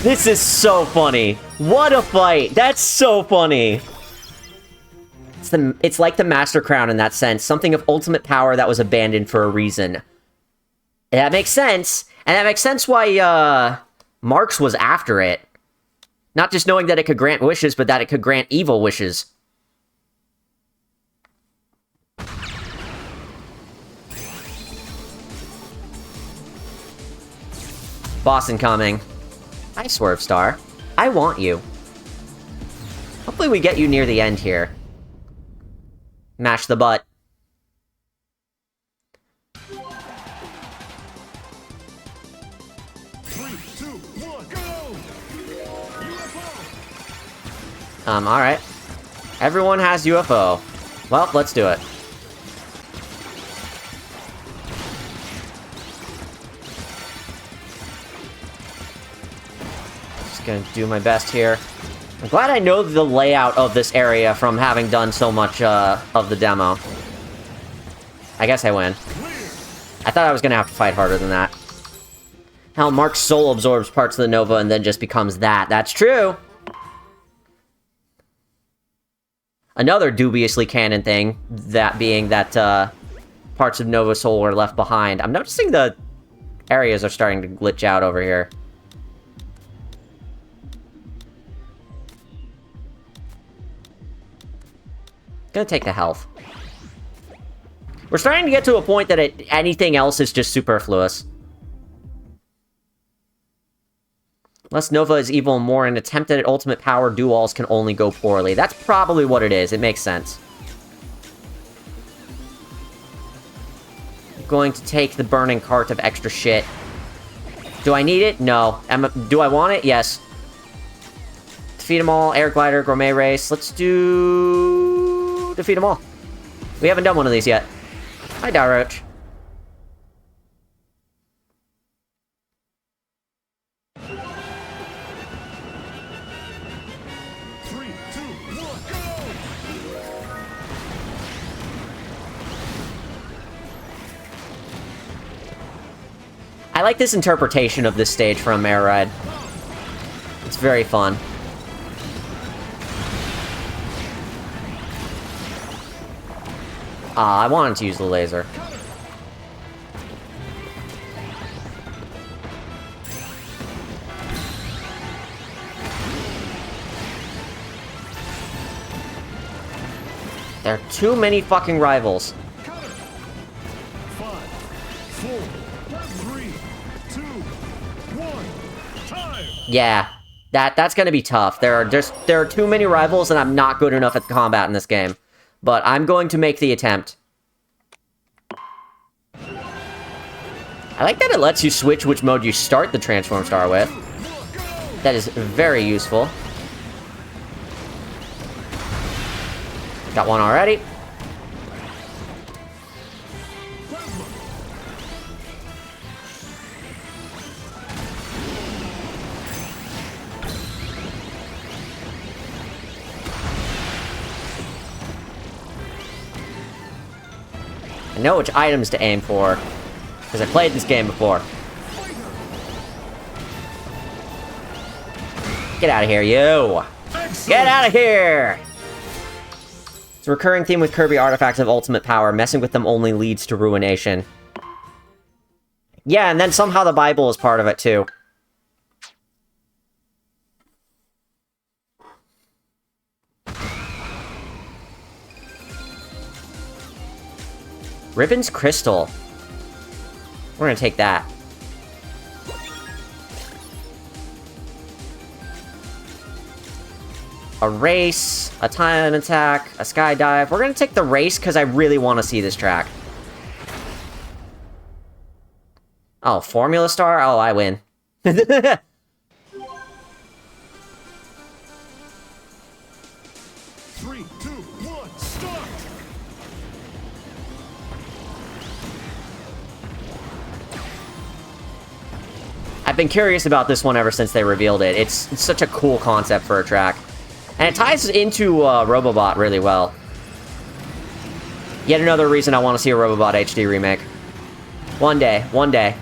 This is so funny. What a fight. That's so funny. It's like the Master Crown in that sense. Something of ultimate power that was abandoned for a reason. And that makes sense. And that makes sense why, Marx was after it. Not just knowing that it could grant wishes, but that it could grant evil wishes. Boss incoming. Hi, Swerve Star. I want you. Hopefully we get you near the end here. Mash the butt. Three, two, one, go! UFO! Alright. Everyone has UFO. Well, let's do it. Just gonna do my best here. I'm glad I know the layout of this area from having done so much, of the demo. I guess I win. I thought I was gonna have to fight harder than that. Hell, Mark's soul absorbs parts of the Nova and then just becomes that. That's true! Another dubiously canon thing, that being that, parts of Nova's soul were left behind. I'm noticing the areas are starting to glitch out over here. Gonna take the health. We're starting to get to a point that anything else is just superfluous. Less Nova is evil and more an attempt at ultimate power duels can only go poorly. That's probably what it is. It makes sense. I'm going to take the burning cart of extra shit. Do I need it? No. Do I want it? Yes. Defeat them all. Air glider, gourmet race. Let's do... defeat them all. We haven't done one of these yet. Hi, Daroach. I like this interpretation of this stage from Air Ride. It's very fun. I wanted to use the laser. There are too many fucking rivals. 5, 4, 3, 2, 1. Time. Yeah, that's gonna be tough. There are too many rivals, and I'm not good enough at combat in this game. But I'm going to make the attempt. I like that it lets you switch which mode you start the Transform Star with. That is very useful. Got one already. I know which items to aim for, because I played this game before. Get out of here, you! Get out of here! It's a recurring theme with Kirby artifacts of ultimate power. Messing with them only leads to ruination. Yeah, and then somehow the Bible is part of it, too. Ribbon's Crystal. We're gonna take that. A race, a time attack, a skydive. We're gonna take the race because I really want to see this track. Oh, Formula Star? Oh, I win. 3, 2, 1. Start. I've been curious about this one ever since they revealed it. It's such a cool concept for a track. And it ties into Robobot really well. Yet another reason I want to see a Robobot HD remake. One day, one day.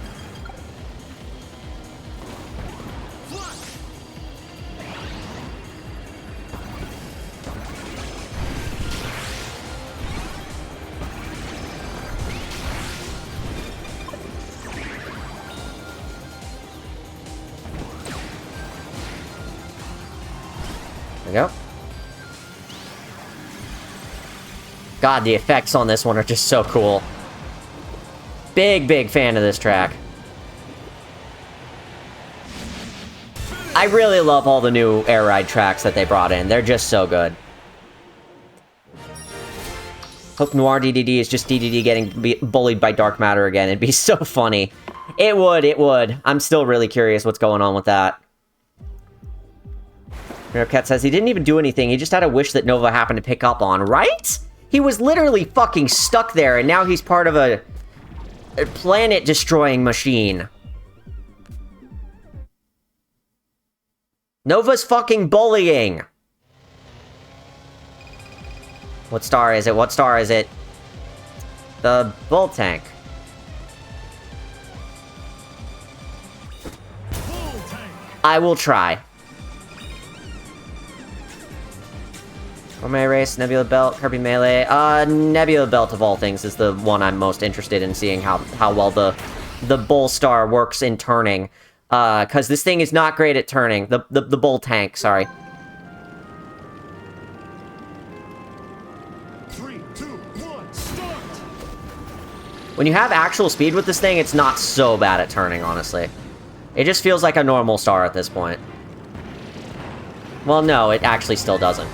There we go. God, the effects on this one are just so cool. Big fan of this track. I really love all the new Air Ride tracks that they brought in. They're just so good. Hope Noir DDD is just DDD getting bullied by dark matter again. It'd be so funny. It would, it would. I'm still really curious what's going on with that. Cat says he didn't even do anything. He just had a wish that Nova happened to pick up on, right? He was literally fucking stuck there, and now he's part of a planet-destroying machine. Nova's fucking bullying. What star is it? What star is it? The bull tank. I will try. Romeo Race, Nebula Belt, Kirby Melee. Nebula Belt of all things is the one I'm most interested in seeing how well the Bull Star works in turning. Because this thing is not great at turning. The Bull Tank, sorry. 3, 2, 1, start! When you have actual speed with this thing, it's not so bad at turning, honestly. It just feels like a normal star at this point. Well, no, it actually still doesn't.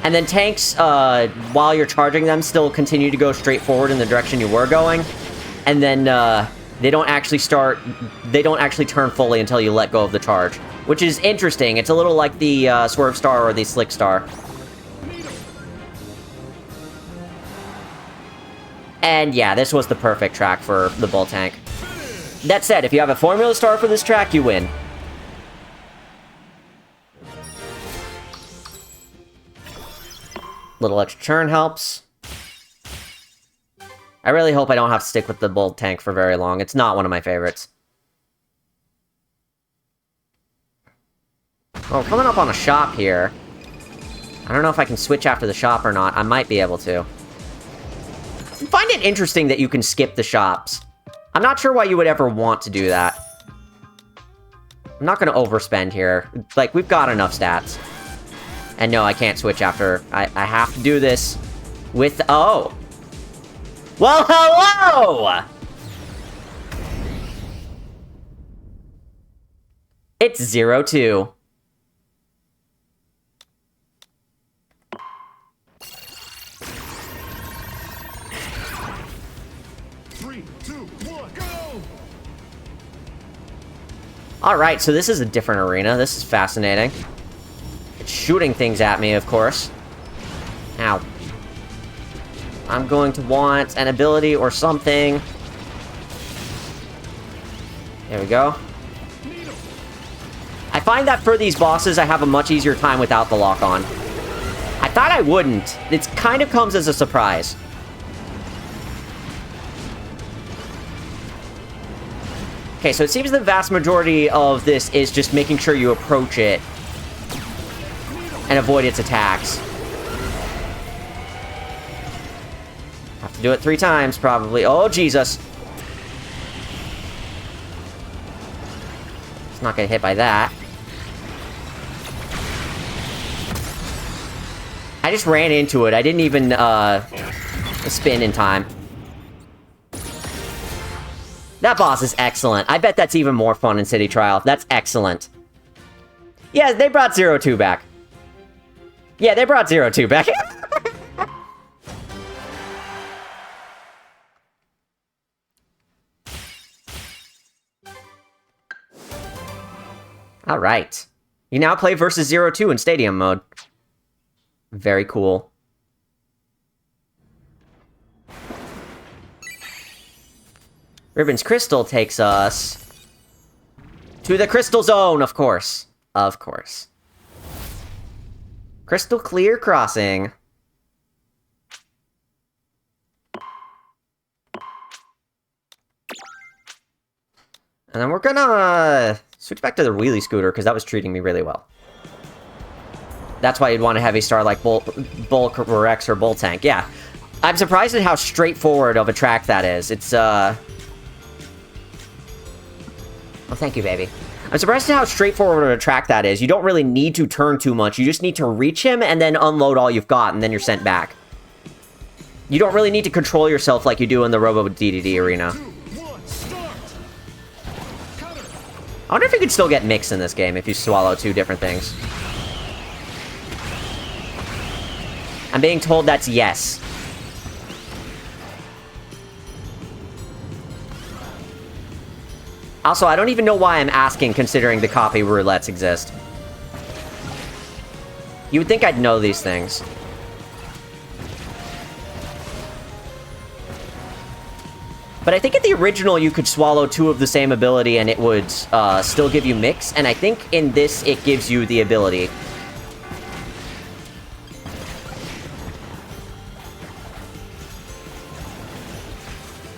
And then tanks, while you're charging them, still continue to go straight forward in the direction you were going. And then, they don't actually turn fully until you let go of the charge. Which is interesting. It's a little like the, Swerve Star or the Slick Star. And yeah, this was the perfect track for the Bull Tank. That said, if you have a Formula Star for this track, you win. Little extra turn helps. I really hope I don't have to stick with the bolt tank for very long. It's not one of my favorites. Well, coming up on a shop here. I don't know if I can switch after the shop or not. I might be able to. I find it interesting that you can skip the shops. I'm not sure why you would ever want to do that. I'm not going to overspend here. Like, we've got enough stats. And no, I can't switch after. I have to do this with... Oh! Well, hello! It's 0-2. Alright, so this is a different arena. This is fascinating. It's shooting things at me, of course. Ow. I'm going to want an ability or something. There we go. I find that for these bosses, I have a much easier time without the lock-on. I thought I wouldn't. It kind of comes as a surprise. Okay, so it seems the vast majority of this is just making sure you approach it and avoid its attacks. Have to do it 3 times, probably. Oh, Jesus. It's not gonna hit by that. I just ran into it. I didn't even, spin in time. That boss is excellent. I bet that's even more fun in City Trial. That's excellent. Yeah, they brought 0-2 back. Yeah, they brought 0-2 back. Alright. You now play versus 0-2 in Stadium mode. Very cool. Ribbon's Crystal takes us to the Crystal Zone, of course. Of course. Crystal Clear Crossing. And then we're gonna switch back to the wheelie scooter, because that was treating me really well. That's why you'd want a heavy star like Bulk Rex or Bull Tank. Yeah. I'm surprised at how straightforward of a track that is. It's, Oh, thank you, baby. I'm surprised at how straightforward of a track that is. You don't really need to turn too much. You just need to reach him and then unload all you've got, and then you're sent back. You don't really need to control yourself like you do in the Robo DDD arena. I wonder if you could still get mixed in this game if you swallow 2 different things. I'm being told that's yes. Also, I don't even know why I'm asking, considering the copy roulettes exist. You would think I'd know these things. But I think in the original, you could swallow 2 of the same ability and it would still give you mix. And I think in this, it gives you the ability.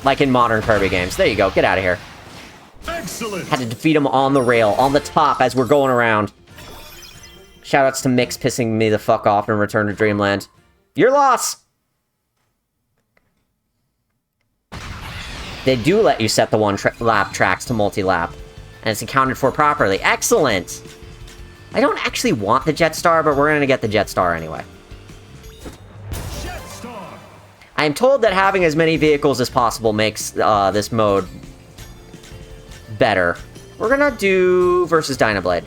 Like in modern Kirby games. There you go. Get out of here. Excellent. Had to defeat him on the rail, on the top, as we're going around. Shoutouts to Mix pissing me the fuck off in Return to Dreamland. Your loss! They do let you set the one-lap tracks to multi-lap, and it's accounted for properly. Excellent! I don't actually want the Jet Star, but we're gonna get the Jet Star anyway. Jet Star. I am told that having as many vehicles as possible makes this mode better. We're gonna do versus Dynablade.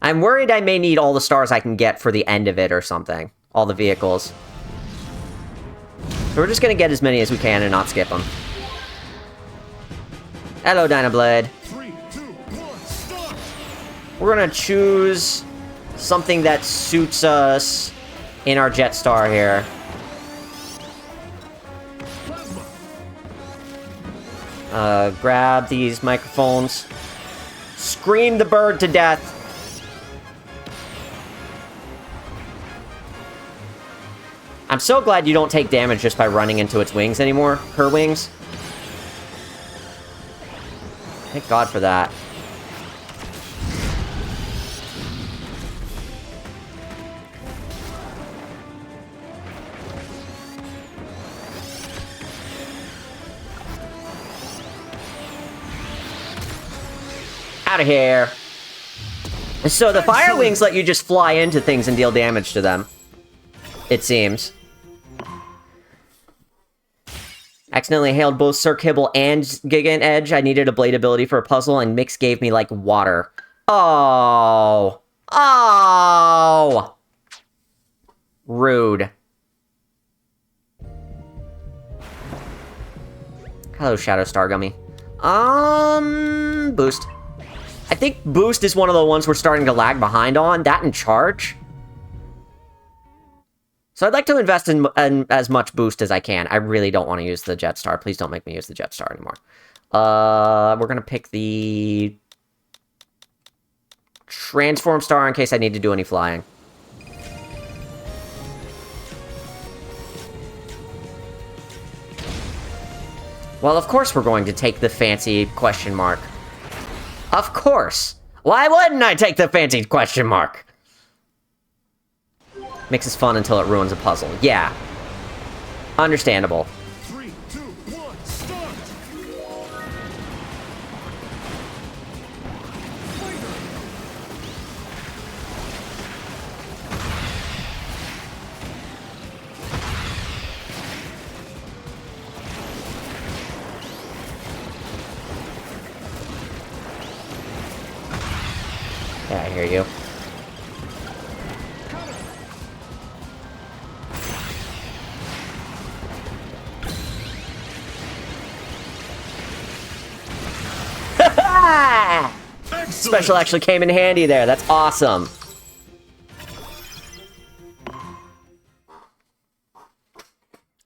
I'm worried I may need all the stars I can get for the end of it or something. All the vehicles. So we're just gonna get as many as we can and not skip them. Hello, Dynablade. 3, 2, 1, start. We're gonna choose something that suits us in our Jet Star here. Grab these microphones. Scream the bird to death. I'm so glad you don't take damage just by running into its wings anymore. Her wings. Thank God for that. Out of here. So the fire wings let you just fly into things and deal damage to them. It seems. Accidentally hailed both Sir Kibble and Gigant Edge. I needed a blade ability for a puzzle, and Mix gave me, like, water. Oh. Oh. Rude. Hello, Shadow Star Gummy. Boost. I think Boost is one of the ones we're starting to lag behind on. That and Charge. So I'd like to invest in as much Boost as I can. I really don't want to use the Jet Star. Please don't make me use the Jet Star anymore. We're going to pick the Transform Star in case I need to do any flying. Well, of course we're going to take the fancy question mark. Of course. Why wouldn't I take the fancy question mark? Makes it fun until it ruins a puzzle. Yeah. Understandable. 3, 2, 1, start! Yeah, I hear you. Special actually came in handy there. That's awesome.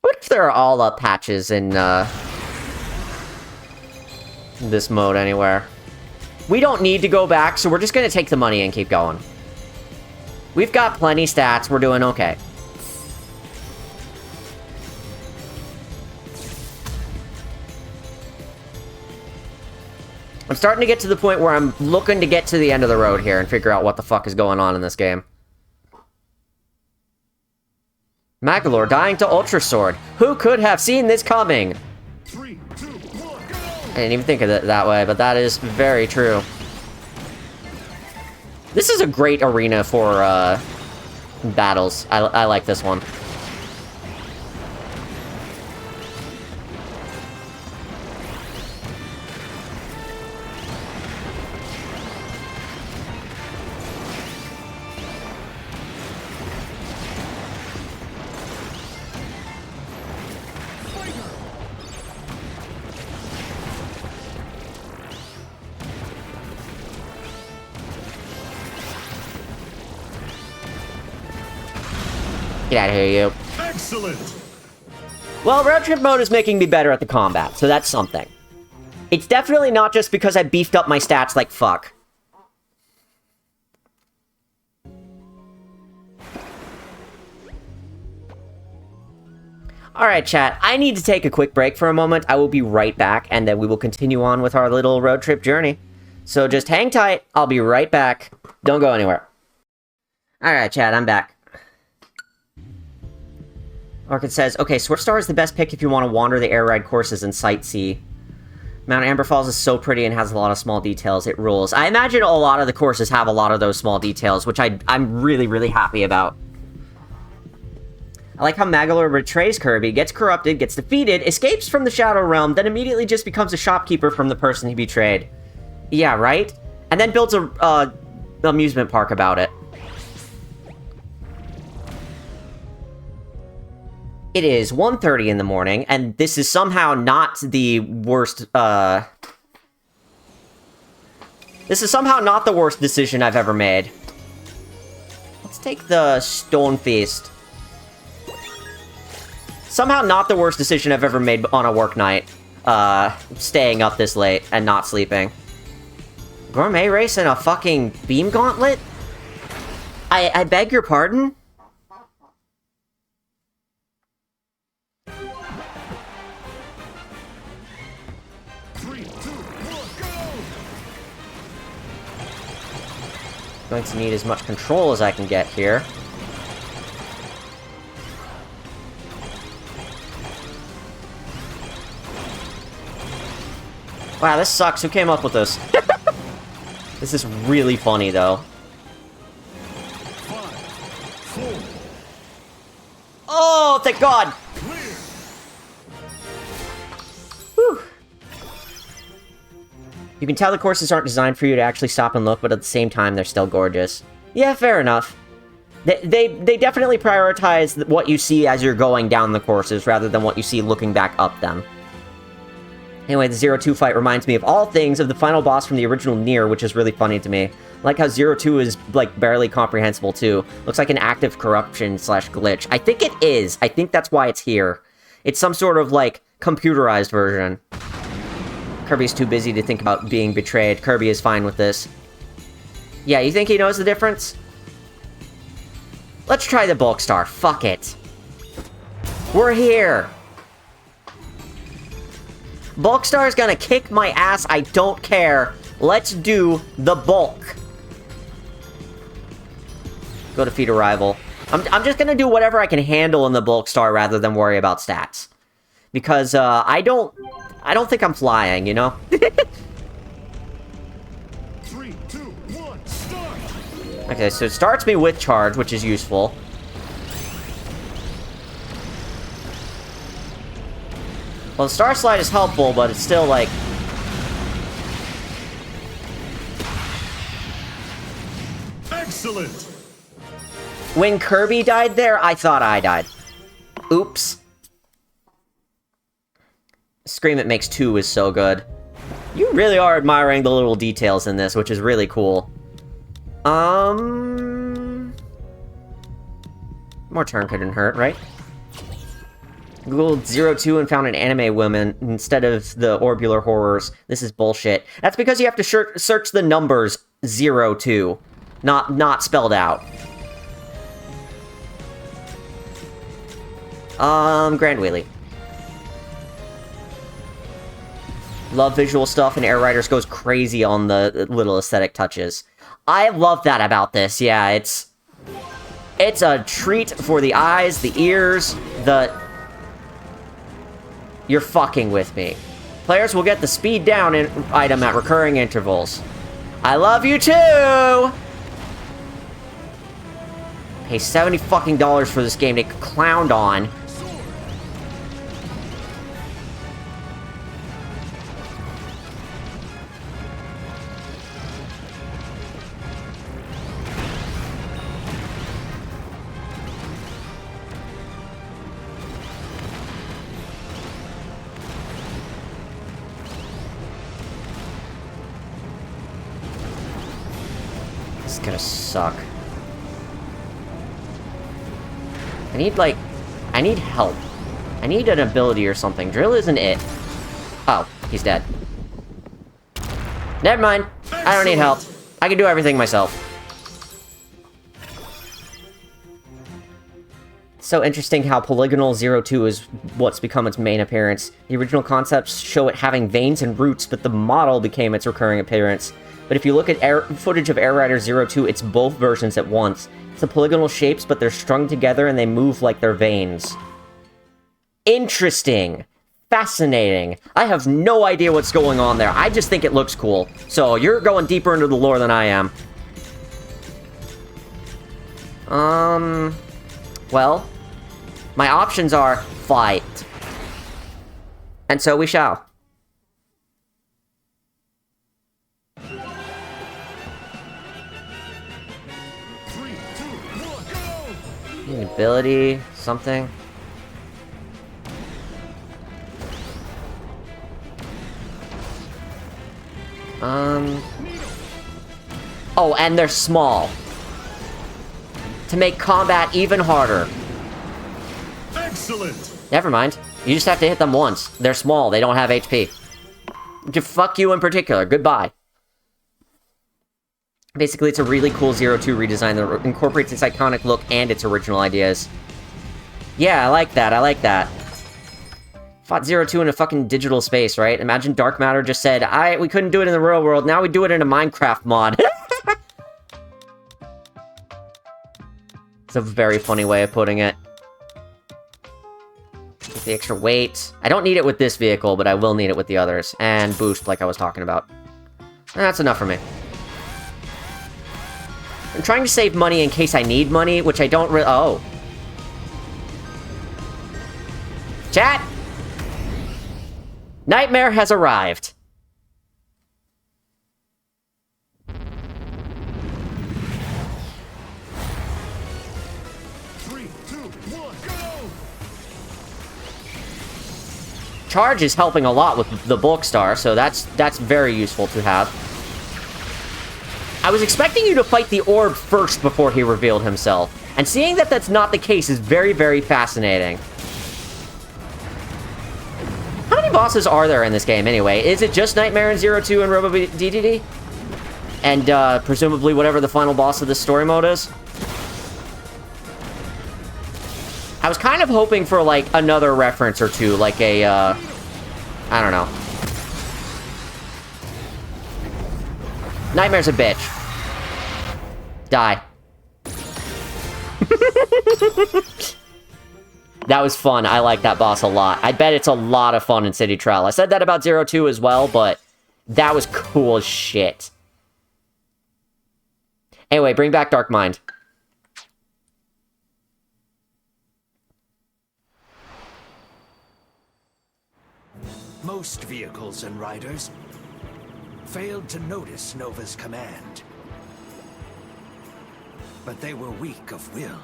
What if there are all up patches in this mode anywhere? We don't need to go back, so we're just going to take the money and keep going. We've got plenty stats. We're doing okay. I'm starting to get to the point where I'm looking to get to the end of the road here and figure out what the fuck is going on in this game. Magolor dying to Ultra Sword. Who could have seen this coming? 3, 2, 1, go! I didn't even think of it that way, but that is very true. This is a great arena for battles. I like this one. Get out of here, you. Excellent! Well, road trip mode is making me better at the combat, so that's something. It's definitely not just because I beefed up my stats like fuck. Alright, chat, I need to take a quick break for a moment. I will be right back, and then we will continue on with our little road trip journey. So just hang tight, I'll be right back. Don't go anywhere. Alright, chat, I'm back. Orchid says, okay, Swift Star is the best pick if you want to wander the air ride courses and sightsee. Mount Amber Falls is so pretty and has a lot of small details. It rules. I imagine a lot of the courses have a lot of those small details, which I'm really, really happy about. I like how Magolor betrays Kirby, gets corrupted, gets defeated, escapes from the Shadow Realm, then immediately just becomes a shopkeeper from the person he betrayed. Yeah, right? And then builds a amusement park about it. It is 1:30 in the morning, and this is somehow not the worst, This is somehow not the worst decision I've ever made. Let's take the Stone Feast. Somehow not the worst decision I've ever made on a work night. Staying up this late and not sleeping. Gourmet race and a fucking beam gauntlet? I beg your pardon? Going to need as much control as I can get here. Wow, this sucks. Who came up with this? This is really funny, though. 5, 4, Oh, thank God! clear. Whew. You can tell the courses aren't designed for you to actually stop and look, but at the same time, they're still gorgeous. Yeah, fair enough. They definitely prioritize what you see as you're going down the courses, rather than what you see looking back up them. Anyway, the 0-2 fight reminds me of all things of the final boss from the original Nier, which is really funny to me. I like how 0-2 is, like, barely comprehensible, too. Looks like an active corruption/glitch. I think it is. I think that's why it's here. It's some sort of, like, computerized version. Kirby's too busy to think about being betrayed. Kirby is fine with this. Yeah, you think he knows the difference? Let's try the bulk star. Fuck it. We're here. Bulk Star is gonna kick my ass, I don't care. Let's do the bulk. Go defeat a rival. I'm just gonna do whatever I can handle in the Bulk Star rather than worry about stats. Because, I don't think I'm flying, you know? 3, 2, 1, start. Okay, so it starts me with charge, which is useful. Well, the Star Slide is helpful, but it's still, like... Excellent. When Kirby died there, I thought I died. Oops. Scream It Makes 2 is so good. You really are admiring the little details in this, which is really cool. More turn couldn't hurt, right? Googled 0-2 and found an anime woman instead of the orbular horrors. This is bullshit. That's because you have to search the numbers 0-2. Not spelled out. Grand Wheelie. Love visual stuff, and Air Riders goes crazy on the little aesthetic touches. I love that about this, yeah, it's a treat for the eyes, the ears, You're fucking with me. Players will get the speed down item at recurring intervals. I love you too! Pay $70 fucking for this game to get clowned on. This is gonna suck. I need help. I need an ability or something. Drill isn't it. Oh, he's dead. Never mind. I don't need help. I can do everything myself. So interesting how polygonal 0-2 is what's become its main appearance. The original concepts show it having veins and roots, but the model became its recurring appearance. But if you look at footage of Air Rider 0-2, it's both versions at once. It's the polygonal shapes, but they're strung together and they move like they're veins. Interesting. Fascinating. I have no idea what's going on there. I just think it looks cool. So, you're going deeper into the lore than I am. Well, my options are fight. And so we shall. An ability, something. Oh, and they're small. To make combat even harder. Excellent. Never mind. You just have to hit them once. They're small, they don't have HP. Fuck you in particular. Goodbye. Basically, it's a really cool 0-2 redesign that incorporates its iconic look and its original ideas. Yeah, I like that, I like that. Fought 0-2 in a fucking digital space, right? Imagine Dark Matter just said, we couldn't do it in the real world, now we do it in a Minecraft mod. It's a very funny way of putting it. With the extra weight. I don't need it with this vehicle, but I will need it with the others. And boost, like I was talking about. That's enough for me. I'm trying to save money in case I need money, which I don't really... Oh. Chat! Nightmare has arrived. 3, 2, 1, go! Charge is helping a lot with the bulk star, so that's very useful to have. I was expecting you to fight the orb first before he revealed himself, and seeing that that's not the case is very, very fascinating. How many bosses are there in this game, anyway? Is it just Nightmare and Zero 2 and Robo DDD? And, presumably whatever the final boss of this story mode is? I was kind of hoping for, like, another reference or two, like a, I don't know. Nightmare's a bitch. Die. That was fun. I like that boss a lot. I bet it's a lot of fun in City Trial. I said that about Zero 2 as well, but that was cool as shit. Anyway, bring back Dark Mind. Most vehicles and riders failed to notice Nova's command. But they were weak of will,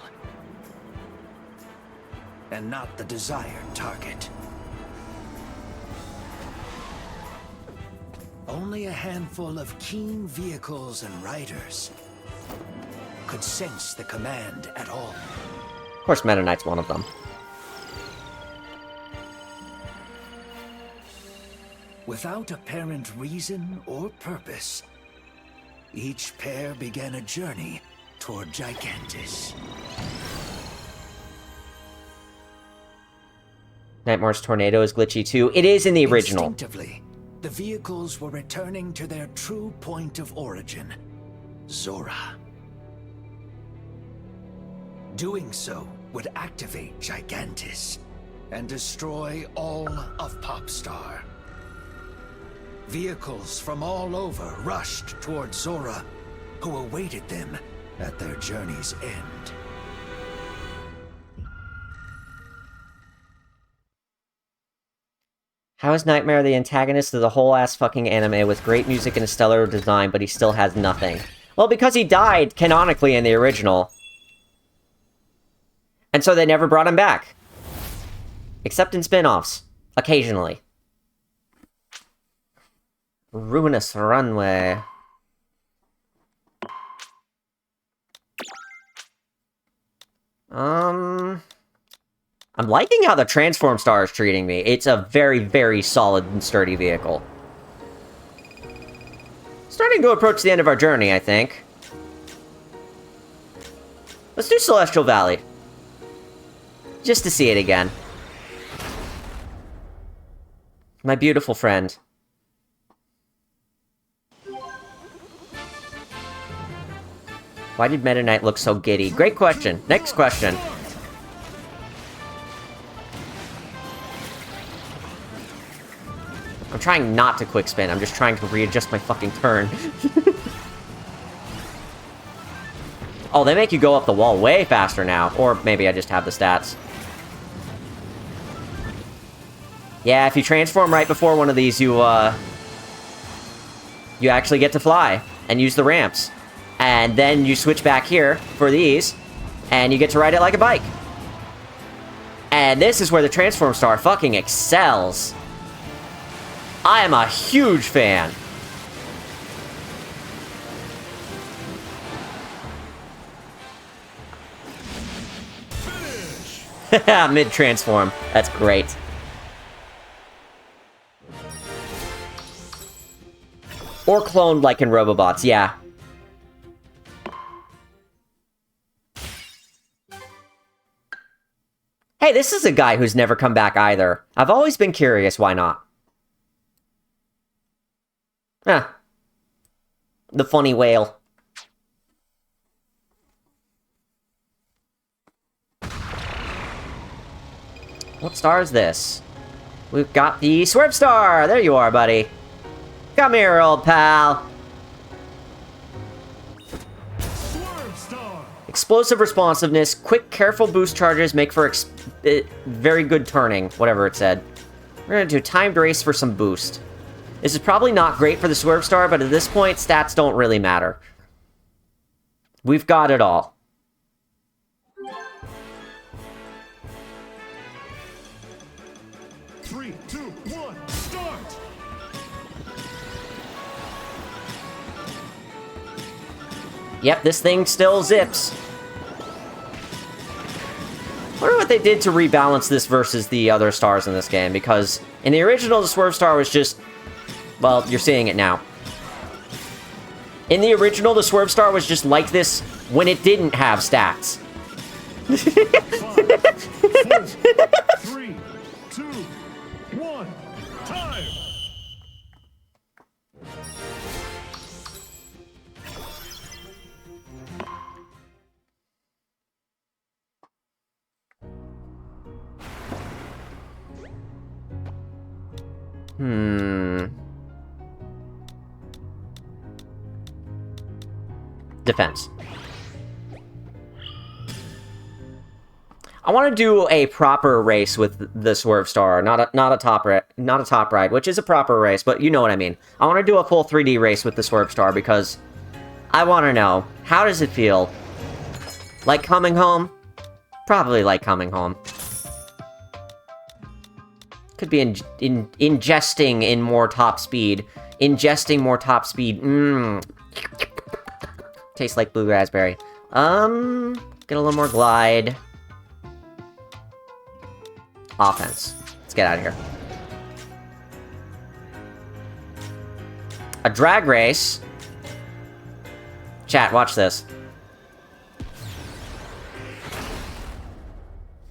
and not the desired target. Only a handful of keen vehicles and riders could sense the command at all. Of course, Meta Knight's one of them. Without apparent reason or purpose, each pair began a journey toward Gigantus. Nightmare's tornado is glitchy too. It is in the original. Instinctively, the vehicles were returning to their true point of origin, Zorah. Doing so would activate Gigantus and destroy all of Popstar. Vehicles from all over rushed toward Zorah, who awaited them at their journey's end. How is Nightmare the antagonist of the whole ass fucking anime with great music and a stellar design, but he still has nothing? Well, because he died canonically in the original. And so they never brought him back. Except in spin-offs. Occasionally. Ruinous Runway. I'm liking how the Transform Star is treating me. It's a very, very solid and sturdy vehicle. Starting to approach the end of our journey, I think. Let's do Celestial Valley. Just to see it again. My beautiful friend. Why did Meta Knight look so giddy? Great question. Next question. I'm trying not to quick spin. I'm just trying to readjust my fucking turn. Oh, they make you go up the wall way faster now. Or maybe I just have the stats. Yeah, if you transform right before one of these, you actually get to fly and use the ramps. And then you switch back here for these, and you get to ride it like a bike. And this is where the Transform Star fucking excels. I am a huge fan. Mid-transform. That's great. Or cloned like in Robobots, yeah. Hey, this is a guy who's never come back either. I've always been curious, why not? Ah. The funny whale. What star is this? We've got the Swerve Star! There you are, buddy. Come here, old pal. Swerve Star! Explosive responsiveness, quick, careful boost charges make for very good turning, whatever it said. We're gonna do timed race for some boost. This is probably not great for the Swerve Star, but at this point, stats don't really matter. We've got it all. Three, two, one, start! Yep, this thing still zips. I wonder what they did to rebalance this versus the other stars in this game, because in the original, the Swerve Star was just... Well, you're seeing it now. In the original, the Swerve Star was just like this when it didn't have stats. 5, 4, 3, 2, 1, time! Defense. I want to do a proper race with the Swerve Star, not a top ride, which is a proper race, but you know what I mean. I want to do a full 3D race with the Swerve Star because I want to know, how does it feel? Like coming home? Probably like coming home. Could be ingesting in more top speed. Ingesting more top speed. Tastes like blue raspberry. Get a little more glide. Offense. Let's get out of here. A drag race. Chat, watch this.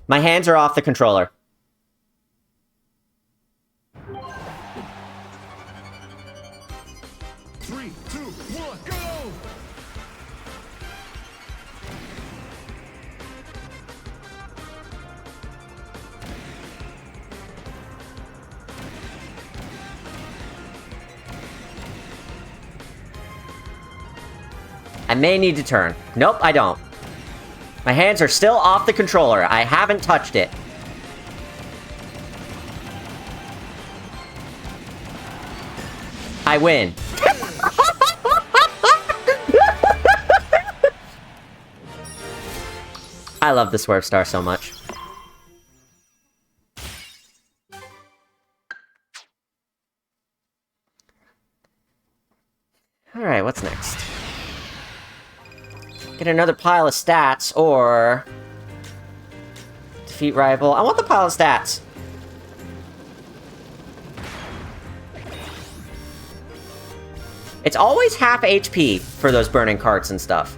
My hands are off the controller. I may need to turn. Nope, I don't. My hands are still off the controller. I haven't touched it. I win. I love the Swerve Star so much. Alright, what's next? Get another pile of stats, or... defeat rival. I want the pile of stats. It's always half HP for those burning carts and stuff.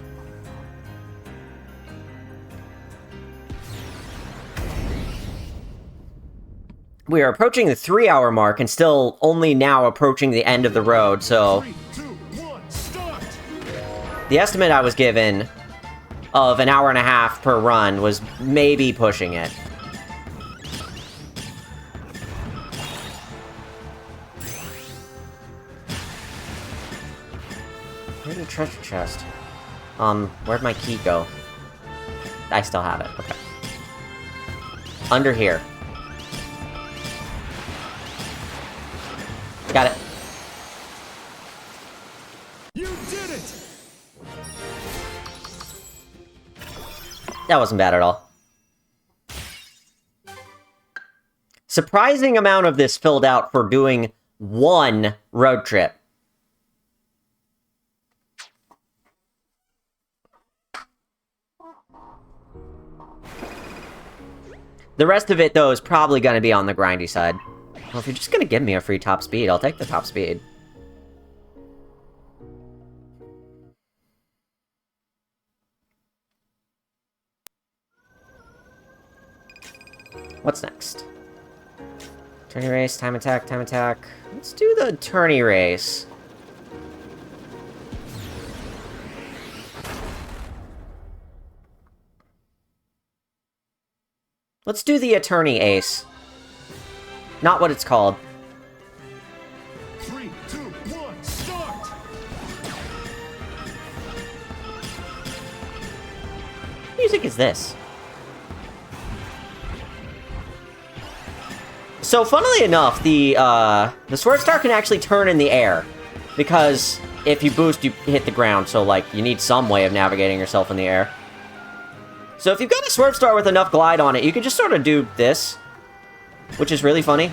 We are approaching the 3-hour mark and still only now approaching the end of the road, so... 3, 2, 1, start! The estimate I was given of an hour and a half per run was maybe pushing it. Where's the treasure chest? Where'd my key go? I still have it, okay. Under here. Got it. You did it! That wasn't bad at all. Surprising amount of this filled out for doing one road trip. The rest of it, though, is probably going to be on the grindy side. Well, if you're just going to give me a free top speed, I'll take the top speed. What's next? Tourney race, time attack, time attack. Let's do the tourney race. Let's do the Attorney Ace. Not what it's called. 3, 2, 1, start! What music is this? So, funnily enough, the Swerve Star can actually turn in the air. Because if you boost, you hit the ground, so, like, you need some way of navigating yourself in the air. So if you've got a Swerve Star with enough glide on it, you can just sort of do this. Which is really funny.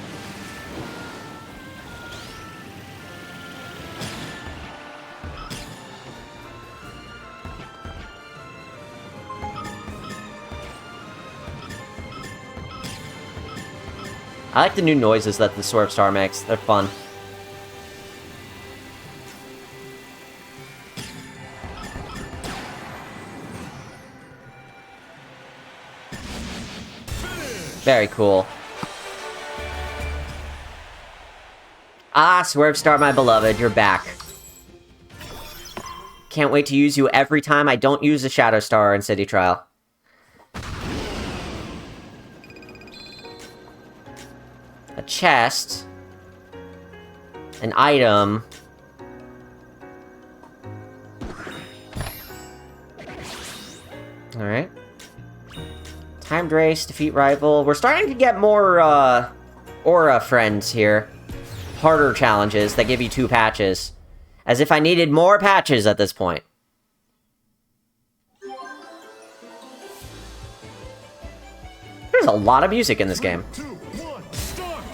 I like the new noises that the Swerve Star makes. They're fun. Very cool. Ah, Swerve Star, my beloved, you're back. Can't wait to use you every time I don't use a Shadow Star in City Trial. A chest. An item. Alright. Timed race, defeat rival. We're starting to get more, Aura friends here. Harder challenges that give you 2 patches. As if I needed more patches at this point. There's a lot of music in this game. 2, 1, start!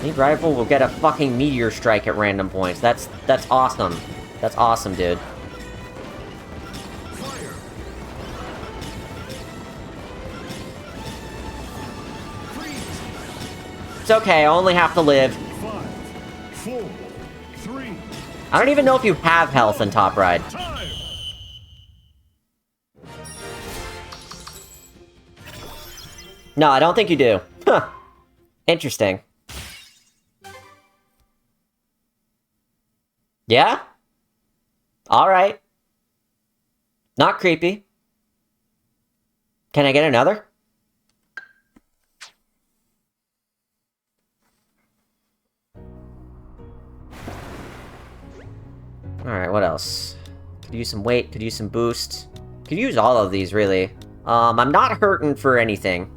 Lead rival will get a fucking meteor strike at random points. That's awesome. That's awesome, dude. Fire! Freeze! It's okay, I only have to live. 5, 4, 3, I don't even know if you have health in Top Ride. time! No, I don't think you do. Huh. Interesting. Yeah? Alright. Not creepy. Can I get another? Alright, what else? Could use some weight, could use some boost. Could use all of these, really. I'm not hurting for anything.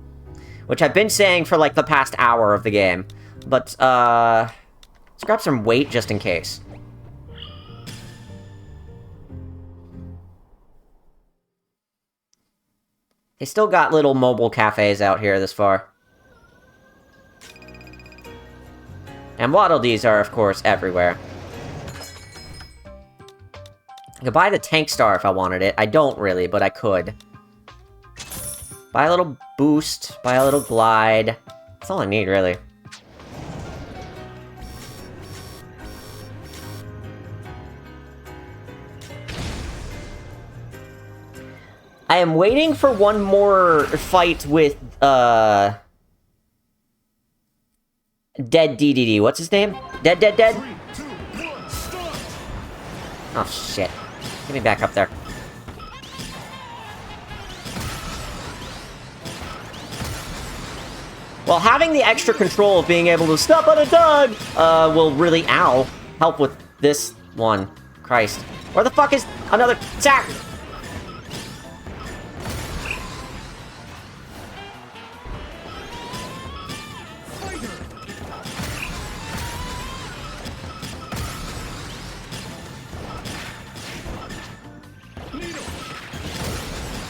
Which I've been saying for, like, the past hour of the game. But, let's grab some weight just in case. They still got little mobile cafes out here this far. And Waddle Dees are, of course, everywhere. I could buy the Tank Star if I wanted it. I don't really, but I could. Buy a little boost, buy a little glide. That's all I need, really. I am waiting for one more fight with, Dead DDD. What's his name? Dead? 3, 2, 1, start! Oh, shit. Get me back up there. Well, having the extra control of being able to step on a dog, will really, help with this one. Christ. Where the fuck is another attack?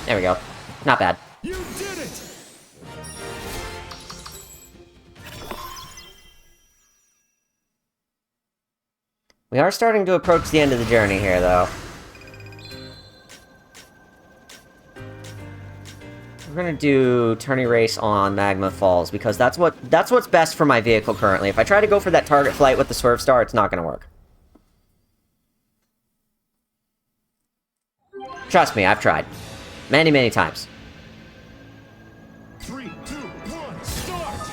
There we go. Not bad. You did it! We are starting to approach the end of the journey here, though. We're gonna do tourney race on Magma Falls, because that's what's best for my vehicle currently. If I try to go for that target flight with the Swerve Star, it's not gonna work. Trust me, I've tried. Many, many times. 3, 2, 1, start!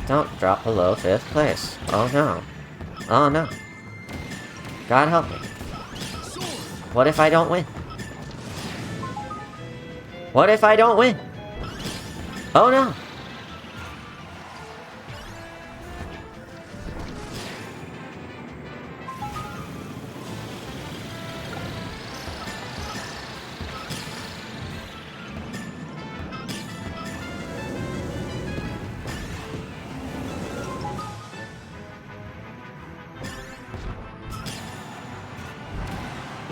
Don't drop below 5th place. Oh no. Oh no. God help me. What if I don't win? What if I don't win? Oh no.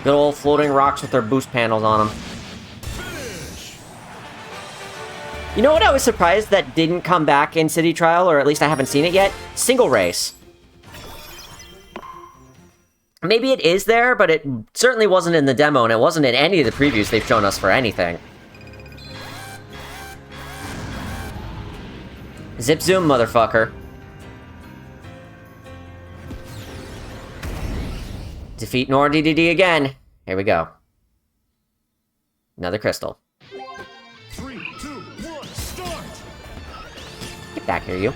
Good old floating rocks with their boost panels on them. You know what I was surprised that didn't come back in City Trial, or at least I haven't seen it yet? Single race. Maybe it is there, but it certainly wasn't in the demo, and it wasn't in any of the previews they've shown us for anything. Zip zoom, motherfucker. Defeat Nor DDD again. Here we go. Another crystal. 3, 2, 1, start! Get back here, you.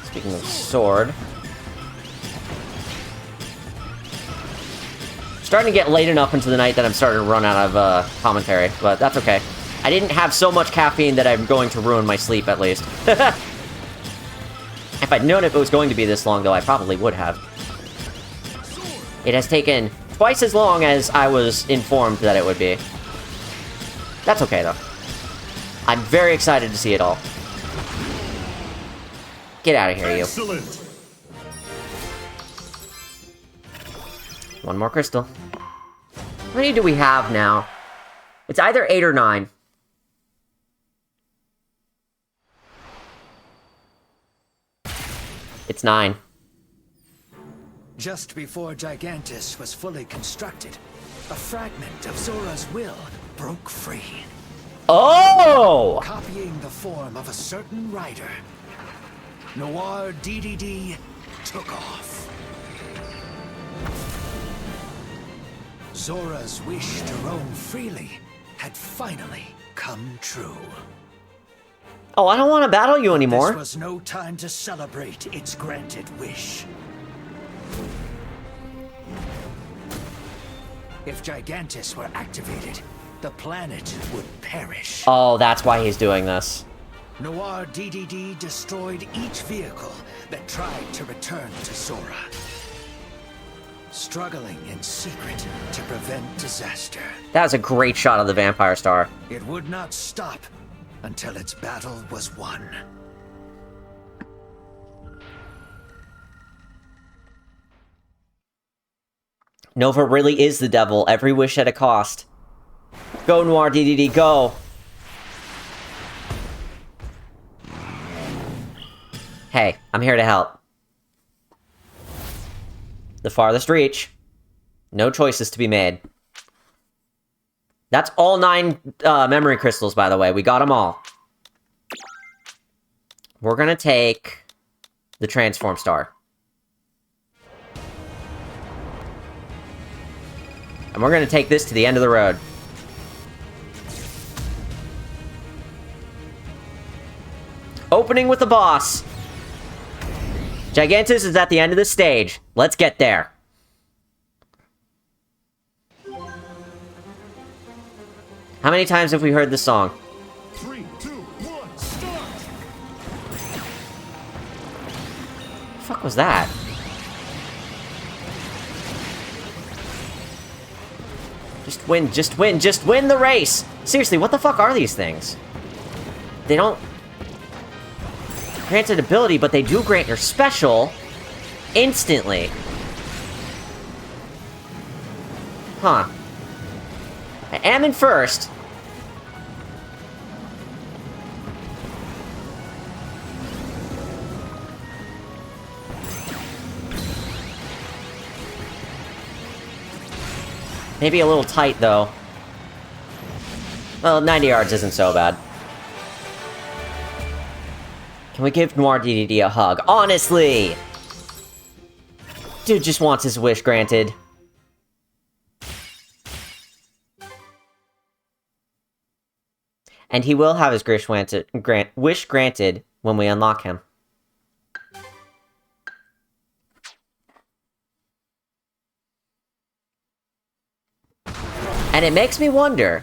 Speaking of sword. Starting to get late enough into the night that I'm starting to run out of commentary, but that's okay. I didn't have so much caffeine that I'm going to ruin my sleep, at least. If I'd known if it was going to be this long, though, I probably would have. It has taken twice as long as I was informed that it would be. That's okay, though. I'm very excited to see it all. Get out of here, you. Excellent! One more crystal. How many do we have now? It's either 8 or 9. It's 9. Just before Gigantus was fully constructed, a fragment of Zorah's will broke free, Oh! copying the form of a certain rider. Noir DDD took off. Zorah's wish to roam freely had finally come true. Oh, I don't want to battle you anymore. This was no time to celebrate its granted wish. If Gigantus were activated, the planet would perish. Oh, that's why he's doing this. Noir DDD destroyed each vehicle that tried to return to Zorah, struggling in secret to prevent disaster. That was a great shot of the Vampire Star. It would not stop until its battle was won. Nova really is the devil. Every wish at a cost. Go, Noir DDD, go! Hey, I'm here to help. The farthest reach. No choices to be made. That's all 9 memory crystals, by the way. We got them all. We're gonna take the Transform Star. And we're gonna take this to the end of the road. Opening with the boss. Gigantus is at the end of the stage. Let's get there. How many times have we heard this song? 3, 2, 1, start! What the fuck was that? Just win, just win, just win the race! Seriously, what the fuck are these things? They don't... Granted ability, but they do grant your special instantly. Huh. I am in first. Maybe a little tight, though. Well, 90 yards isn't so bad. Can we give Noir DDD a hug? Honestly! Dude just wants his wish granted. And he will have his wish granted when we unlock him. And it makes me wonder,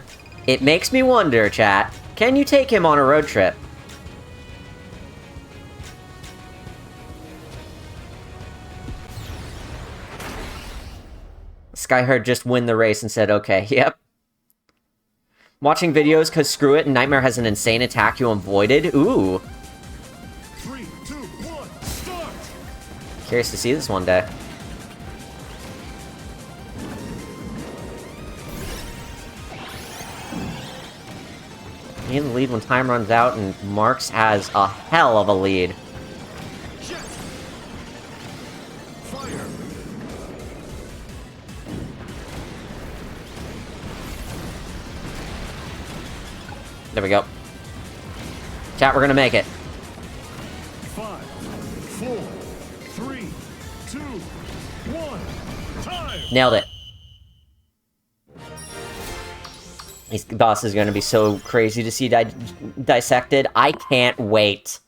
chat, can you take him on a road trip? Skyherd just win the race and said, okay, yep. Watching videos, because screw it, Nightmare has an insane attack you avoided. Ooh. 3, 2, 1, start! Curious to see this one day. You in the lead when time runs out, and Marks has a hell of a lead. Jet! Fire! There we go. Chat, we're gonna make it. 5, 4, 3, 2, 1, time! Nailed it. This boss is gonna be so crazy to see dissected. I can't wait.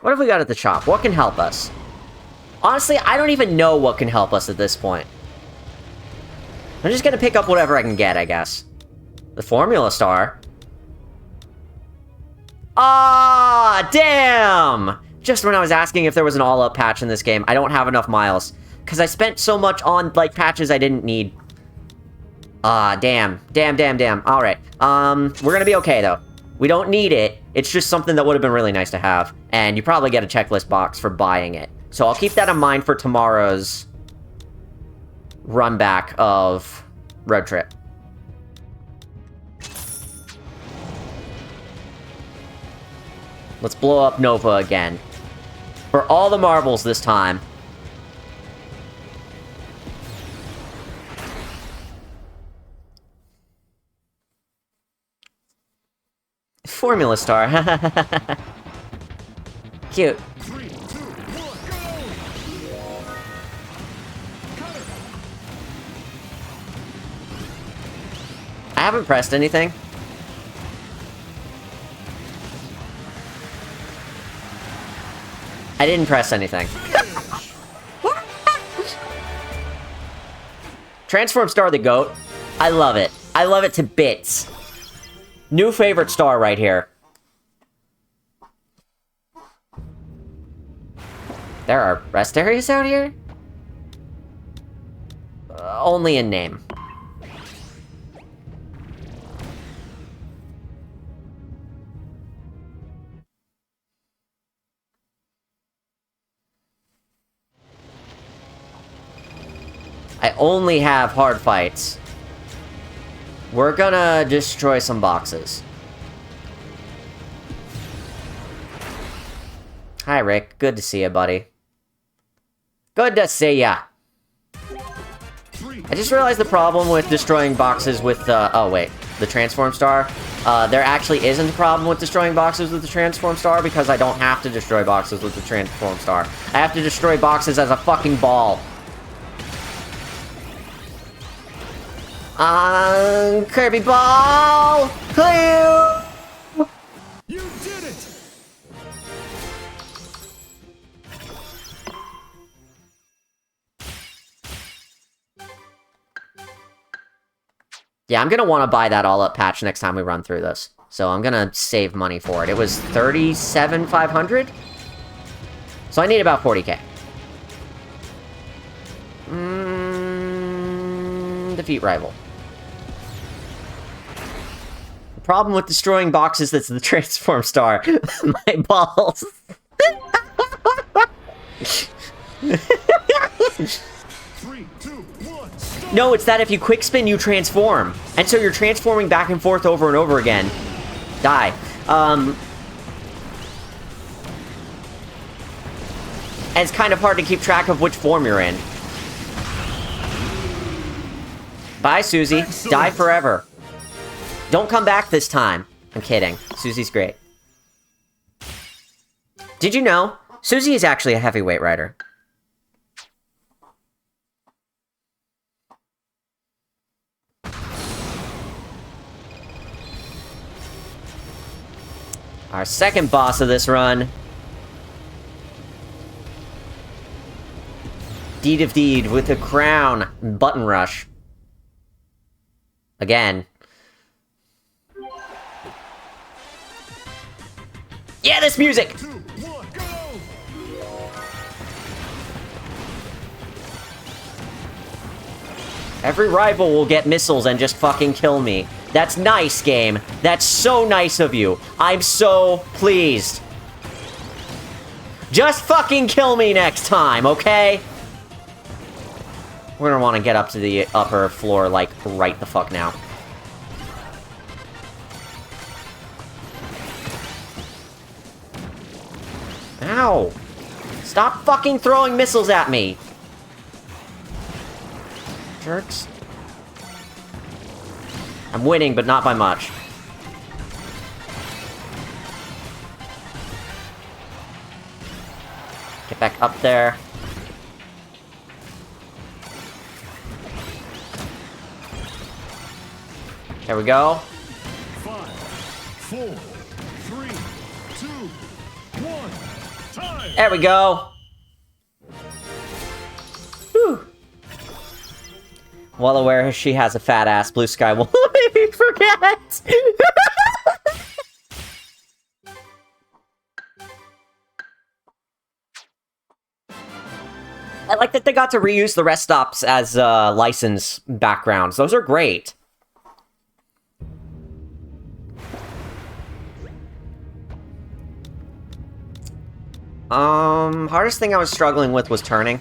What have we got at the shop? What can help us? Honestly, I don't even know what can help us at this point. I'm just gonna pick up whatever I can get, I guess. The Formula Star. Ah, damn! Just when I was asking if there was an all-up patch in this game, I don't have enough miles. Because I spent so much on, like, patches I didn't need. Ah, damn. Damn. Alright. We're gonna be okay, though. We don't need it. It's just something that would have been really nice to have. And you probably get a checklist box for buying it. So I'll keep that in mind for tomorrow's run back of Road Trip. Let's blow up Nova again. For all the marbles this time. Formula Star. Cute. 3, 2, 1, go! Cutter! I haven't pressed anything. I didn't press anything. Transform Star the GOAT. I love it. I love it to bits. New favorite star right here. There are rest areas out here? Only in name. I only have hard fights. We're gonna destroy some boxes. Hi, Rick. Good to see you, buddy. Good to see ya. I just realized the problem with destroying boxes with oh wait, the Transform Star. There actually isn't a problem with destroying boxes with the Transform Star because I don't have to destroy boxes with the Transform Star. I have to destroy boxes as a fucking ball. Kirby Ball! Clear! You did it! Yeah, I'm gonna want to buy that all-up patch next time we run through this. So I'm gonna save money for it. It was $37,500? So I need about 40k. Defeat rival. The problem with destroying boxes that's the Transform Star. My balls. 3, 2, 1, start! No, it's that if you quick spin, you transform. And so you're transforming back and forth over and over again. Die. And it's kind of hard to keep track of which form you're in. Bye, Susie. Excellent. Die forever. Don't come back this time. I'm kidding. Susie's great. Did you know? Susie is actually a heavyweight rider. Our second boss of this run. Deed of Deed with a crown. Button rush. Again. Yeah, this music! 2, 1, go! Every rival will get missiles and just fucking kill me. That's nice, game. That's so nice of you. I'm so pleased. Just fucking kill me next time, okay? We're gonna want to get up to the upper floor, like, right the fuck now. Ow! Stop fucking throwing missiles at me! Jerks. I'm winning, but not by much. Get back up there. There we go. 5, 4, 3, 2, 1. Time! There we go. Whew. Well aware she has a fat ass, Blue Sky won't let me forget. I like that they got to reuse the rest stops as license backgrounds. Those are great. Hardest thing I was struggling with was turning.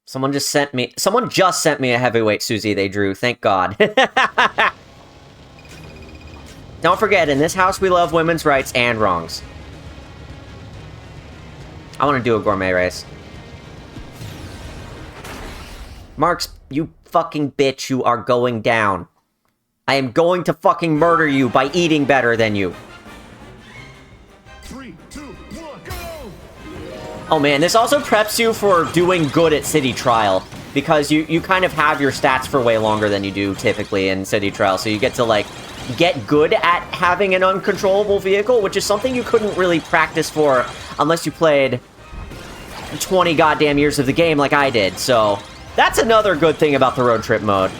Someone just sent me a heavyweight Susie they drew, thank God. Don't forget, in this house we love women's rights and wrongs. I want to do a gourmet race. Marks, you fucking bitch, you are going down. I am going to fucking murder you by eating better than you. 3, 2, 1, go! Oh man, this also preps you for doing good at City Trial. Because you kind of have your stats for way longer than you do typically in City Trial. So you get to, like, get good at having an uncontrollable vehicle, which is something you couldn't really practice for unless you played 20 goddamn years of the game like I did. So that's another good thing about the road trip mode.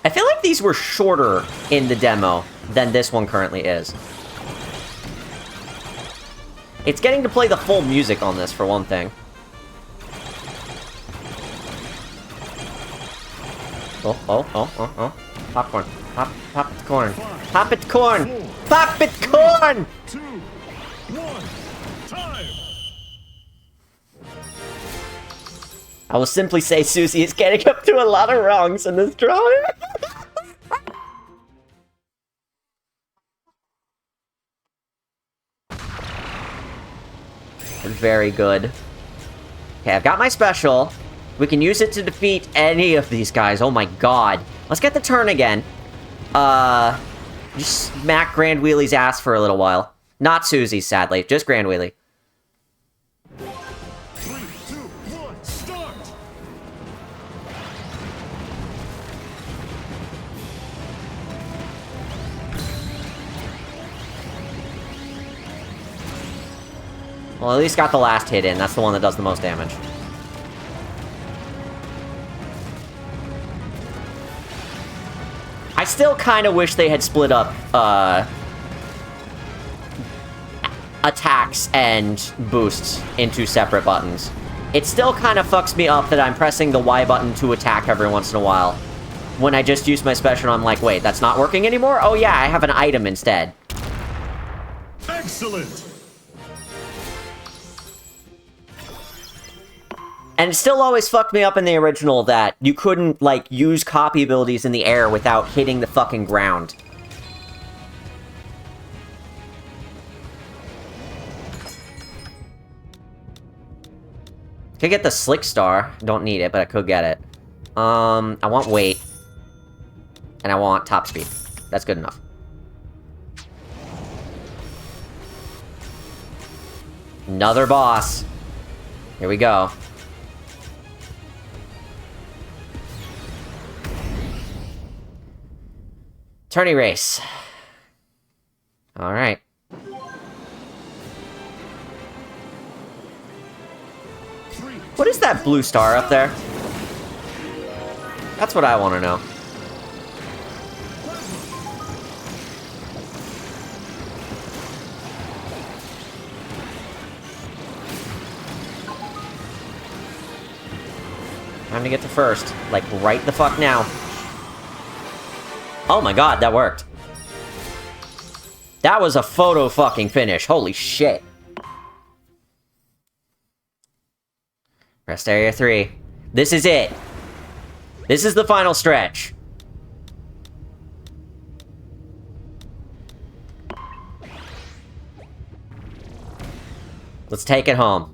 I feel like these were shorter in the demo than this one currently is. It's getting to play the full music on this, for one thing. Oh. Popcorn. Pop it corn. Pop it corn! Pop it corn! 2, 1, time! I will simply say Susie is getting up to a lot of wrongs in this drawing. Very good. Okay, I've got my special. We can use it to defeat any of these guys. Oh my god. Let's get the turn again. Just smack Grand Wheelie's ass for a little while. Not Susie, sadly. Just Grand Wheelie. 3, 2, 1, start! Well, at least got the last hit in. That's the one that does the most damage. I still kind of wish they had split up, attacks and boosts into separate buttons. It still kind of fucks me up that I'm pressing the Y button to attack every once in a while. When I just use my special, I'm like, wait, that's not working anymore? Oh yeah, I have an item instead. Excellent! And it still always fucked me up in the original that you couldn't, like, use copy abilities in the air without hitting the fucking ground. Could get the Slick Star. Don't need it, but I could get it. I want weight. And I want top speed. That's good enough. Another boss. Here we go. Tourney race. Alright. What is that blue star up there? That's what I want to know. Time to get to first. Like, right the fuck now. Oh my god, that worked. That was a photo fucking finish. Holy shit. Rest Area 3. This is it. This is the final stretch. Let's take it home.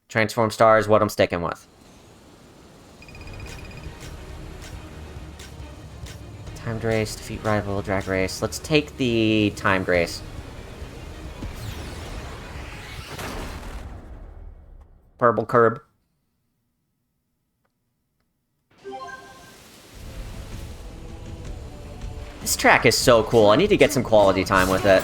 Transform star is what I'm sticking with. Timed race, defeat rival, drag race. Let's take the timed race. Purple curb. This track is so cool. I need to get some quality time with it.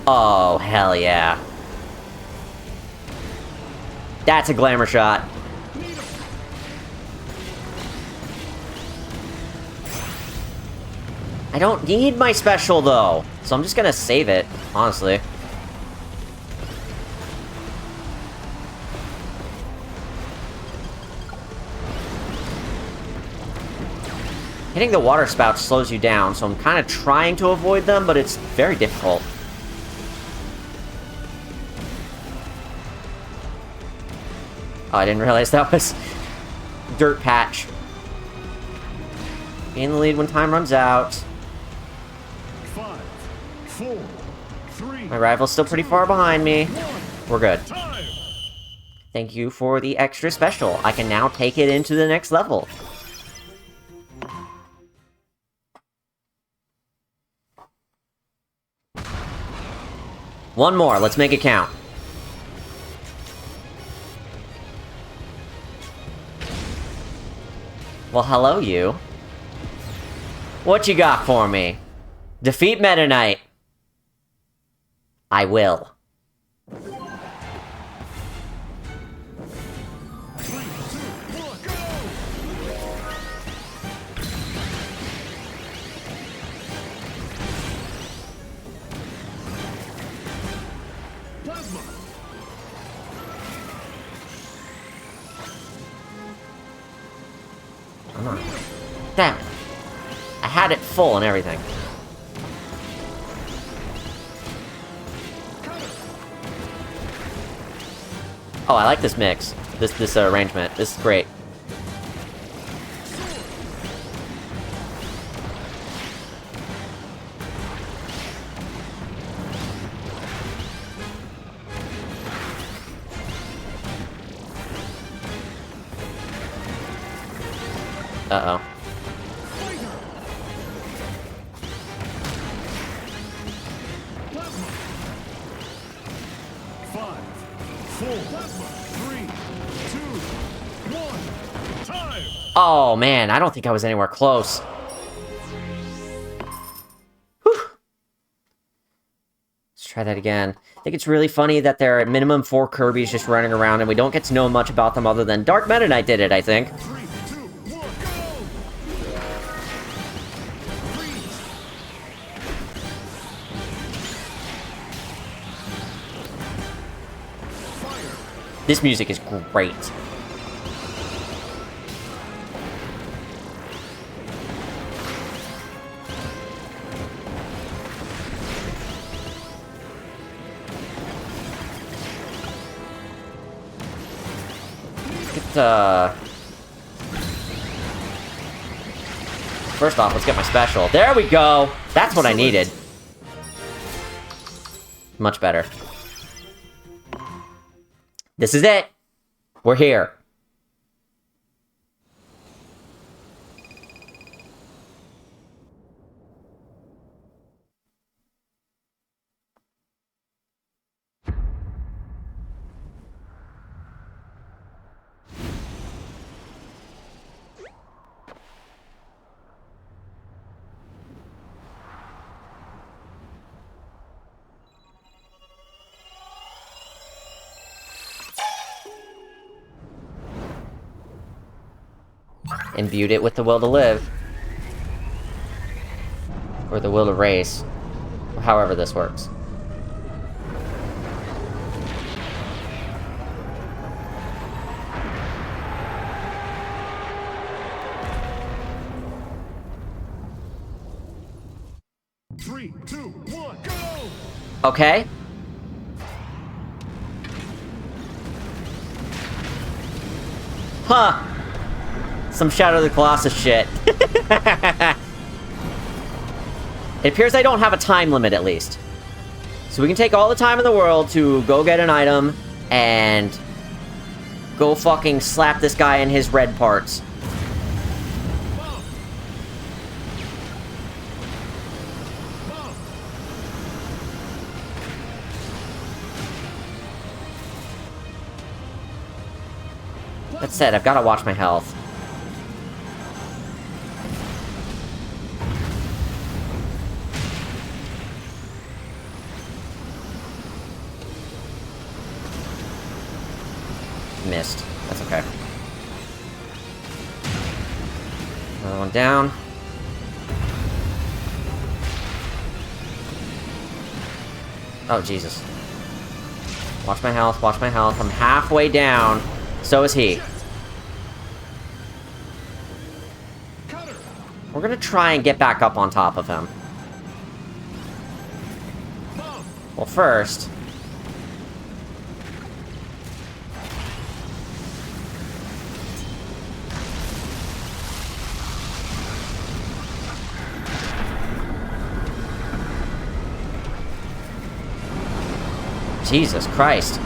Oh, hell yeah. That's a glamour shot. I don't need my special, though. So I'm just gonna save it, honestly. Hitting the water spout slows you down, so I'm kind of trying to avoid them, but it's very difficult. Oh, I didn't realize that was dirt patch. Be in the lead when time runs out. 5, 4, 3. My rival's still pretty far behind me. We're good. Time. Thank you for the extra special. I can now take it into the next level. One more. Let's make it count. Well, hello, you. What you got for me? Defeat Meta Knight. I will. 3, 2, 1, go! Plasma. Come on. Damn it. I had it full and everything. Oh, I like this mix. This arrangement. This is great. Uh-oh. Plasma. 5, 4, 3, 2, 1. Time. Oh, man. I don't think I was anywhere close. Whew. Let's try that again. I think it's really funny that there are at minimum 4 Kirbys just running around and we don't get to know much about them other than Dark Meta Knight did it, I think. 3, 2, 1, go! Freeze. Fire. This music is great. First off, let's get my special. There we go! That's what I needed. Much better. This is it! We're here. Imbued it with the will to live. Or the will to race. Or however this works. Three, two, one, go! Okay. Huh. Some Shadow of the Colossus shit. It appears I don't have a time limit, at least. So we can take all the time in the world to go get an item and go fucking slap this guy in his red parts. Bomb! Bomb! That said, I've got to watch my health. Missed. That's okay. Another one down. Oh, Jesus. Watch my health, watch my health. I'm halfway down. So is he. Cutter! We're gonna try and get back up on top of him. Bomb! Well, first... Jesus Christ.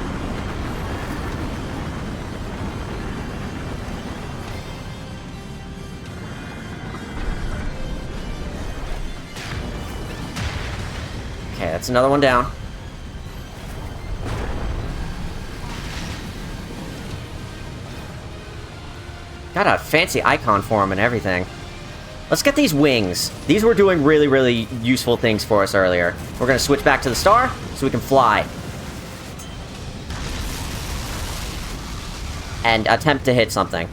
Okay, that's another one down. Got a fancy icon for him and everything. Let's get these wings. These were doing really, really useful things for us earlier. We're gonna switch back to the star so we can fly. And attempt to hit something.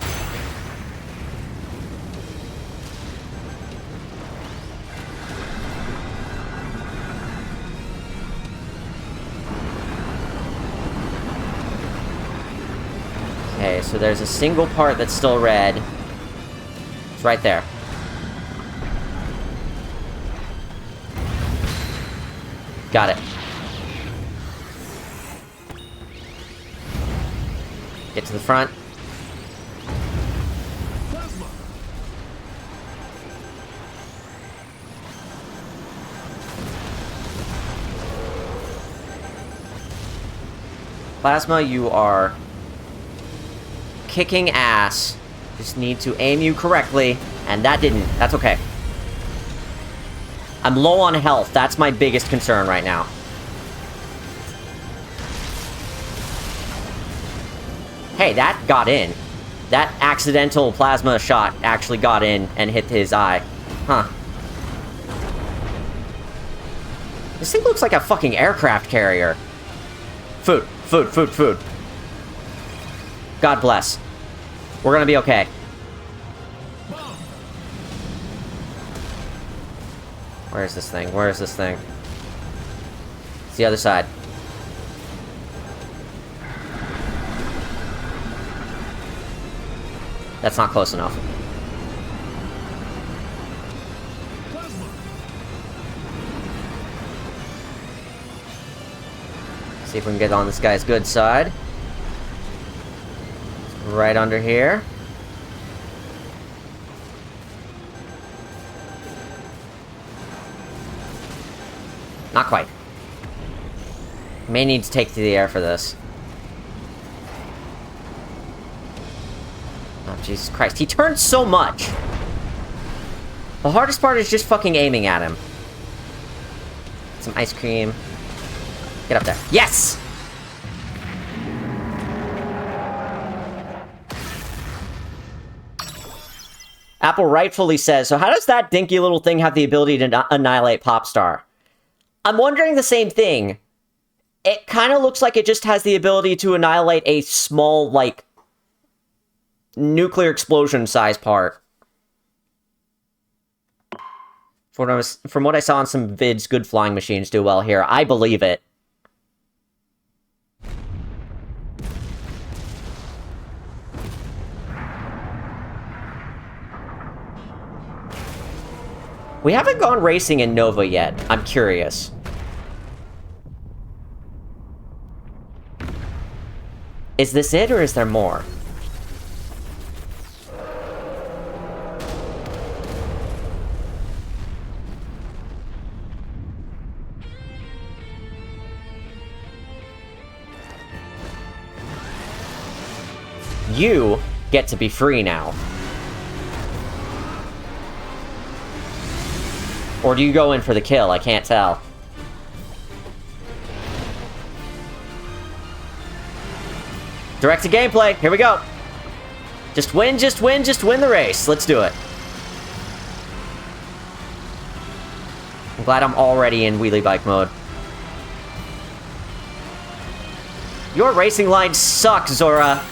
Okay, so there's a single part that's still red. It's right there. Got it. Get to the front. Plasma! Plasma, you are kicking ass. Just need to aim you correctly, and that didn't. That's okay. I'm low on health. That's my biggest concern right now. Hey, that got in. That accidental plasma shot actually got in and hit his eye. Huh. This thing looks like a fucking aircraft carrier. Food, food, food, food. God bless. We're gonna be okay. Bomb! Where is this thing? Where is this thing? It's the other side. That's not close enough. Plasma! See if we can get on this guy's good side. Right under here. Not quite. May need to take to the air for this. Oh, Jesus Christ. He turns so much. The hardest part is just fucking aiming at him. Some ice cream. Get up there. Yes! Apple rightfully says, so how does that dinky little thing have the ability to annihilate Popstar? I'm wondering the same thing. It kind of looks like it just has the ability to annihilate a small, like, nuclear explosion size part. From what I saw on some vids, good flying machines do well here. I believe it. We haven't gone racing in Nova yet. I'm curious. Is this it, or is there more? You get to be free now. Or do you go in for the kill? I can't tell. Direct to gameplay. Here we go. Just win the race. Let's do it. I'm glad I'm already in wheelie bike mode. Your racing line sucks, Zorah.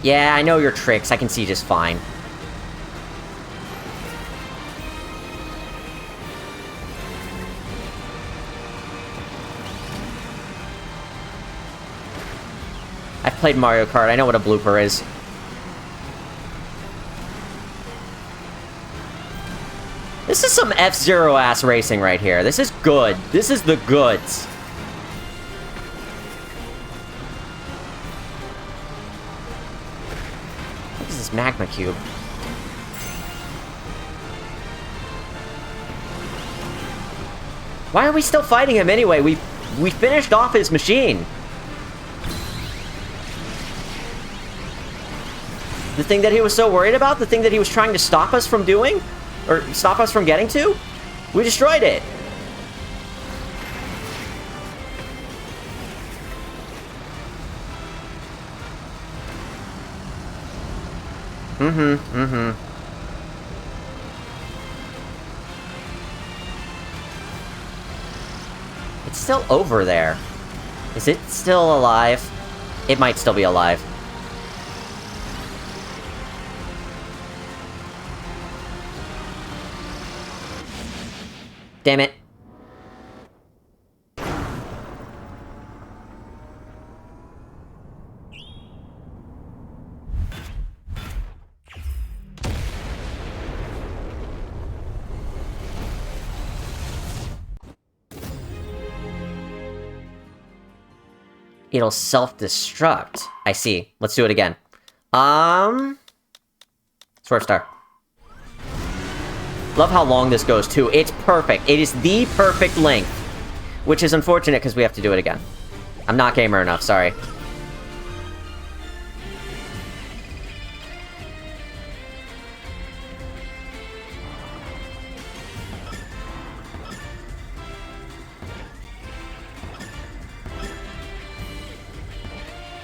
Yeah, I know your tricks. I can see just fine. I've played Mario Kart. I know what a blooper is. This is some F-Zero ass racing right here. This is good. This is the goods. Magma cube. Why are we still fighting him anyway? We finished off his machine. The thing that he was so worried about, the thing that he was trying to stop us from doing, or stop us from getting to, we destroyed it. It's still over there. Is it still alive? It might still be alive. Damn it. It'll self-destruct. I see. Let's do it again. Swerve Star. Love how long this goes, too. It's perfect. It is the perfect length. Which is unfortunate, because we have to do it again. I'm not gamer enough, sorry.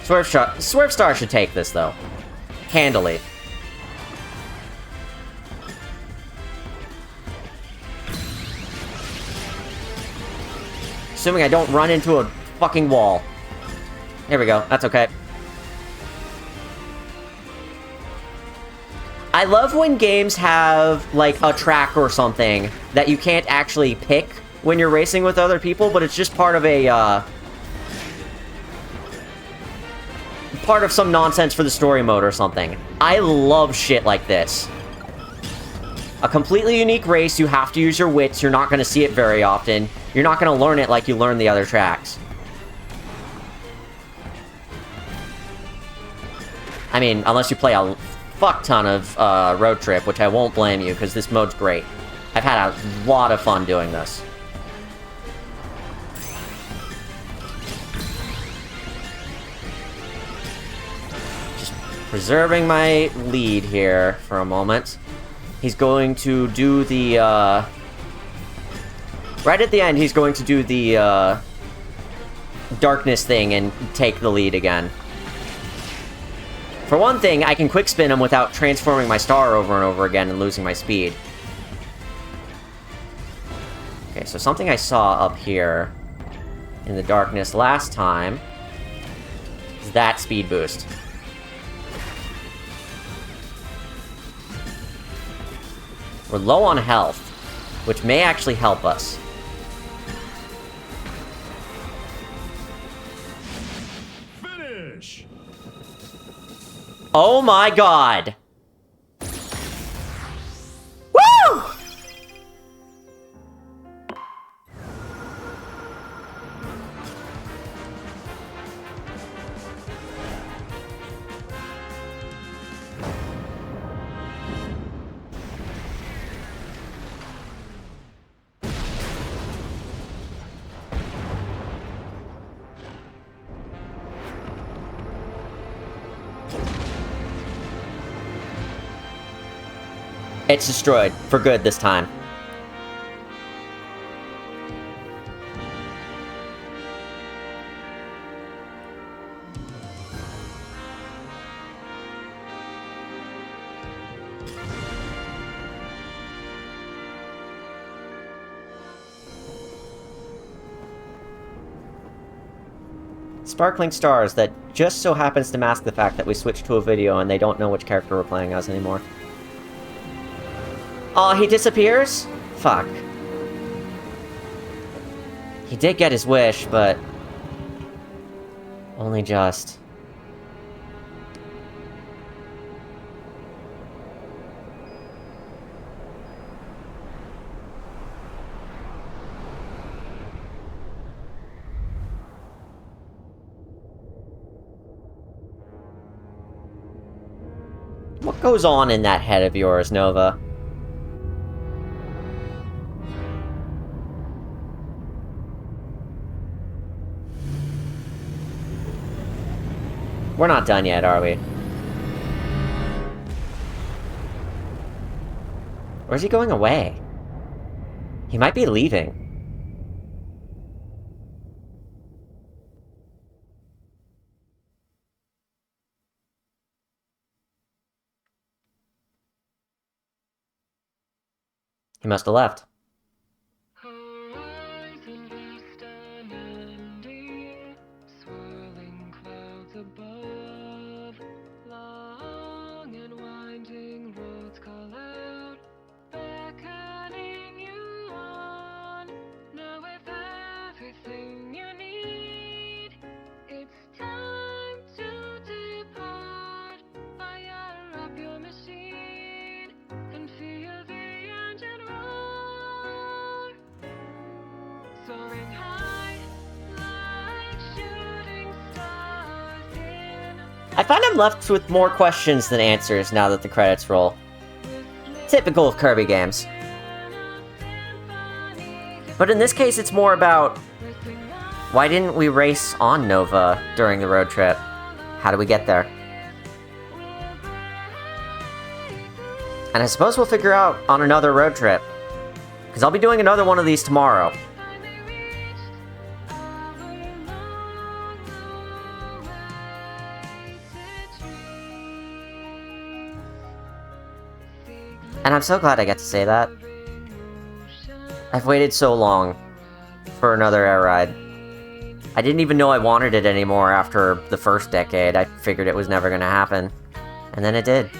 Swerve Star should take this, though. Handily. Assuming I don't run into a fucking wall. Here we go. That's okay. I love when games have, like, a track or something that you can't actually pick when you're racing with other people, but it's just part of a, part of some nonsense for the story mode or something. I love shit like this. A completely unique race, you have to use your wits, you're not going to see it very often. You're not going to learn it like you learn the other tracks. I mean, unless you play a fuck ton of Road Trip, which I won't blame you, because this mode's great. I've had a lot of fun doing this. Just preserving my lead here for a moment. He's going to do the, right at the end, he's going to do the, darkness thing and take the lead again. For one thing, I can quick spin him without transforming my star over and over again and losing my speed. Okay, so something I saw up here in the darkness last time is that speed boost. We're low on health, which may actually help us. Finish! Oh my god! Woo! It's destroyed, for good this time. Sparkling stars that just so happens to mask the fact that we switched to a video and they don't know which character we're playing as anymore. Oh, he disappears? Fuck. He did get his wish, but... only just. What goes on in that head of yours, Nova? We're not done yet, are we? Or is he going away? He might be leaving. He must have left. I find I'm left with more questions than answers now that the credits roll. Typical of Kirby games. But in this case, it's more about... why didn't we race on Nova during the road trip? How do we get there? And I suppose we'll figure out on another road trip. Because I'll be doing another one of these tomorrow. And I'm so glad I get to say that. I've waited so long for another air ride. I didn't even know I wanted it anymore after the first decade. I figured it was never gonna happen. And then it did.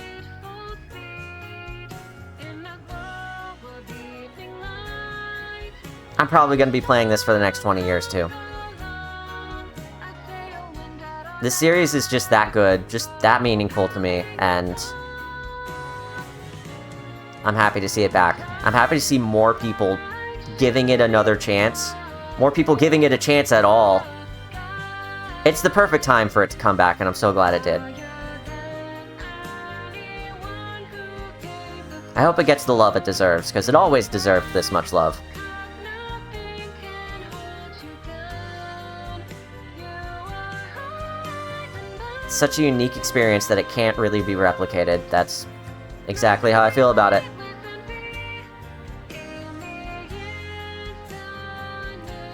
I'm probably gonna be playing this for the next 20 years too. This series is just that good, just that meaningful to me, and I'm happy to see it back. I'm happy to see more people giving it another chance. More people giving it a chance at all. It's the perfect time for it to come back, and I'm so glad it did. I hope it gets the love it deserves, because it always deserved this much love. It's such a unique experience that it can't really be replicated. That's exactly how I feel about it.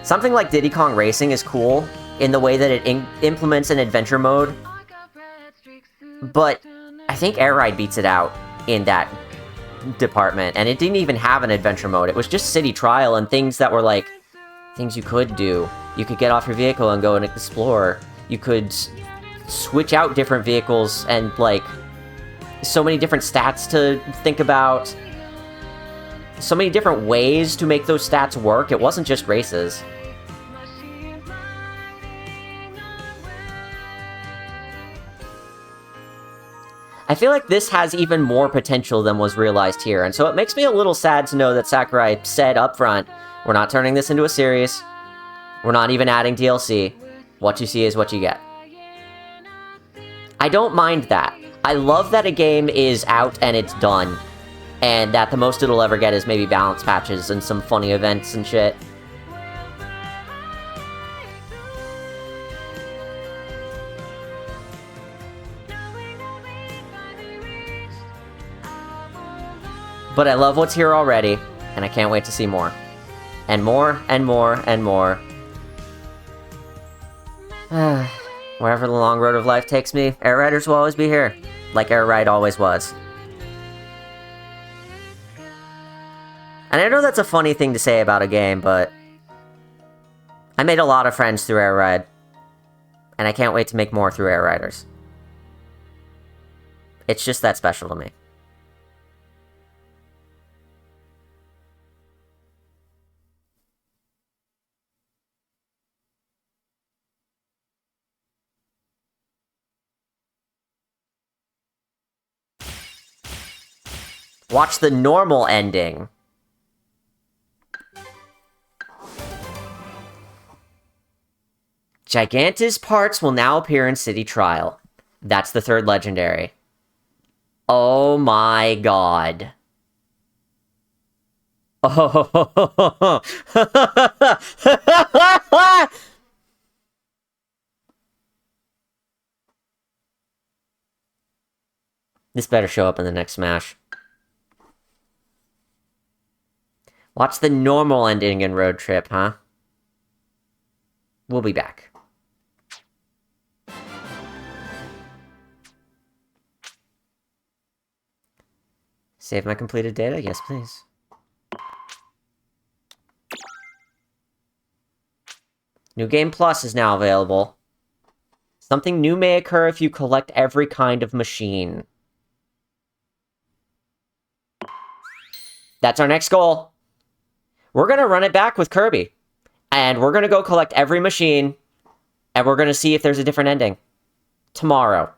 Something like Diddy Kong Racing is cool in the way that it implements an adventure mode, but I think Air Ride beats it out in that department, and it didn't even have an adventure mode. It was just city trial and things that were like, things you could do. You could get off your vehicle and go and explore. You could switch out different vehicles and, like, so many different stats to think about. So many different ways to make those stats work. It wasn't just races. I feel like this has even more potential than was realized here, and so it makes me a little sad to know that Sakurai said up front, we're not turning this into a series, we're not even adding DLC, what you see is what you get. I don't mind that. I love that a game is out and it's done, and that the most it'll ever get is maybe balance patches and some funny events and shit. But I love what's here already, and I can't wait to see more. And more, and more, and more. Wherever the long road of life takes me, Air Riders will always be here. Like Air Ride always was. And I know that's a funny thing to say about a game, but I made a lot of friends through Air Ride, and I can't wait to make more through Air Riders. It's just that special to me. Watch the normal ending. Gigantus parts will now appear in City Trial. That's the third legendary. Oh my god. Oh. This better show up in the next Smash. Watch the normal ending in Road Trip, huh? We'll be back. Save my completed data? Yes, please. New Game Plus is now available. Something new may occur if you collect every kind of machine. That's our next goal. We're going to run it back with Kirby. And we're going to go collect every machine. And we're going to see if there's a different ending. Tomorrow.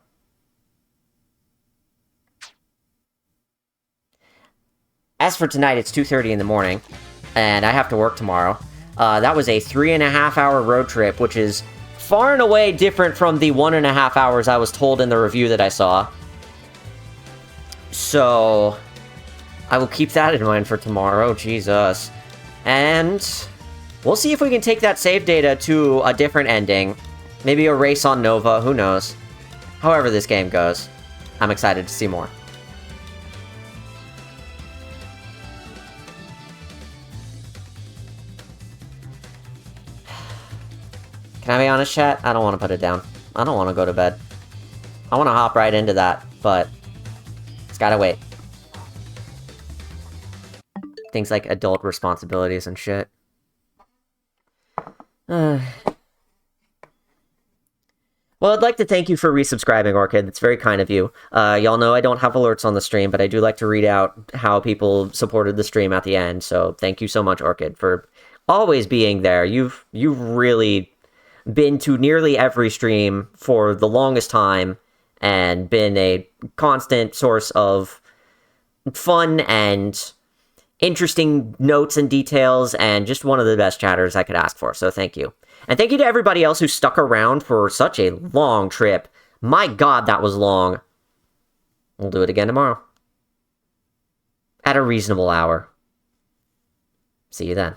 As for tonight, it's 2:30 in the morning. And I have to work tomorrow. That was a 3.5-hour road trip, which is far and away different from the 1.5 hours I was told in the review that I saw. So I will keep that in mind for tomorrow. Jesus. And we'll see if we can take that save data to a different ending. Maybe a race on Nova, who knows. However this game goes, I'm excited to see more. Can I be honest, chat? I don't want to put it down. I don't want to go to bed. I want to hop right into that, but it's gotta wait. Things like adult responsibilities and shit. Well, I'd like to thank you for resubscribing, Orchid. That's very kind of you. Y'all know I don't have alerts on the stream, but I do like to read out how people supported the stream at the end. So thank you so much, Orchid, for always being there. You've really been to nearly every stream for the longest time and been a constant source of fun and interesting notes and details, and just one of the best chatters I could ask for, so thank you. And thank you to everybody else who stuck around for such a long trip. My god, that was long. We'll do it again tomorrow. At a reasonable hour. See you then.